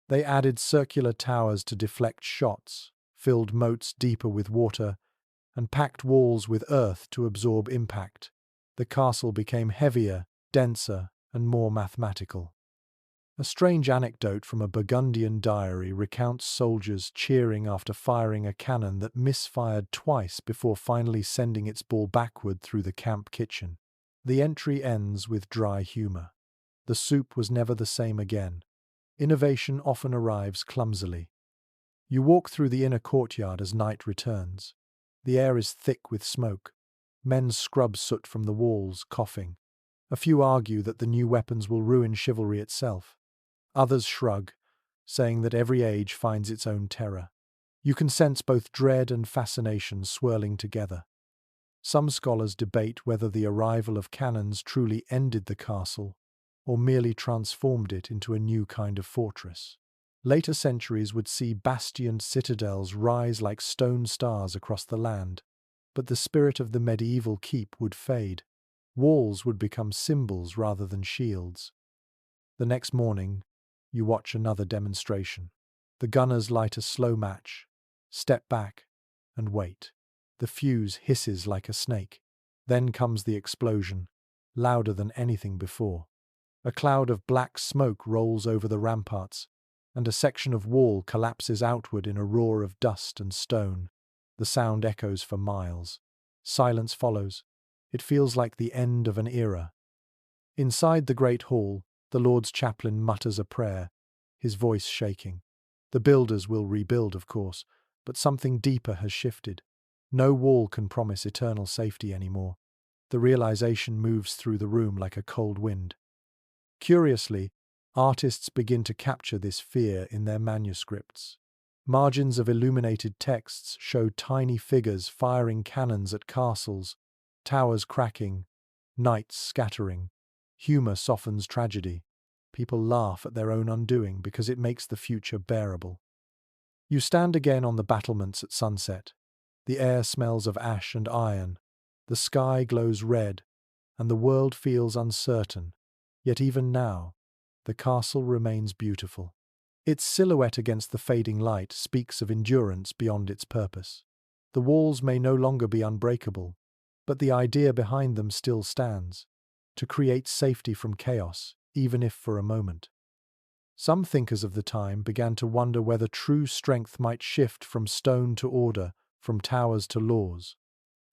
They added circular towers to deflect shots, filled moats deeper with water, and packed walls with earth to absorb impact. The castle became heavier, denser, and more mathematical. A strange anecdote from a Burgundian diary recounts soldiers cheering after firing a cannon that misfired twice before finally sending its ball backward through the camp kitchen. The entry ends with dry humor. The soup was never the same again. Innovation often arrives clumsily. You walk through the inner courtyard as night returns. The air is thick with smoke. Men scrub soot from the walls, coughing. A few argue that the new weapons will ruin chivalry itself. Others shrug, saying that every age finds its own terror. You can sense both dread and fascination swirling together. Some scholars debate whether the arrival of cannons truly ended the castle or merely transformed it into a new kind of fortress. Later centuries would see bastioned citadels rise like stone stars across the land, but the spirit of the medieval keep would fade. Walls would become symbols rather than shields. The next morning, you watch another demonstration. The gunners light a slow match, step back, and wait. The fuse hisses like a snake. Then comes the explosion, louder than anything before. A cloud of black smoke rolls over the ramparts, and a section of wall collapses outward in a roar of dust and stone. The sound echoes for miles. Silence follows. It feels like the end of an era. Inside the great hall, the Lord's chaplain mutters a prayer, his voice shaking. The builders will rebuild, of course, but something deeper has shifted. No wall can promise eternal safety anymore. The realization moves through the room like a cold wind. Curiously, artists begin to capture this fear in their manuscripts. Margins of illuminated texts show tiny figures firing cannons at castles, towers cracking, knights scattering. Humor softens tragedy. People laugh at their own undoing because it makes the future bearable. You stand again on the battlements at sunset. The air smells of ash and iron. The sky glows red, and the world feels uncertain. Yet even now, the castle remains beautiful. Its silhouette against the fading light speaks of endurance beyond its purpose. The walls may no longer be unbreakable, but the idea behind them still stands, to create safety from chaos, even if for a moment. Some thinkers of the time began to wonder whether true strength might shift from stone to order, from towers to laws.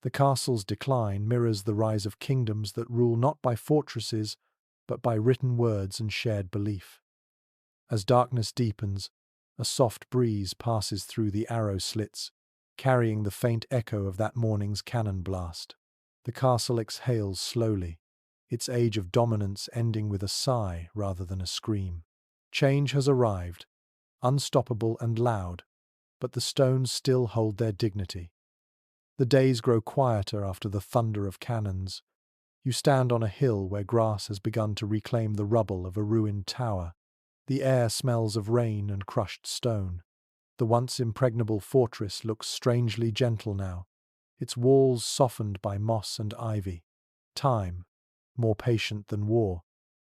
The castle's decline mirrors the rise of kingdoms that rule not by fortresses, but by written words and shared belief. As darkness deepens, a soft breeze passes through the arrow slits, carrying the faint echo of that morning's cannon blast. The castle exhales slowly, its age of dominance ending with a sigh rather than a scream. Change has arrived, unstoppable and loud, but the stones still hold their dignity. The days grow quieter after the thunder of cannons. You stand on a hill where grass has begun to reclaim the rubble of a ruined tower. The air smells of rain and crushed stone. The once impregnable fortress looks strangely gentle now, its walls softened by moss and ivy. Time, more patient than war,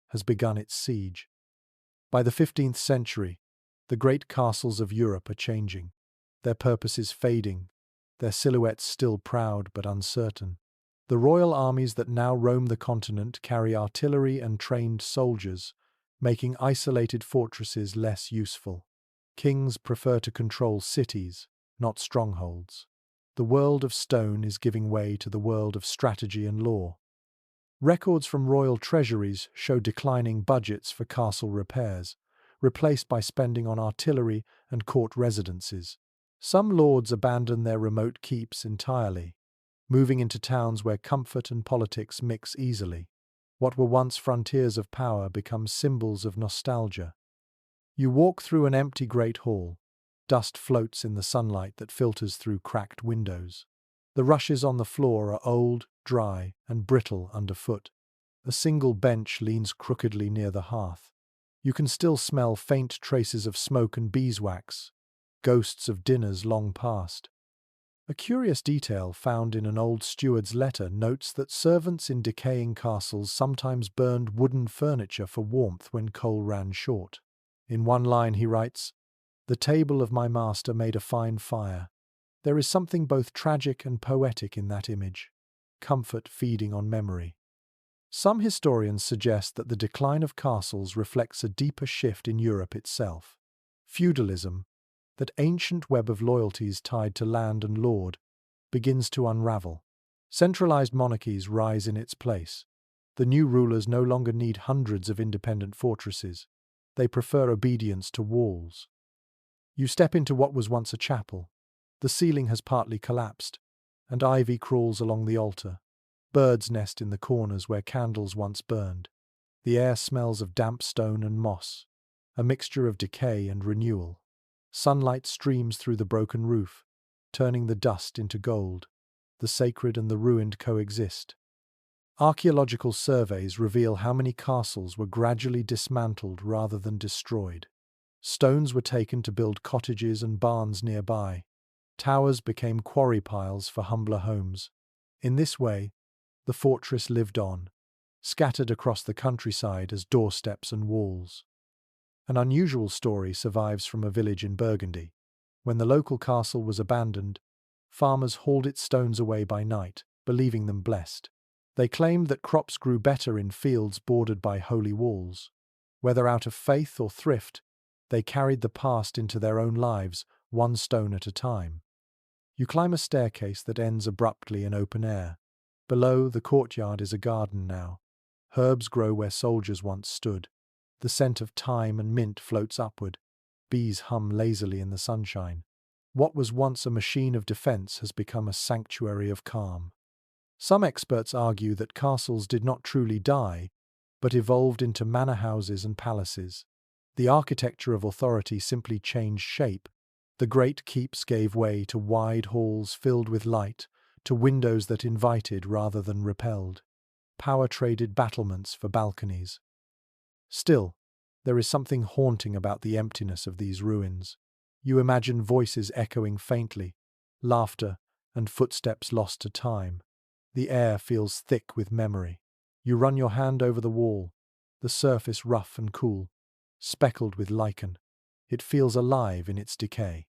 has begun its siege. By the 15th century, the great castles of Europe are changing. Their purpose is fading, their silhouettes still proud but uncertain. The royal armies that now roam the continent carry artillery and trained soldiers, making isolated fortresses less useful. Kings prefer to control cities, not strongholds. The world of stone is giving way to the world of strategy and law. Records from royal treasuries show declining budgets for castle repairs, replaced by spending on artillery and court residences. Some lords abandon their remote keeps entirely, moving into towns where comfort and politics mix easily. What were once frontiers of power become symbols of nostalgia. You walk through an empty great hall. Dust floats in the sunlight that filters through cracked windows. The rushes on the floor are old, dry, and brittle underfoot. A single bench leans crookedly near the hearth. You can still smell faint traces of smoke and beeswax, ghosts of dinners long past. A curious detail found in an old steward's letter notes that servants in decaying castles sometimes burned wooden furniture for warmth when coal ran short. In one line he writes, "The table of my master made a fine fire." There is something both tragic and poetic in that image, comfort feeding on memory. Some historians suggest that the decline of castles reflects a deeper shift in Europe itself. Feudalism, that ancient web of loyalties tied to land and lord, begins to unravel. Centralized monarchies rise in its place. The new rulers no longer need hundreds of independent fortresses. They prefer obedience to walls. You step into what was once a chapel. The ceiling has partly collapsed, and ivy crawls along the altar. Birds nest in the corners where candles once burned. The air smells of damp stone and moss, a mixture of decay and renewal. Sunlight streams through the broken roof, turning the dust into gold. The sacred and the ruined coexist. Archaeological surveys reveal how many castles were gradually dismantled rather than destroyed. Stones were taken to build cottages and barns nearby. Towers became quarry piles for humbler homes. In this way, the fortress lived on, scattered across the countryside as doorsteps and walls. An unusual story survives from a village in Burgundy. When the local castle was abandoned, farmers hauled its stones away by night, believing them blessed. They claimed that crops grew better in fields bordered by holy walls. Whether out of faith or thrift, they carried the past into their own lives, one stone at a time. You climb a staircase that ends abruptly in open air. Below, the courtyard is a garden now. Herbs grow where soldiers once stood. The scent of thyme and mint floats upward. Bees hum lazily in the sunshine. What was once a machine of defense has become a sanctuary of calm. Some experts argue that castles did not truly die, but evolved into manor houses and palaces. The architecture of authority simply changed shape. The great keeps gave way to wide halls filled with light, to windows that invited rather than repelled. Power traded battlements for balconies. Still, there is something haunting about the emptiness of these ruins. You imagine voices echoing faintly, laughter and footsteps lost to time. The air feels thick with memory. You run your hand over the wall, the surface rough and cool, speckled with lichen. It feels alive in its decay.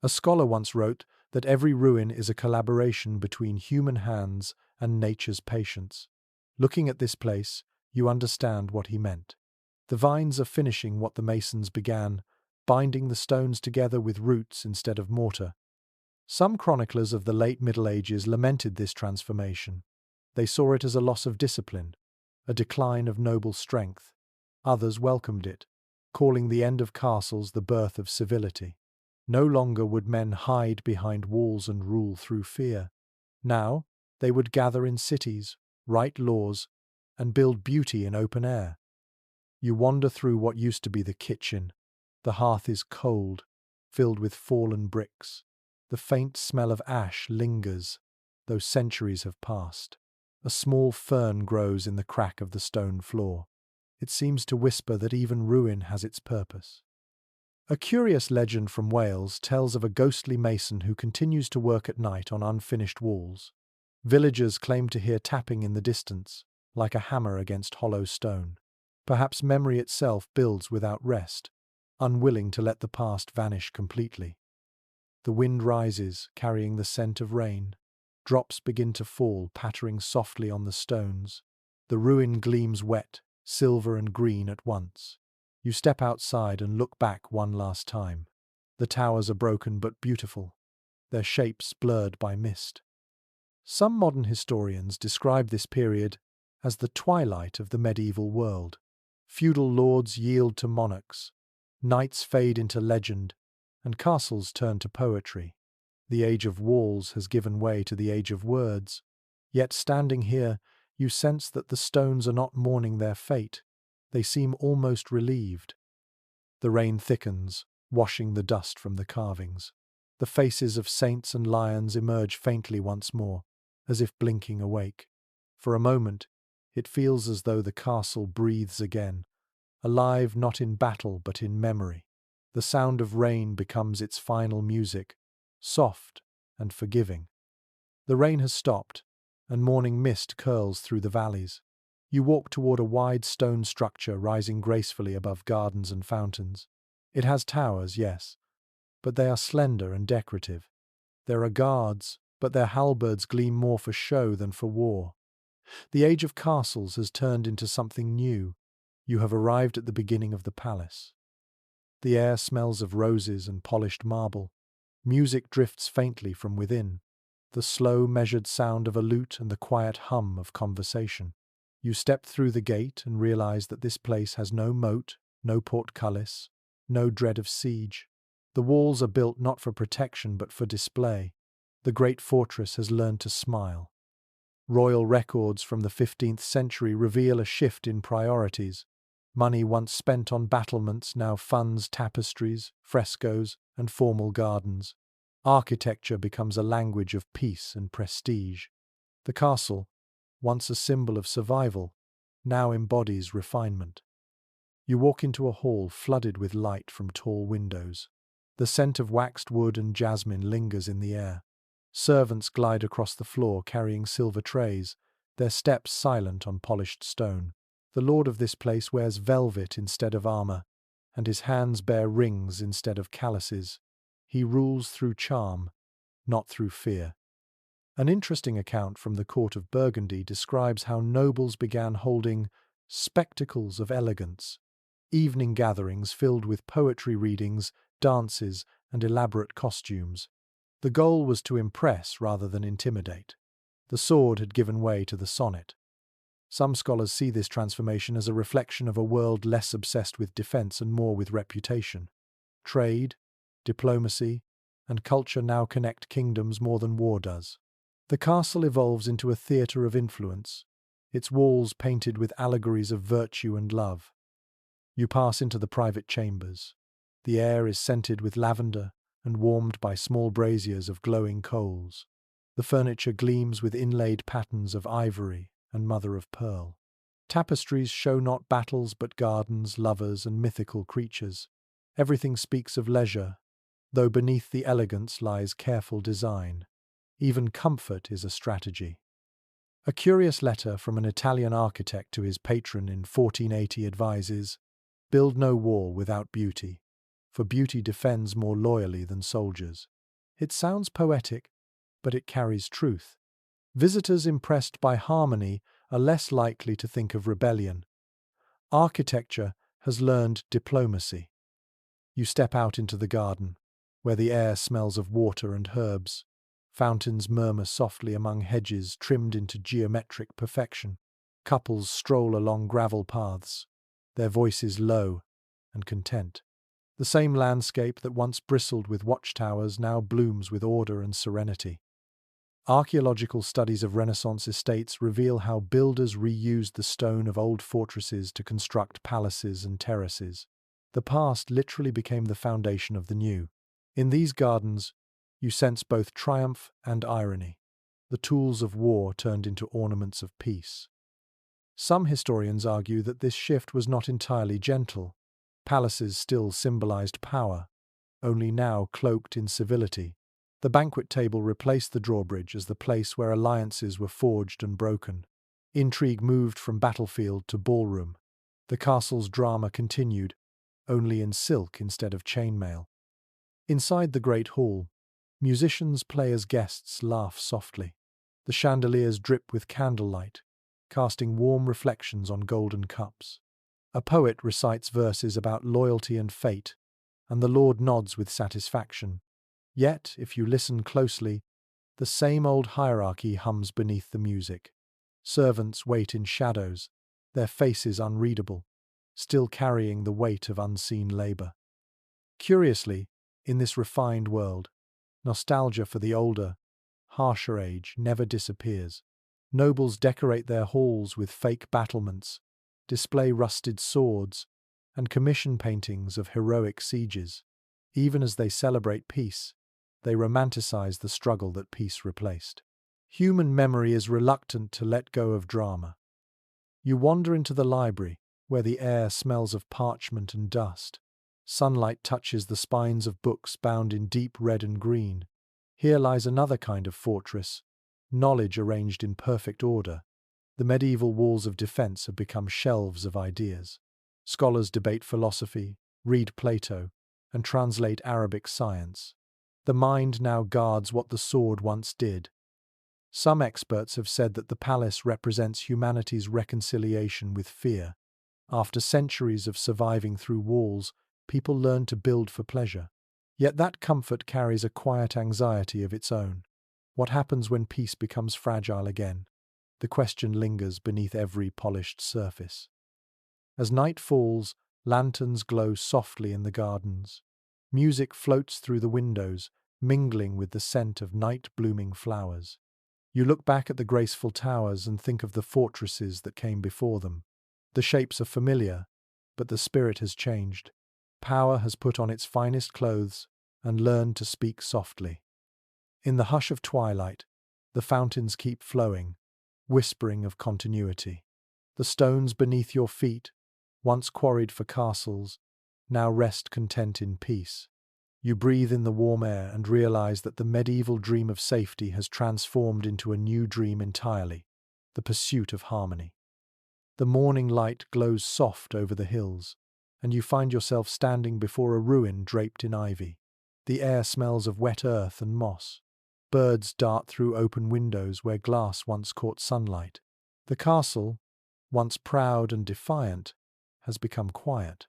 A scholar once wrote that every ruin is a collaboration between human hands and nature's patience. Looking at this place, you understand what he meant. The vines are finishing what the masons began, binding the stones together with roots instead of mortar. Some chroniclers of the late Middle Ages lamented this transformation. They saw it as a loss of discipline, a decline of noble strength. Others welcomed it, calling the end of castles the birth of civility. No longer would men hide behind walls and rule through fear. Now, they would gather in cities, write laws, and build beauty in open air. You wander through what used to be the kitchen. The hearth is cold, filled with fallen bricks. The faint smell of ash lingers, though centuries have passed. A small fern grows in the crack of the stone floor. It seems to whisper that even ruin has its purpose. A curious legend from Wales tells of a ghostly mason who continues to work at night on unfinished walls. Villagers claim to hear tapping in the distance, like a hammer against hollow stone. Perhaps memory itself builds without rest, unwilling to let the past vanish completely. The wind rises, carrying the scent of rain. Drops begin to fall, pattering softly on the stones. The ruin gleams wet, silver and green at once. You step outside and look back one last time. The towers are broken but beautiful, their shapes blurred by mist. Some modern historians describe this period as the twilight of the medieval world. Feudal lords yield to monarchs, knights fade into legend, and castles turn to poetry. The age of walls has given way to the age of words. Yet standing here, you sense that the stones are not mourning their fate. They seem almost relieved. The rain thickens, washing the dust from the carvings. The faces of saints and lions emerge faintly once more, as if blinking awake. For a moment, it feels as though the castle breathes again, alive not in battle but in memory. The sound of rain becomes its final music, soft and forgiving. The rain has stopped, and morning mist curls through the valleys. You walk toward a wide stone structure rising gracefully above gardens and fountains. It has towers, yes, but they are slender and decorative. There are guards, but their halberds gleam more for show than for war. The age of castles has turned into something new. You have arrived at the beginning of the palace. The air smells of roses and polished marble. Music drifts faintly from within, the slow, measured sound of a lute and the quiet hum of conversation. You step through the gate and realize that this place has no moat, no portcullis, no dread of siege. The walls are built not for protection but for display. The great fortress has learned to smile. Royal records from the 15th century reveal a shift in priorities. Money once spent on battlements now funds tapestries, frescoes, and formal gardens. Architecture becomes a language of peace and prestige. The castle, once a symbol of survival, now embodies refinement. You walk into a hall flooded with light from tall windows. The scent of waxed wood and jasmine lingers in the air. Servants glide across the floor carrying silver trays, their steps silent on polished stone. The lord of this place wears velvet instead of armor, and his hands bear rings instead of calluses. He rules through charm, not through fear. An interesting account from the court of Burgundy describes how nobles began holding spectacles of elegance, evening gatherings filled with poetry readings, dances, and elaborate costumes. The goal was to impress rather than intimidate. The sword had given way to the sonnet. Some scholars see this transformation as a reflection of a world less obsessed with defense and more with reputation. Trade, diplomacy, and culture now connect kingdoms more than war does. The castle evolves into a theatre of influence, its walls painted with allegories of virtue and love. You pass into the private chambers. The air is scented with lavender and warmed by small braziers of glowing coals. The furniture gleams with inlaid patterns of ivory and mother of pearl. Tapestries show not battles but gardens, lovers, and mythical creatures. Everything speaks of leisure, though beneath the elegance lies careful design. Even comfort is a strategy. A curious letter from an Italian architect to his patron in 1480 advises, "Build no wall without beauty, for beauty defends more loyally than soldiers." It sounds poetic, but it carries truth. Visitors impressed by harmony are less likely to think of rebellion. Architecture has learned diplomacy. You step out into the garden, where the air smells of water and herbs. Fountains murmur softly among hedges trimmed into geometric perfection. Couples stroll along gravel paths, their voices low and content. The same landscape that once bristled with watchtowers now blooms with order and serenity. Archaeological studies of Renaissance estates reveal how builders reused the stone of old fortresses to construct palaces and terraces. The past literally became the foundation of the new. In these gardens, you sense both triumph and irony. The tools of war turned into ornaments of peace. Some historians argue that this shift was not entirely gentle. Palaces still symbolized power, only now cloaked in civility. The banquet table replaced the drawbridge as the place where alliances were forged and broken. Intrigue moved from battlefield to ballroom. The castle's drama continued, only in silk instead of chainmail. Inside the great hall, musicians play as guests laugh softly. The chandeliers drip with candlelight, casting warm reflections on golden cups. A poet recites verses about loyalty and fate, and the Lord nods with satisfaction. Yet, if you listen closely, the same old hierarchy hums beneath the music. Servants wait in shadows, their faces unreadable, still carrying the weight of unseen labor. Curiously, in this refined world, nostalgia for the older, harsher age never disappears. Nobles decorate their halls with fake battlements, display rusted swords, and commission paintings of heroic sieges. Even as they celebrate peace, they romanticize the struggle that peace replaced. Human memory is reluctant to let go of drama. You wander into the library, where the air smells of parchment and dust. Sunlight touches the spines of books bound in deep red and green. Here lies another kind of fortress, knowledge arranged in perfect order. The medieval walls of defense have become shelves of ideas. Scholars debate philosophy, read Plato, and translate Arabic science. The mind now guards what the sword once did. Some experts have said that the palace represents humanity's reconciliation with fear. After centuries of surviving through walls, people learn to build for pleasure. Yet that comfort carries a quiet anxiety of its own. What happens when peace becomes fragile again? The question lingers beneath every polished surface. As night falls, lanterns glow softly in the gardens. Music floats through the windows, mingling with the scent of night-blooming flowers. You look back at the graceful towers and think of the fortresses that came before them. The shapes are familiar, but the spirit has changed. Power has put on its finest clothes and learned to speak softly. In the hush of twilight, the fountains keep flowing, whispering of continuity. The stones beneath your feet, once quarried for castles, now rest content in peace. You breathe in the warm air and realize that the medieval dream of safety has transformed into a new dream entirely, the pursuit of harmony. The morning light glows soft over the hills, and you find yourself standing before a ruin draped in ivy. The air smells of wet earth and moss. Birds dart through open windows where glass once caught sunlight. The castle, once proud and defiant, has become quiet.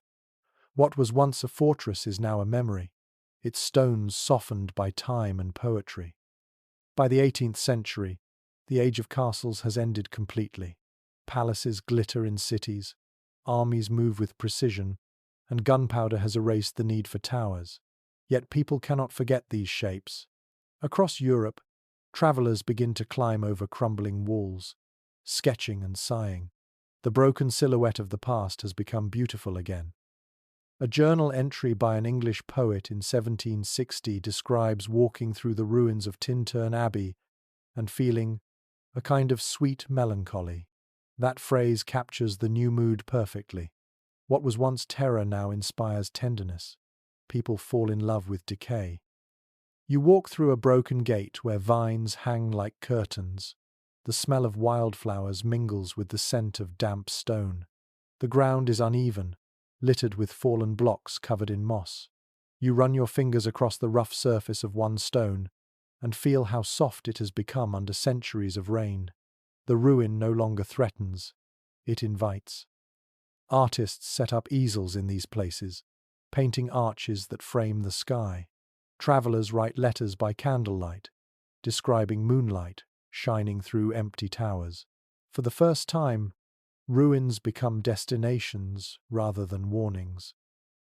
What was once a fortress is now a memory, its stones softened by time and poetry. By the 18th century, the age of castles has ended completely. Palaces glitter in cities, armies move with precision, and gunpowder has erased the need for towers. Yet people cannot forget these shapes. Across Europe, travelers begin to climb over crumbling walls, sketching and sighing. The broken silhouette of the past has become beautiful again. A journal entry by an English poet in 1760 describes walking through the ruins of Tintern Abbey and feeling a kind of sweet melancholy. That phrase captures the new mood perfectly. What was once terror now inspires tenderness. People fall in love with decay. You walk through a broken gate where vines hang like curtains. The smell of wildflowers mingles with the scent of damp stone. The ground is uneven, littered with fallen blocks covered in moss. You run your fingers across the rough surface of one stone and feel how soft it has become under centuries of rain. The ruin no longer threatens, it invites. Artists set up easels in these places, painting arches that frame the sky. Travelers write letters by candlelight, describing moonlight shining through empty towers. For the first time, ruins become destinations rather than warnings.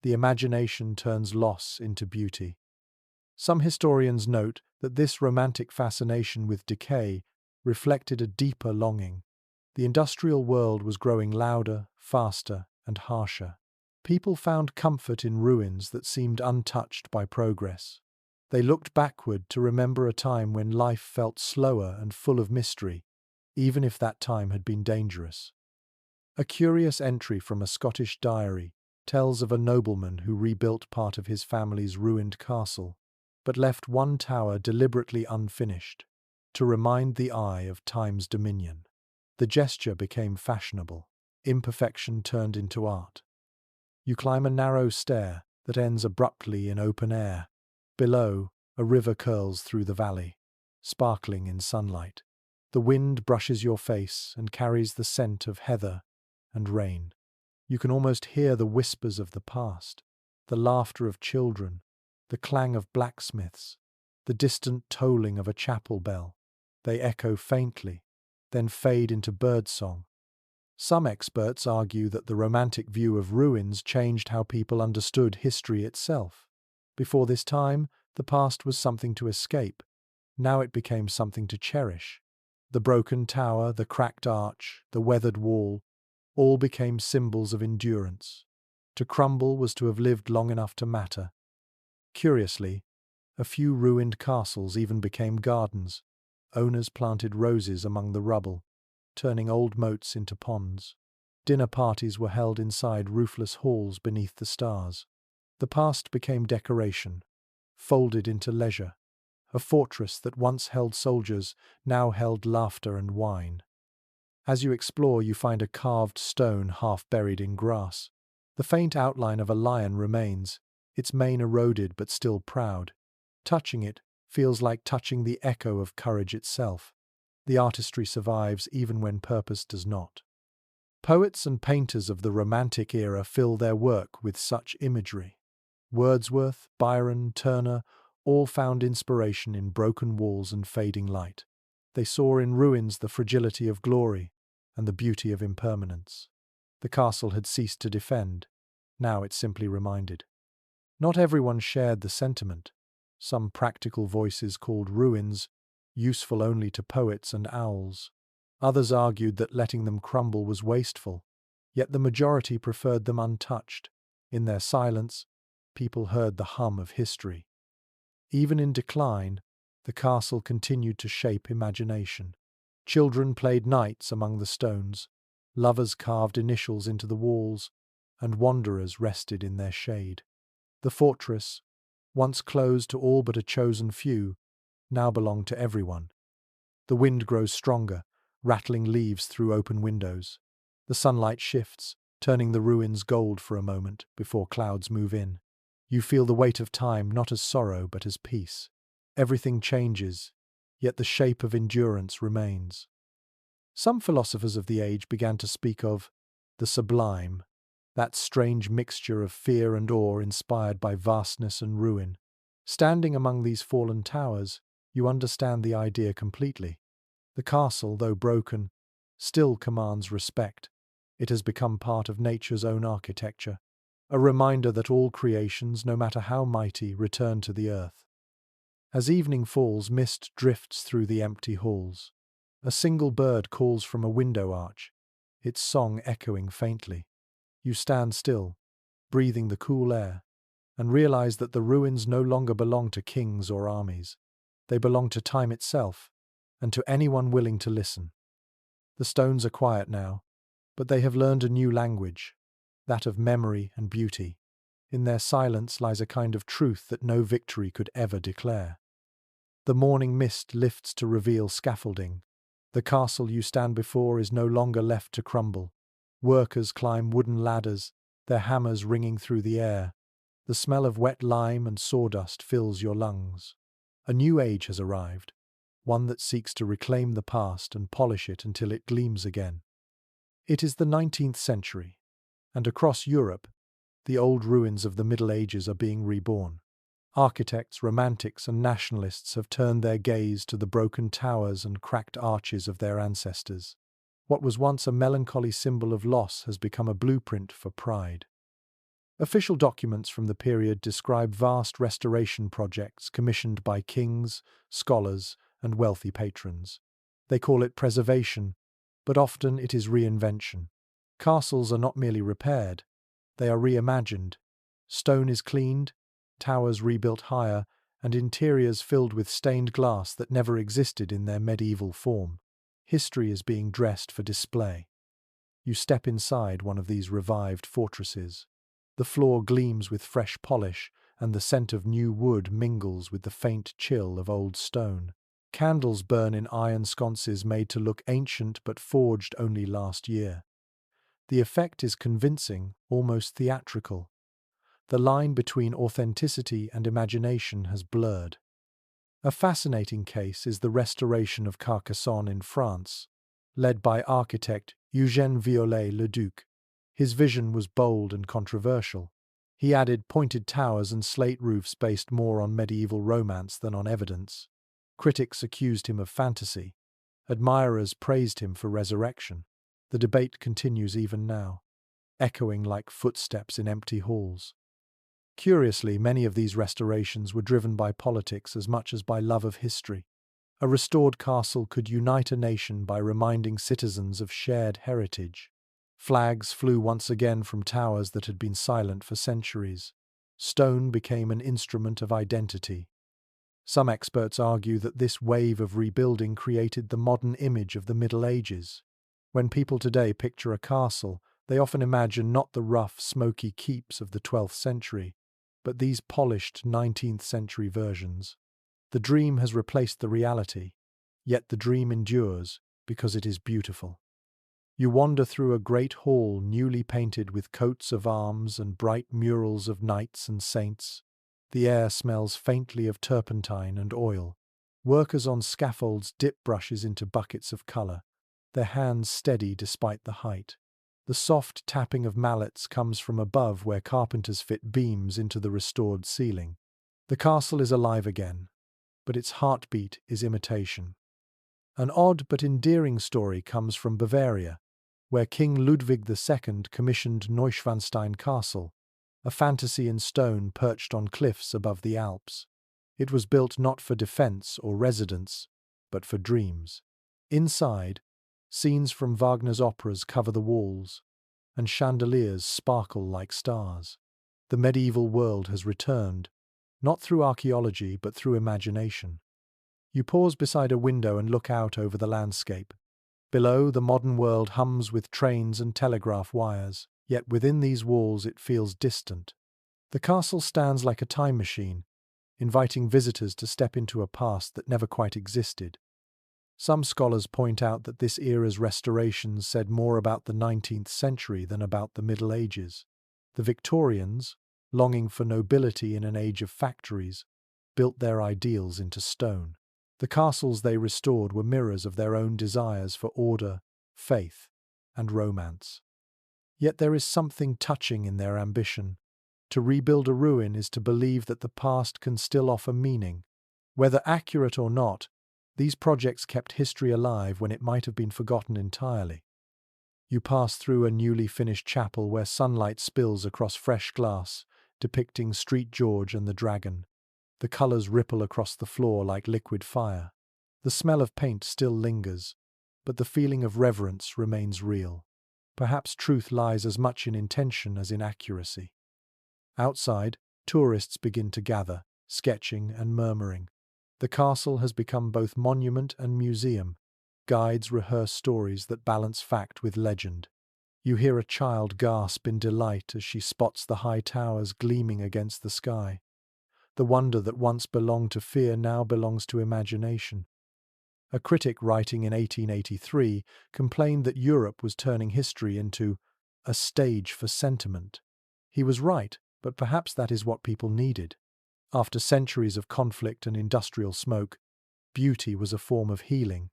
The imagination turns loss into beauty. Some historians note that this romantic fascination with decay reflected a deeper longing. The industrial world was growing louder, faster, and harsher. People found comfort in ruins that seemed untouched by progress. They looked backward to remember a time when life felt slower and full of mystery, even if that time had been dangerous. A curious entry from a Scottish diary tells of a nobleman who rebuilt part of his family's ruined castle, but left one tower deliberately unfinished, to remind the eye of time's dominion. The gesture became fashionable. Imperfection turned into art. You climb a narrow stair that ends abruptly in open air. Below, a river curls through the valley, sparkling in sunlight. The wind brushes your face and carries the scent of heather and rain. You can almost hear the whispers of the past, the laughter of children, the clang of blacksmiths, the distant tolling of a chapel bell. They echo faintly, then fade into birdsong. Some experts argue that the romantic view of ruins changed how people understood history itself. Before this time, the past was something to escape. Now it became something to cherish. The broken tower, the cracked arch, the weathered wall, all became symbols of endurance. To crumble was to have lived long enough to matter. Curiously, a few ruined castles even became gardens. Owners planted roses among the rubble, turning old moats into ponds. Dinner parties were held inside roofless halls beneath the stars. The past became decoration, folded into leisure. A fortress that once held soldiers now held laughter and wine. As you explore, you find a carved stone half buried in grass. The faint outline of a lion remains, its mane eroded but still proud. Touching it feels like touching the echo of courage itself. The artistry survives even when purpose does not. Poets and painters of the Romantic era fill their work with such imagery. Wordsworth, Byron, Turner all found inspiration in broken walls and fading light. They saw in ruins the fragility of glory and the beauty of impermanence. The castle had ceased to defend. Now it simply reminded. Not everyone shared the sentiment. Some practical voices called ruins useful only to poets and owls. Others argued that letting them crumble was wasteful, yet the majority preferred them untouched. In their silence, people heard the hum of history. Even in decline, the castle continued to shape imagination. Children played knights among the stones, lovers carved initials into the walls, and wanderers rested in their shade. The fortress, once closed to all but a chosen few, now belonged to everyone. The wind grows stronger, rattling leaves through open windows. The sunlight shifts, turning the ruins gold for a moment before clouds move in. You feel the weight of time not as sorrow but as peace. Everything changes, yet the shape of endurance remains. Some philosophers of the age began to speak of the sublime, that strange mixture of fear and awe inspired by vastness and ruin. Standing among these fallen towers, you understand the idea completely. The castle, though broken, still commands respect. It has become part of nature's own architecture, a reminder that all creations, no matter how mighty, return to the earth. As evening falls, mist drifts through the empty halls. A single bird calls from a window arch, its song echoing faintly. You stand still, breathing the cool air, and realize that the ruins no longer belong to kings or armies. They belong to time itself, and to anyone willing to listen. The stones are quiet now, but they have learned a new language, that of memory and beauty. In their silence lies a kind of truth that no victory could ever declare. The morning mist lifts to reveal scaffolding. The castle you stand before is no longer left to crumble. Workers climb wooden ladders, their hammers ringing through the air. The smell of wet lime and sawdust fills your lungs. A new age has arrived, one that seeks to reclaim the past and polish it until it gleams again. It is the 19th century, and across Europe, the old ruins of the Middle Ages are being reborn. Architects, romantics, and nationalists have turned their gaze to the broken towers and cracked arches of their ancestors. What was once a melancholy symbol of loss has become a blueprint for pride. Official documents from the period describe vast restoration projects commissioned by kings, scholars, and wealthy patrons. They call it preservation, but often it is reinvention. Castles are not merely repaired, they are reimagined. Stone is cleaned, towers rebuilt higher, and interiors filled with stained glass that never existed in their medieval form. History is being dressed for display. You step inside one of these revived fortresses. The floor gleams with fresh polish, and the scent of new wood mingles with the faint chill of old stone. Candles burn in iron sconces made to look ancient but forged only last year. The effect is convincing, almost theatrical. The line between authenticity and imagination has blurred. A fascinating case is the restoration of Carcassonne in France, led by architect Eugène Viollet-le-Duc. His vision was bold and controversial. He added pointed towers and slate roofs based more on medieval romance than on evidence. Critics accused him of fantasy. Admirers praised him for resurrection. The debate continues even now, echoing like footsteps in empty halls. Curiously, many of these restorations were driven by politics as much as by love of history. A restored castle could unite a nation by reminding citizens of shared heritage. Flags flew once again from towers that had been silent for centuries. Stone became an instrument of identity. Some experts argue that this wave of rebuilding created the modern image of the Middle Ages. When people today picture a castle, they often imagine not the rough, smoky keeps of the 12th century, but these polished 19th century versions. The dream has replaced the reality, yet the dream endures because it is beautiful. You wander through a great hall newly painted with coats of arms and bright murals of knights and saints. The air smells faintly of turpentine and oil. Workers on scaffolds dip brushes into buckets of colour, their hands steady despite the height. The soft tapping of mallets comes from above where carpenters fit beams into the restored ceiling. The castle is alive again, but its heartbeat is imitation. An odd but endearing story comes from Bavaria, where King Ludwig II commissioned Neuschwanstein Castle, a fantasy in stone perched on cliffs above the Alps. It was built not for defense or residence, but for dreams. Inside, scenes from Wagner's operas cover the walls, and chandeliers sparkle like stars. The medieval world has returned, not through archaeology but through imagination. You pause beside a window and look out over the landscape. Below, the modern world hums with trains and telegraph wires, yet within these walls it feels distant. The castle stands like a time machine, inviting visitors to step into a past that never quite existed. Some scholars point out that this era's restorations said more about the 19th century than about the Middle Ages. The Victorians, longing for nobility in an age of factories, built their ideals into stone. The castles they restored were mirrors of their own desires for order, faith, and romance. Yet there is something touching in their ambition. To rebuild a ruin is to believe that the past can still offer meaning. Whether accurate or not, These projects kept history alive when it might have been forgotten entirely. You pass through a newly finished chapel where sunlight spills across fresh glass, depicting Street George and the dragon. The colors ripple across the floor like liquid fire. The smell of paint still lingers, but the feeling of reverence remains real. Perhaps truth lies as much in intention as in accuracy. Outside, tourists begin to gather, sketching and murmuring. The castle has become both monument and museum. Guides rehearse stories that balance fact with legend. You hear a child gasp in delight as she spots the high towers gleaming against the sky. The wonder that once belonged to fear now belongs to imagination. A critic writing in 1883 complained that Europe was turning history into a stage for sentiment. He was right, but perhaps that is what people needed. After centuries of conflict and industrial smoke, beauty was a form of healing.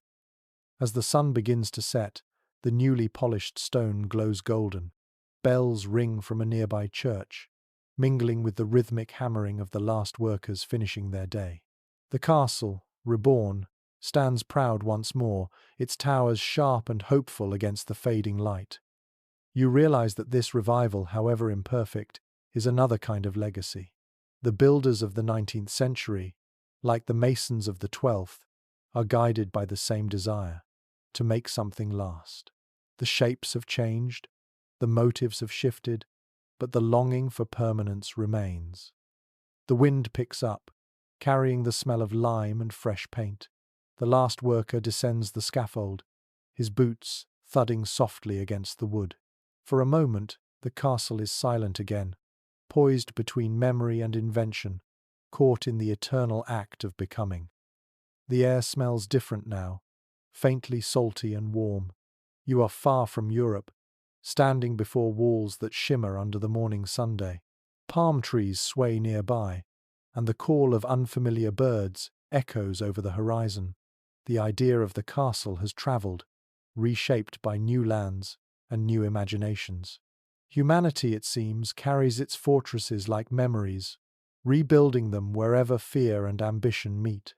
As the sun begins to set, the newly polished stone glows golden. Bells ring from a nearby church, mingling with the rhythmic hammering of the last workers finishing their day. The castle, reborn, stands proud once more, its towers sharp and hopeful against the fading light. You realize that this revival, however imperfect, is another kind of legacy. The builders of the 19th century, like the masons of the 12th, are guided by the same desire, to make something last. The shapes have changed, the motives have shifted, but the longing for permanence remains. The wind picks up, carrying the smell of lime and fresh paint. The last worker descends the scaffold, his boots thudding softly against the wood. For a moment, the castle is silent again, poised between memory and invention, caught in the eternal act of becoming. The air smells different now, faintly salty and warm. You are far from Europe, standing before walls that shimmer under the morning sunday. Palm trees sway nearby, and the call of unfamiliar birds echoes over the horizon. The idea of the castle has travelled, reshaped by new lands and new imaginations. Humanity, it seems, carries its fortresses like memories, rebuilding them wherever fear and ambition meet.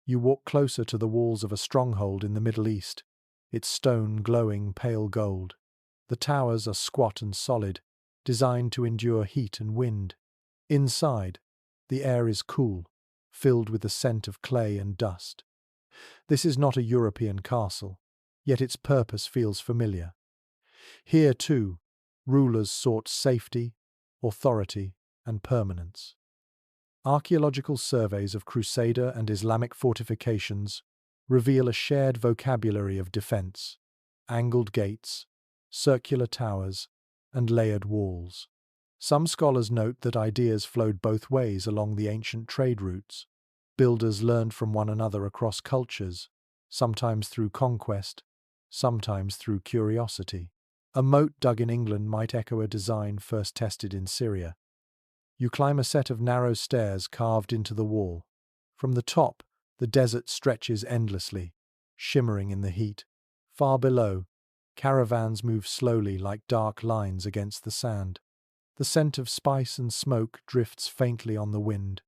You walk closer to the walls of a stronghold in the Middle East, its stone glowing pale gold. The towers are squat and solid, designed to endure heat and wind. Inside, the air is cool, filled with the scent of clay and dust. This is not a European castle, yet its purpose feels familiar. Here, too, rulers sought safety, authority, and permanence. Archaeological surveys of Crusader and Islamic fortifications reveal a shared vocabulary of defense: angled gates, circular towers, and layered walls. Some scholars note that ideas flowed both ways along the ancient trade routes. Builders learned from one another across cultures, sometimes through conquest, sometimes through curiosity. A moat dug in England might echo a design first tested in Syria. You climb a set of narrow stairs carved into the wall. From the top, the desert stretches endlessly, shimmering in the heat. Far below, caravans move slowly like dark lines against the sand. The scent of spice and smoke drifts faintly on the wind.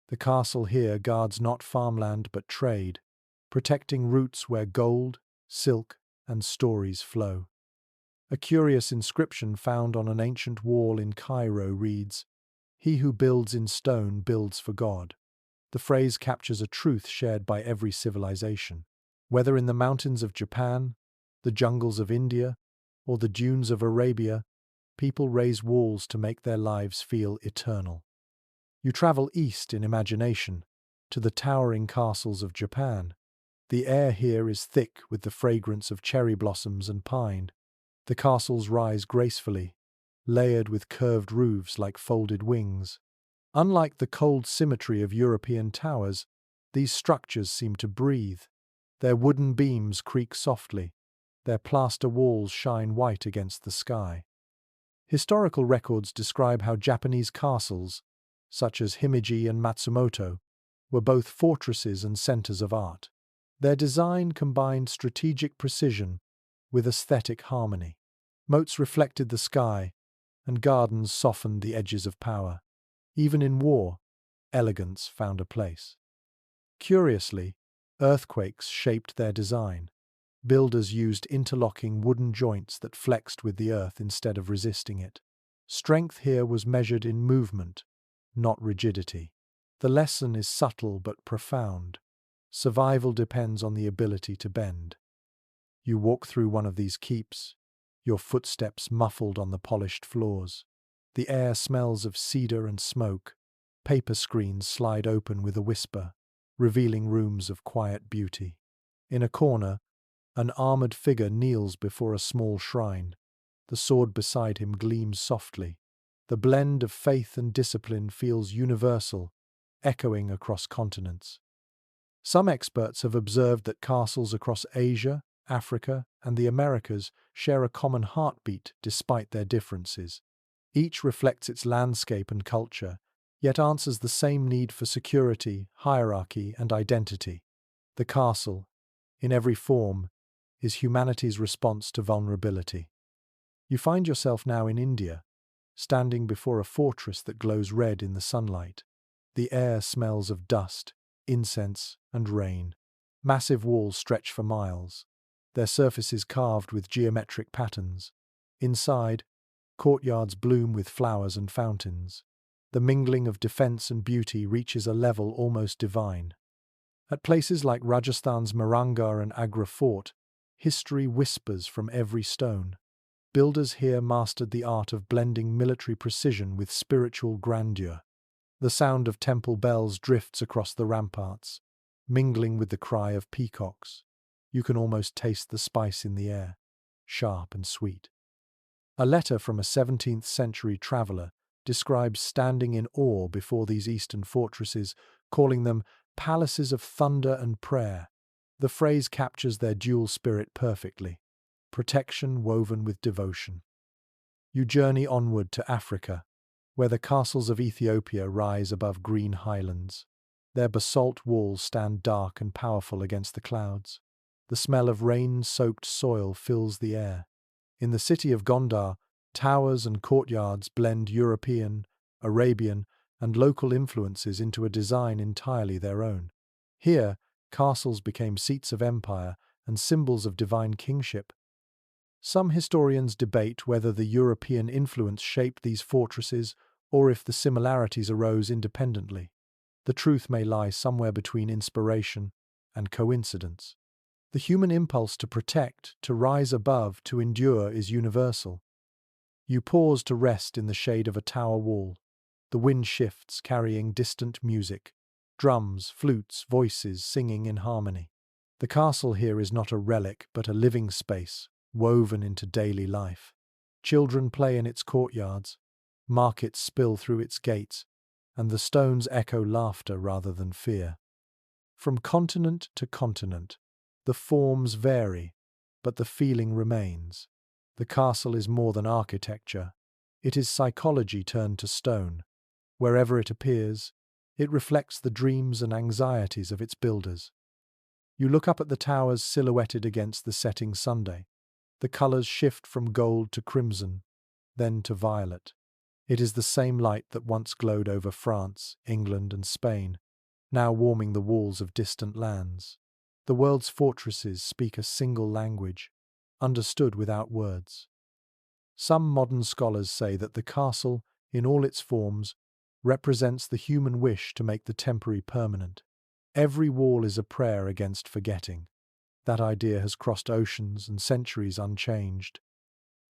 The castle here guards not farmland but trade, protecting routes where gold, silk, and stories flow. A curious inscription found on an ancient wall in Cairo reads, "He who builds in stone builds for God." The phrase captures a truth shared by every civilization. Whether in the mountains of Japan, the jungles of India, or the dunes of Arabia, people raise walls to make their lives feel eternal. You travel east in imagination, to the towering castles of Japan. The air here is thick with the fragrance of cherry blossoms and pine. The castles rise gracefully, layered with curved roofs like folded wings. Unlike the cold symmetry of European towers, these structures seem to breathe. Their wooden beams creak softly, their plaster walls shine white against the sky. Historical records describe how Japanese castles, such as Himeji and Matsumoto, were both fortresses and centers of art. Their design combined strategic precision with aesthetic harmony. Moats reflected the sky, and gardens softened the edges of power. Even in war, elegance found a place. Curiously, Earthquakes shaped their design. Builders used interlocking wooden joints that flexed with the earth instead of resisting it. Strength here was measured in movement, not rigidity. The lesson is subtle but profound. Survival depends on the ability to bend. You walk through one of these keeps, your footsteps muffled on the polished floors. The air smells of cedar and smoke. Paper screens slide open with a whisper, revealing rooms of quiet beauty. In a corner, an armored figure kneels before a small shrine. The sword beside him gleams softly. The blend of faith and discipline feels universal, echoing across continents. Some experts have observed that castles across Asia, Africa, and the Americas share a common heartbeat despite their differences. Each reflects its landscape and culture, yet answers the same need for security, hierarchy, and identity. The castle, in every form, is humanity's response to vulnerability. You find yourself now in India, standing before a fortress that glows red in the sunlight. The air smells of dust, incense, and rain. Massive walls stretch for miles, their surfaces carved with geometric patterns. Inside, courtyards bloom with flowers and fountains. The mingling of defense and beauty reaches a level almost divine. At places like Rajasthan's Marangar and Agra Fort, history whispers from every stone. Builders here mastered the art of blending military precision with spiritual grandeur. The sound of temple bells drifts across the ramparts, mingling with the cry of peacocks. You can almost taste the spice in the air, sharp and sweet. A letter from a 17th century traveller describes standing in awe before these eastern fortresses, calling them palaces of thunder and prayer. The phrase captures their dual spirit perfectly, protection woven with devotion. You journey onward to Africa, where the castles of Ethiopia rise above green highlands. Their basalt walls stand dark and powerful against the clouds. The smell of rain-soaked soil fills the air. In the city of Gondar, towers and courtyards blend European, Arabian, and local influences into a design entirely their own. Here, castles became seats of empire and symbols of divine kingship. Some historians debate whether the European influence shaped these fortresses or if the similarities arose independently. The truth may lie somewhere between inspiration and coincidence. The human impulse to protect, to rise above, to endure is universal. You pause to rest in the shade of a tower wall. The wind shifts, carrying distant music. Drums, flutes, voices singing in harmony. The castle here is not a relic, but a living space, woven into daily life. Children play in its courtyards, markets spill through its gates, and the stones echo laughter rather than fear. From continent to continent, the forms vary, but the feeling remains. The castle is more than architecture. It is psychology turned to stone. Wherever it appears, it reflects the dreams and anxieties of its builders. You look up at the towers silhouetted against the setting sunday. The colors shift from gold to crimson, then to violet. It is the same light that once glowed over France, England, and Spain, now warming the walls of distant lands. The world's fortresses speak a single language, understood without words. Some modern scholars say that the castle, in all its forms, represents the human wish to make the temporary permanent. Every wall is a prayer against forgetting. That idea has crossed oceans and centuries unchanged.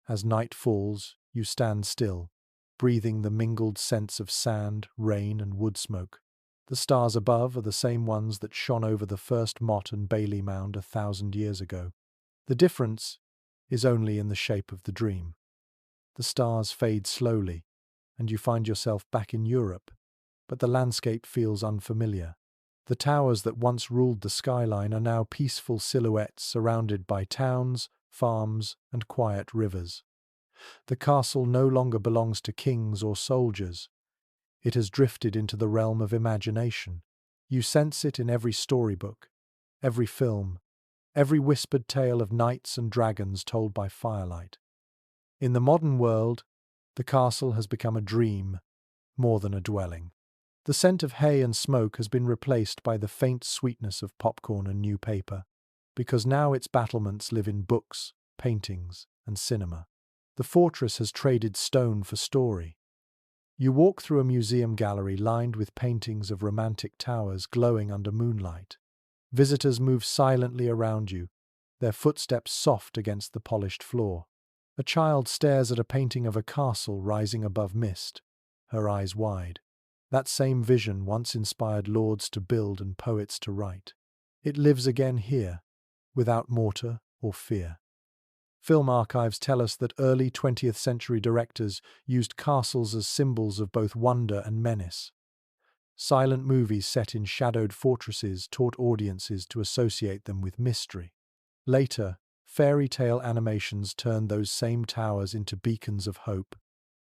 As night falls, you stand still, breathing the mingled scents of sand, rain, and wood smoke. The stars above are the same ones that shone over the first Motte-and-Bailey mound 1,000 years ago. The difference is only in the shape of the dream. The stars fade slowly, and you find yourself back in Europe, but the landscape feels unfamiliar. The towers that once ruled the skyline are now peaceful silhouettes surrounded by towns, farms, and quiet rivers. The castle no longer belongs to kings or soldiers. It has drifted into the realm of imagination. You sense it in every storybook, every film, every whispered tale of knights and dragons told by firelight. In the modern world, the castle has become a dream more than a dwelling. The scent of hay and smoke has been replaced by the faint sweetness of popcorn and new paper, because now its battlements live in books, paintings, and cinema. The fortress has traded stone for story. You walk through a museum gallery lined with paintings of romantic towers glowing under moonlight. Visitors move silently around you, their footsteps soft against the polished floor. A child stares at a painting of a castle rising above mist, her eyes wide. That same vision once inspired lords to build and poets to write. It lives again here, without mortar or fear. Film archives tell us that early 20th century directors used castles as symbols of both wonder and menace. Silent movies set in shadowed fortresses taught audiences to associate them with mystery. Later, fairy tale animations turned those same towers into beacons of hope.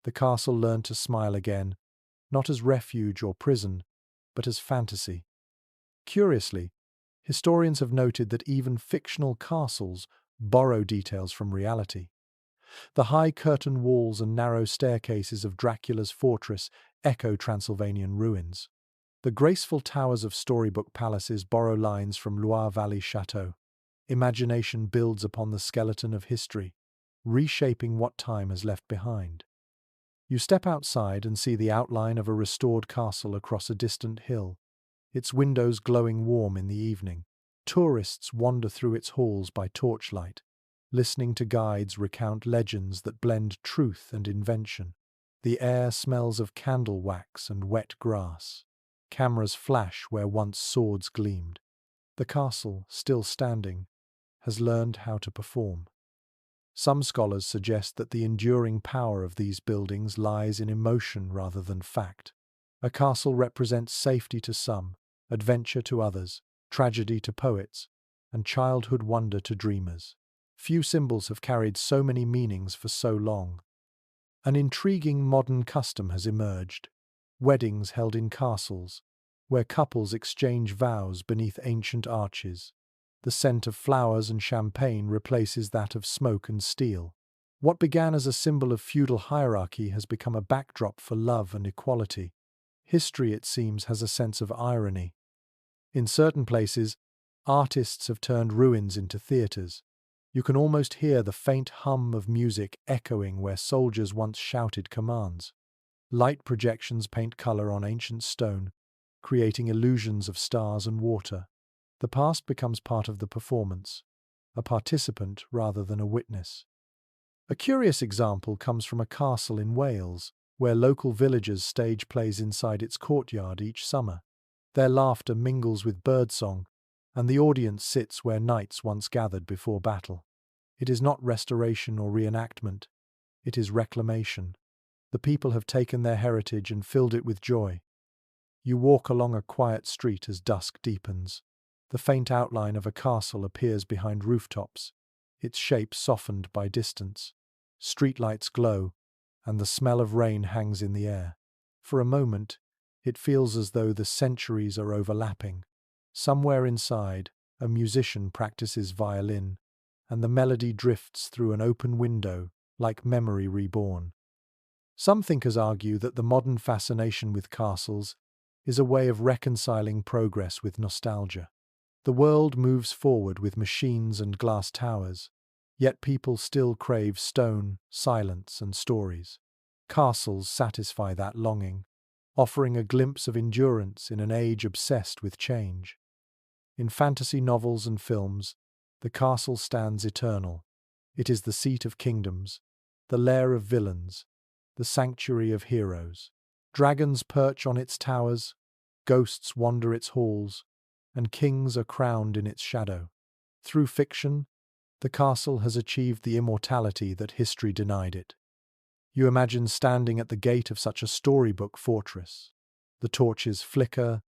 The castle learned to smile again, not as refuge or prison, but as fantasy. Curiously, historians have noted that even fictional castles borrow details from reality. The high curtain walls and narrow staircases of Dracula's fortress echo Transylvanian ruins. The graceful towers of storybook palaces borrow lines from Loire Valley Chateau. Imagination builds upon the skeleton of history, reshaping what time has left behind. You step outside and see the outline of a restored castle across a distant hill, its windows glowing warm in the evening. Tourists wander through its halls by torchlight, listening to guides recount legends that blend truth and invention. The air smells of candle wax and wet grass. Cameras flash where once swords gleamed. The castle, still standing, has learned how to perform. Some scholars suggest that the enduring power of these buildings lies in emotion rather than fact. A castle represents safety to some, adventure to others, tragedy to poets, and childhood wonder to dreamers. Few symbols have carried so many meanings for so long. An intriguing modern custom has emerged: weddings held in castles, where couples exchange vows beneath ancient arches. The scent of flowers and champagne replaces that of smoke and steel. What began as a symbol of feudal hierarchy has become a backdrop for love and equality. History, it seems, has a sense of irony. In certain places, artists have turned ruins into theatres. You can almost hear the faint hum of music echoing where soldiers once shouted commands. Light projections paint colour on ancient stone, creating illusions of stars and water. The past becomes part of the performance, a participant rather than a witness. A curious example comes from a castle in Wales, where local villagers stage plays inside its courtyard each summer. Their laughter mingles with birdsong, and the audience sits where knights once gathered before battle. It is not restoration or reenactment, it is reclamation. The people have taken their heritage and filled it with joy. You walk along a quiet street as dusk deepens. The faint outline of a castle appears behind rooftops, its shape softened by distance. Streetlights glow, and the smell of rain hangs in the air. For a moment, it feels as though the centuries are overlapping. Somewhere inside, a musician practices violin, and the melody drifts through an open window, like memory reborn. Some thinkers argue that the modern fascination with castles is a way of reconciling progress with nostalgia. The world moves forward with machines and glass towers, yet people still crave stone, silence, and stories. Castles satisfy that longing, offering a glimpse of endurance in an age obsessed with change. In fantasy novels and films, the castle stands eternal. It is the seat of kingdoms, the lair of villains, the sanctuary of heroes. Dragons perch on its towers, ghosts wander its halls, and kings are crowned in its shadow. Through fiction, the castle has achieved the immortality that history denied it. You imagine standing at the gate of such a storybook fortress. The torches flicker,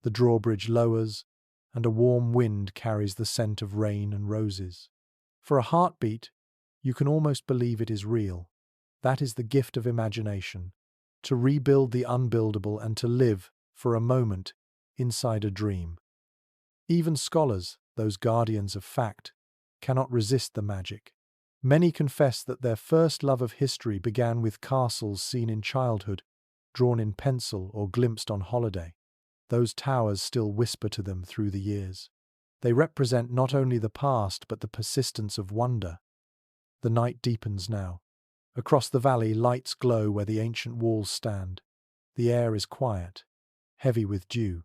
the drawbridge lowers, and a warm wind carries the scent of rain and roses. For a heartbeat, you can almost believe it is real. That is the gift of imagination, to rebuild the unbuildable and to live, for a moment, inside a dream. Even scholars, those guardians of fact, cannot resist the magic. Many confess that their first love of history began with castles seen in childhood, drawn in pencil or glimpsed on holiday. Those towers still whisper to them through the years. They represent not only the past but the persistence of wonder. The night deepens now. Across the valley, lights glow where the ancient walls stand. The air is quiet, heavy with dew.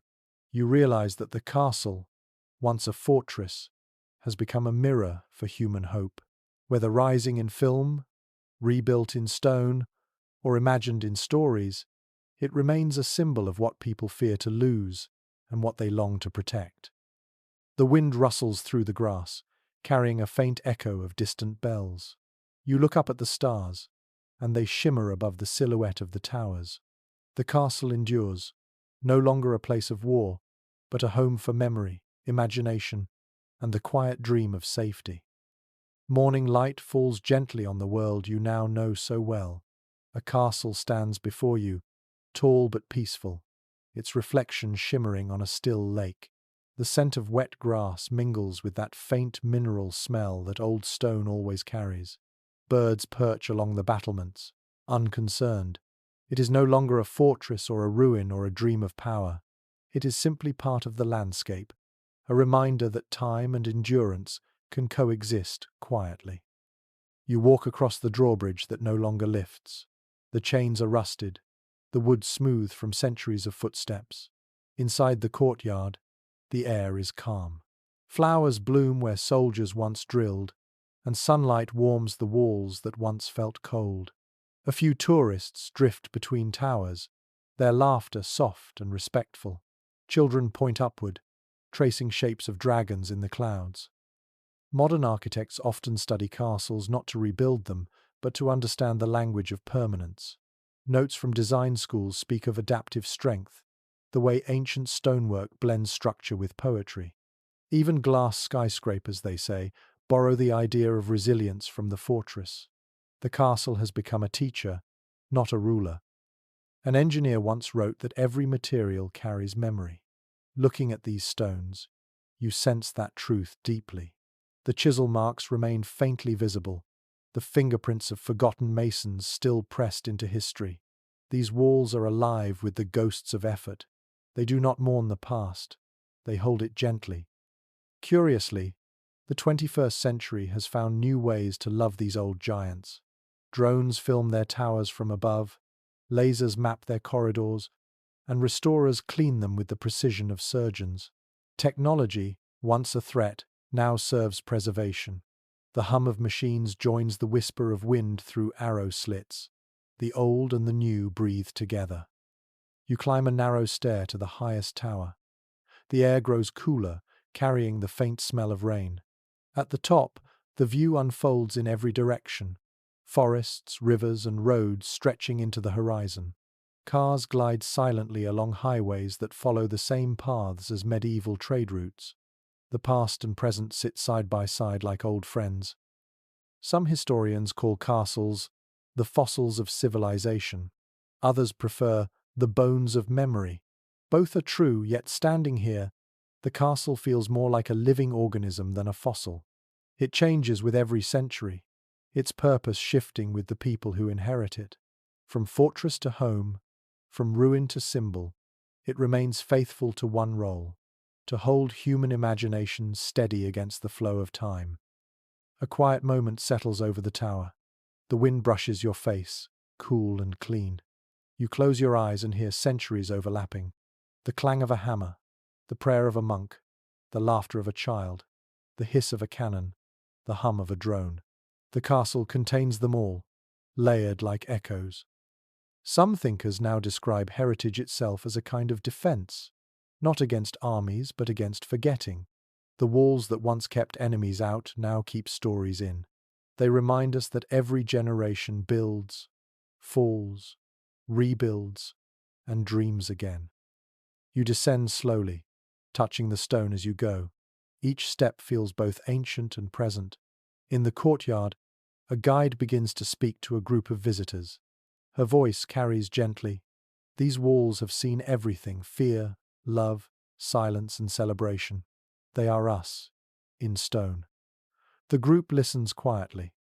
You realize that the castle, once a fortress, has become a mirror for human hope. Whether rising in film, rebuilt in stone, or imagined in stories, it remains a symbol of what people fear to lose and what they long to protect. The wind rustles through the grass, carrying a faint echo of distant bells. You look up at the stars, and they shimmer above the silhouette of the towers. The castle endures, no longer a place of war, but a home for memory, imagination, and the quiet dream of safety. Morning light falls gently on the world you now know so well. A castle stands before you, tall but peaceful, its reflection shimmering on a still lake. The scent of wet grass mingles with that faint mineral smell that old stone always carries. Birds perch along the battlements, unconcerned. It is no longer a fortress or a ruin or a dream of power. It is simply part of the landscape, a reminder that time and endurance can coexist quietly. You walk across the drawbridge that no longer lifts. The chains are rusted, the wood smooth from centuries of footsteps. Inside the courtyard, the air is calm. Flowers bloom where soldiers once drilled, and sunlight warms the walls that once felt cold. A few tourists drift between towers, their laughter soft and respectful. Children point upward, tracing shapes of dragons in the clouds. Modern architects often study castles not to rebuild them, but to understand the language of permanence. Notes from design schools speak of adaptive strength, the way ancient stonework blends structure with poetry. Even glass skyscrapers, they say, borrow the idea of resilience from the fortress. The castle has become a teacher, not a ruler. An engineer once wrote that every material carries memory. Looking at these stones, you sense that truth deeply. The chisel marks remain faintly visible, the fingerprints of forgotten masons still pressed into history. These walls are alive with the ghosts of effort. They do not mourn the past, they hold it gently. Curiously, the 21st century has found new ways to love these old giants. Drones film their towers from above, lasers map their corridors, and restorers clean them with the precision of surgeons. Technology, once a threat, now serves preservation. The hum of machines joins the whisper of wind through arrow slits. The old and the new breathe together. You climb a narrow stair to the highest tower. The air grows cooler, carrying the faint smell of rain. At the top, the view unfolds in every direction. Forests, rivers, and roads stretching into the horizon. Cars glide silently along highways that follow the same paths as medieval trade routes. The past and present sit side by side like old friends. Some historians call castles the fossils of civilization. Others prefer the bones of memory. Both are true, yet standing here, the castle feels more like a living organism than a fossil. It changes with every century, its purpose shifting with the people who inherit it. From fortress to home, from ruin to symbol, it remains faithful to one role: to hold human imagination steady against the flow of time. A quiet moment settles over the tower. The wind brushes your face, cool and clean. You close your eyes and hear centuries overlapping. The clang of a hammer, the prayer of a monk, the laughter of a child, the hiss of a cannon, the hum of a drone. The castle contains them all, layered like echoes. Some thinkers now describe heritage itself as a kind of defense, not against armies but against forgetting. The walls that once kept enemies out now keep stories in. They remind us that every generation builds, falls, rebuilds, and dreams again. You descend slowly, touching the stone as you go. Each step feels both ancient and present. In the courtyard, a guide begins to speak to a group of visitors. Her voice carries gently. These walls have seen everything: fear, love, silence, and celebration. They are us, in stone. The group listens quietly,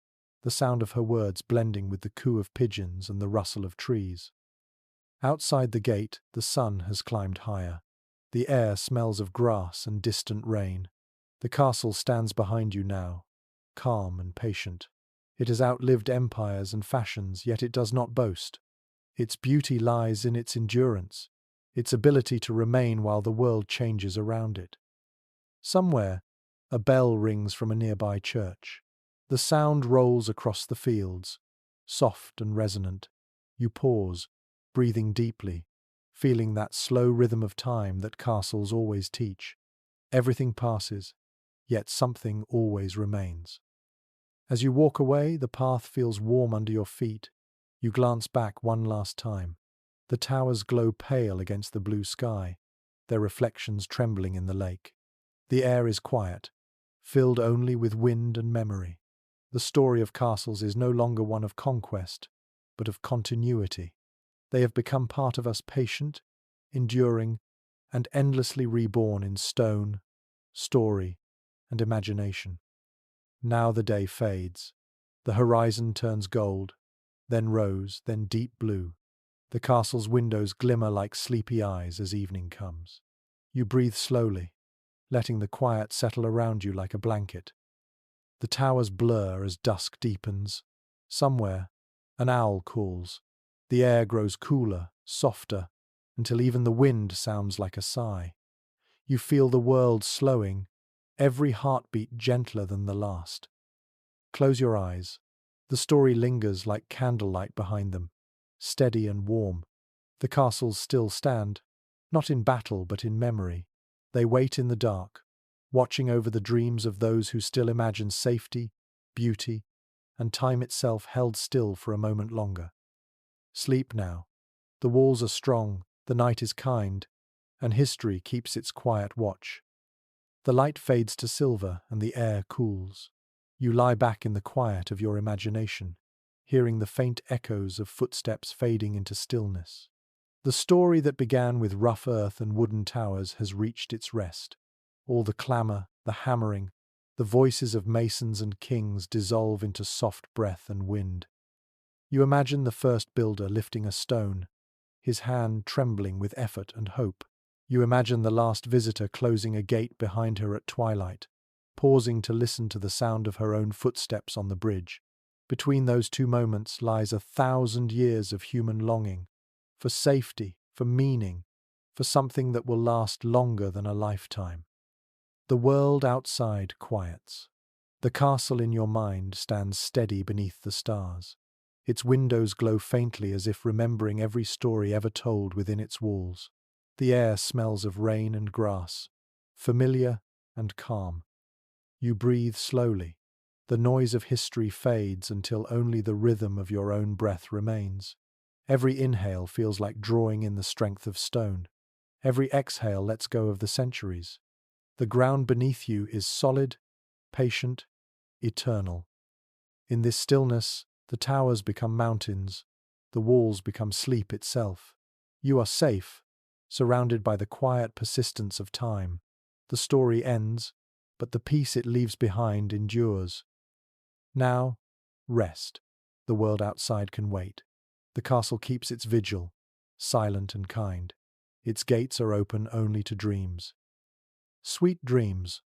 the sound of her words blending with the coo of pigeons and the rustle of trees. Outside the gate, the sun has climbed higher. The air smells of grass and distant rain. The castle stands behind you now, calm and patient. It has outlived empires and fashions, yet it does not boast. Its beauty lies in its endurance, its ability to remain while the world changes around it. Somewhere, a bell rings from a nearby church. The sound rolls across the fields, soft and resonant. You pause, breathing deeply, feeling that slow rhythm of time that castles always teach. Everything passes, yet something always remains. As you walk away, the path feels warm under your feet. You glance back one last time. The towers glow pale against the blue sky, their reflections trembling in the lake. The air is quiet, filled only with wind and memory. The story of castles is no longer one of conquest, but of continuity. They have become part of us, patient, enduring, and endlessly reborn in stone, story, and imagination. Now the day fades. The horizon turns gold, then rose, then deep blue. The castle's windows glimmer like sleepy eyes as evening comes. You breathe slowly, letting the quiet settle around you like a blanket. The towers blur as dusk deepens. Somewhere, an owl calls. The air grows cooler, softer, until even the wind sounds like a sigh. You feel the world slowing, every heartbeat gentler than the last. Close your eyes. The story lingers like candlelight behind them, steady and warm. The castles still stand, not in battle but in memory. They wait in the dark, watching over the dreams of those who still imagine safety, beauty, and time itself held still for a moment longer. Sleep now. The walls are strong, the night is kind, and history keeps its quiet watch. The light fades to silver and the air cools. You lie back in the quiet of your imagination, hearing the faint echoes of footsteps fading into stillness. The story that began with rough earth and wooden towers has reached its rest. All the clamour, the hammering, the voices of masons and kings dissolve into soft breath and wind. You imagine the first builder lifting a stone, his hand trembling with effort and hope. You imagine the last visitor closing a gate behind her at twilight, pausing to listen to the sound of her own footsteps on the bridge. Between those two moments lies 1,000 years of human longing, for safety, for meaning, for something that will last longer than a lifetime. The world outside quiets. The castle in your mind stands steady beneath the stars. Its windows glow faintly as if remembering every story ever told within its walls. The air smells of rain and grass, familiar and calm. You breathe slowly. The noise of history fades until only the rhythm of your own breath remains. Every inhale feels like drawing in the strength of stone. Every exhale lets go of the centuries. The ground beneath you is solid, patient, eternal. In this stillness, the towers become mountains, the walls become sleep itself. You are safe, surrounded by the quiet persistence of time. The story ends, but the peace it leaves behind endures. Now, rest. The world outside can wait. The castle keeps its vigil, silent and kind. Its gates are open only to dreams. Sweet dreams.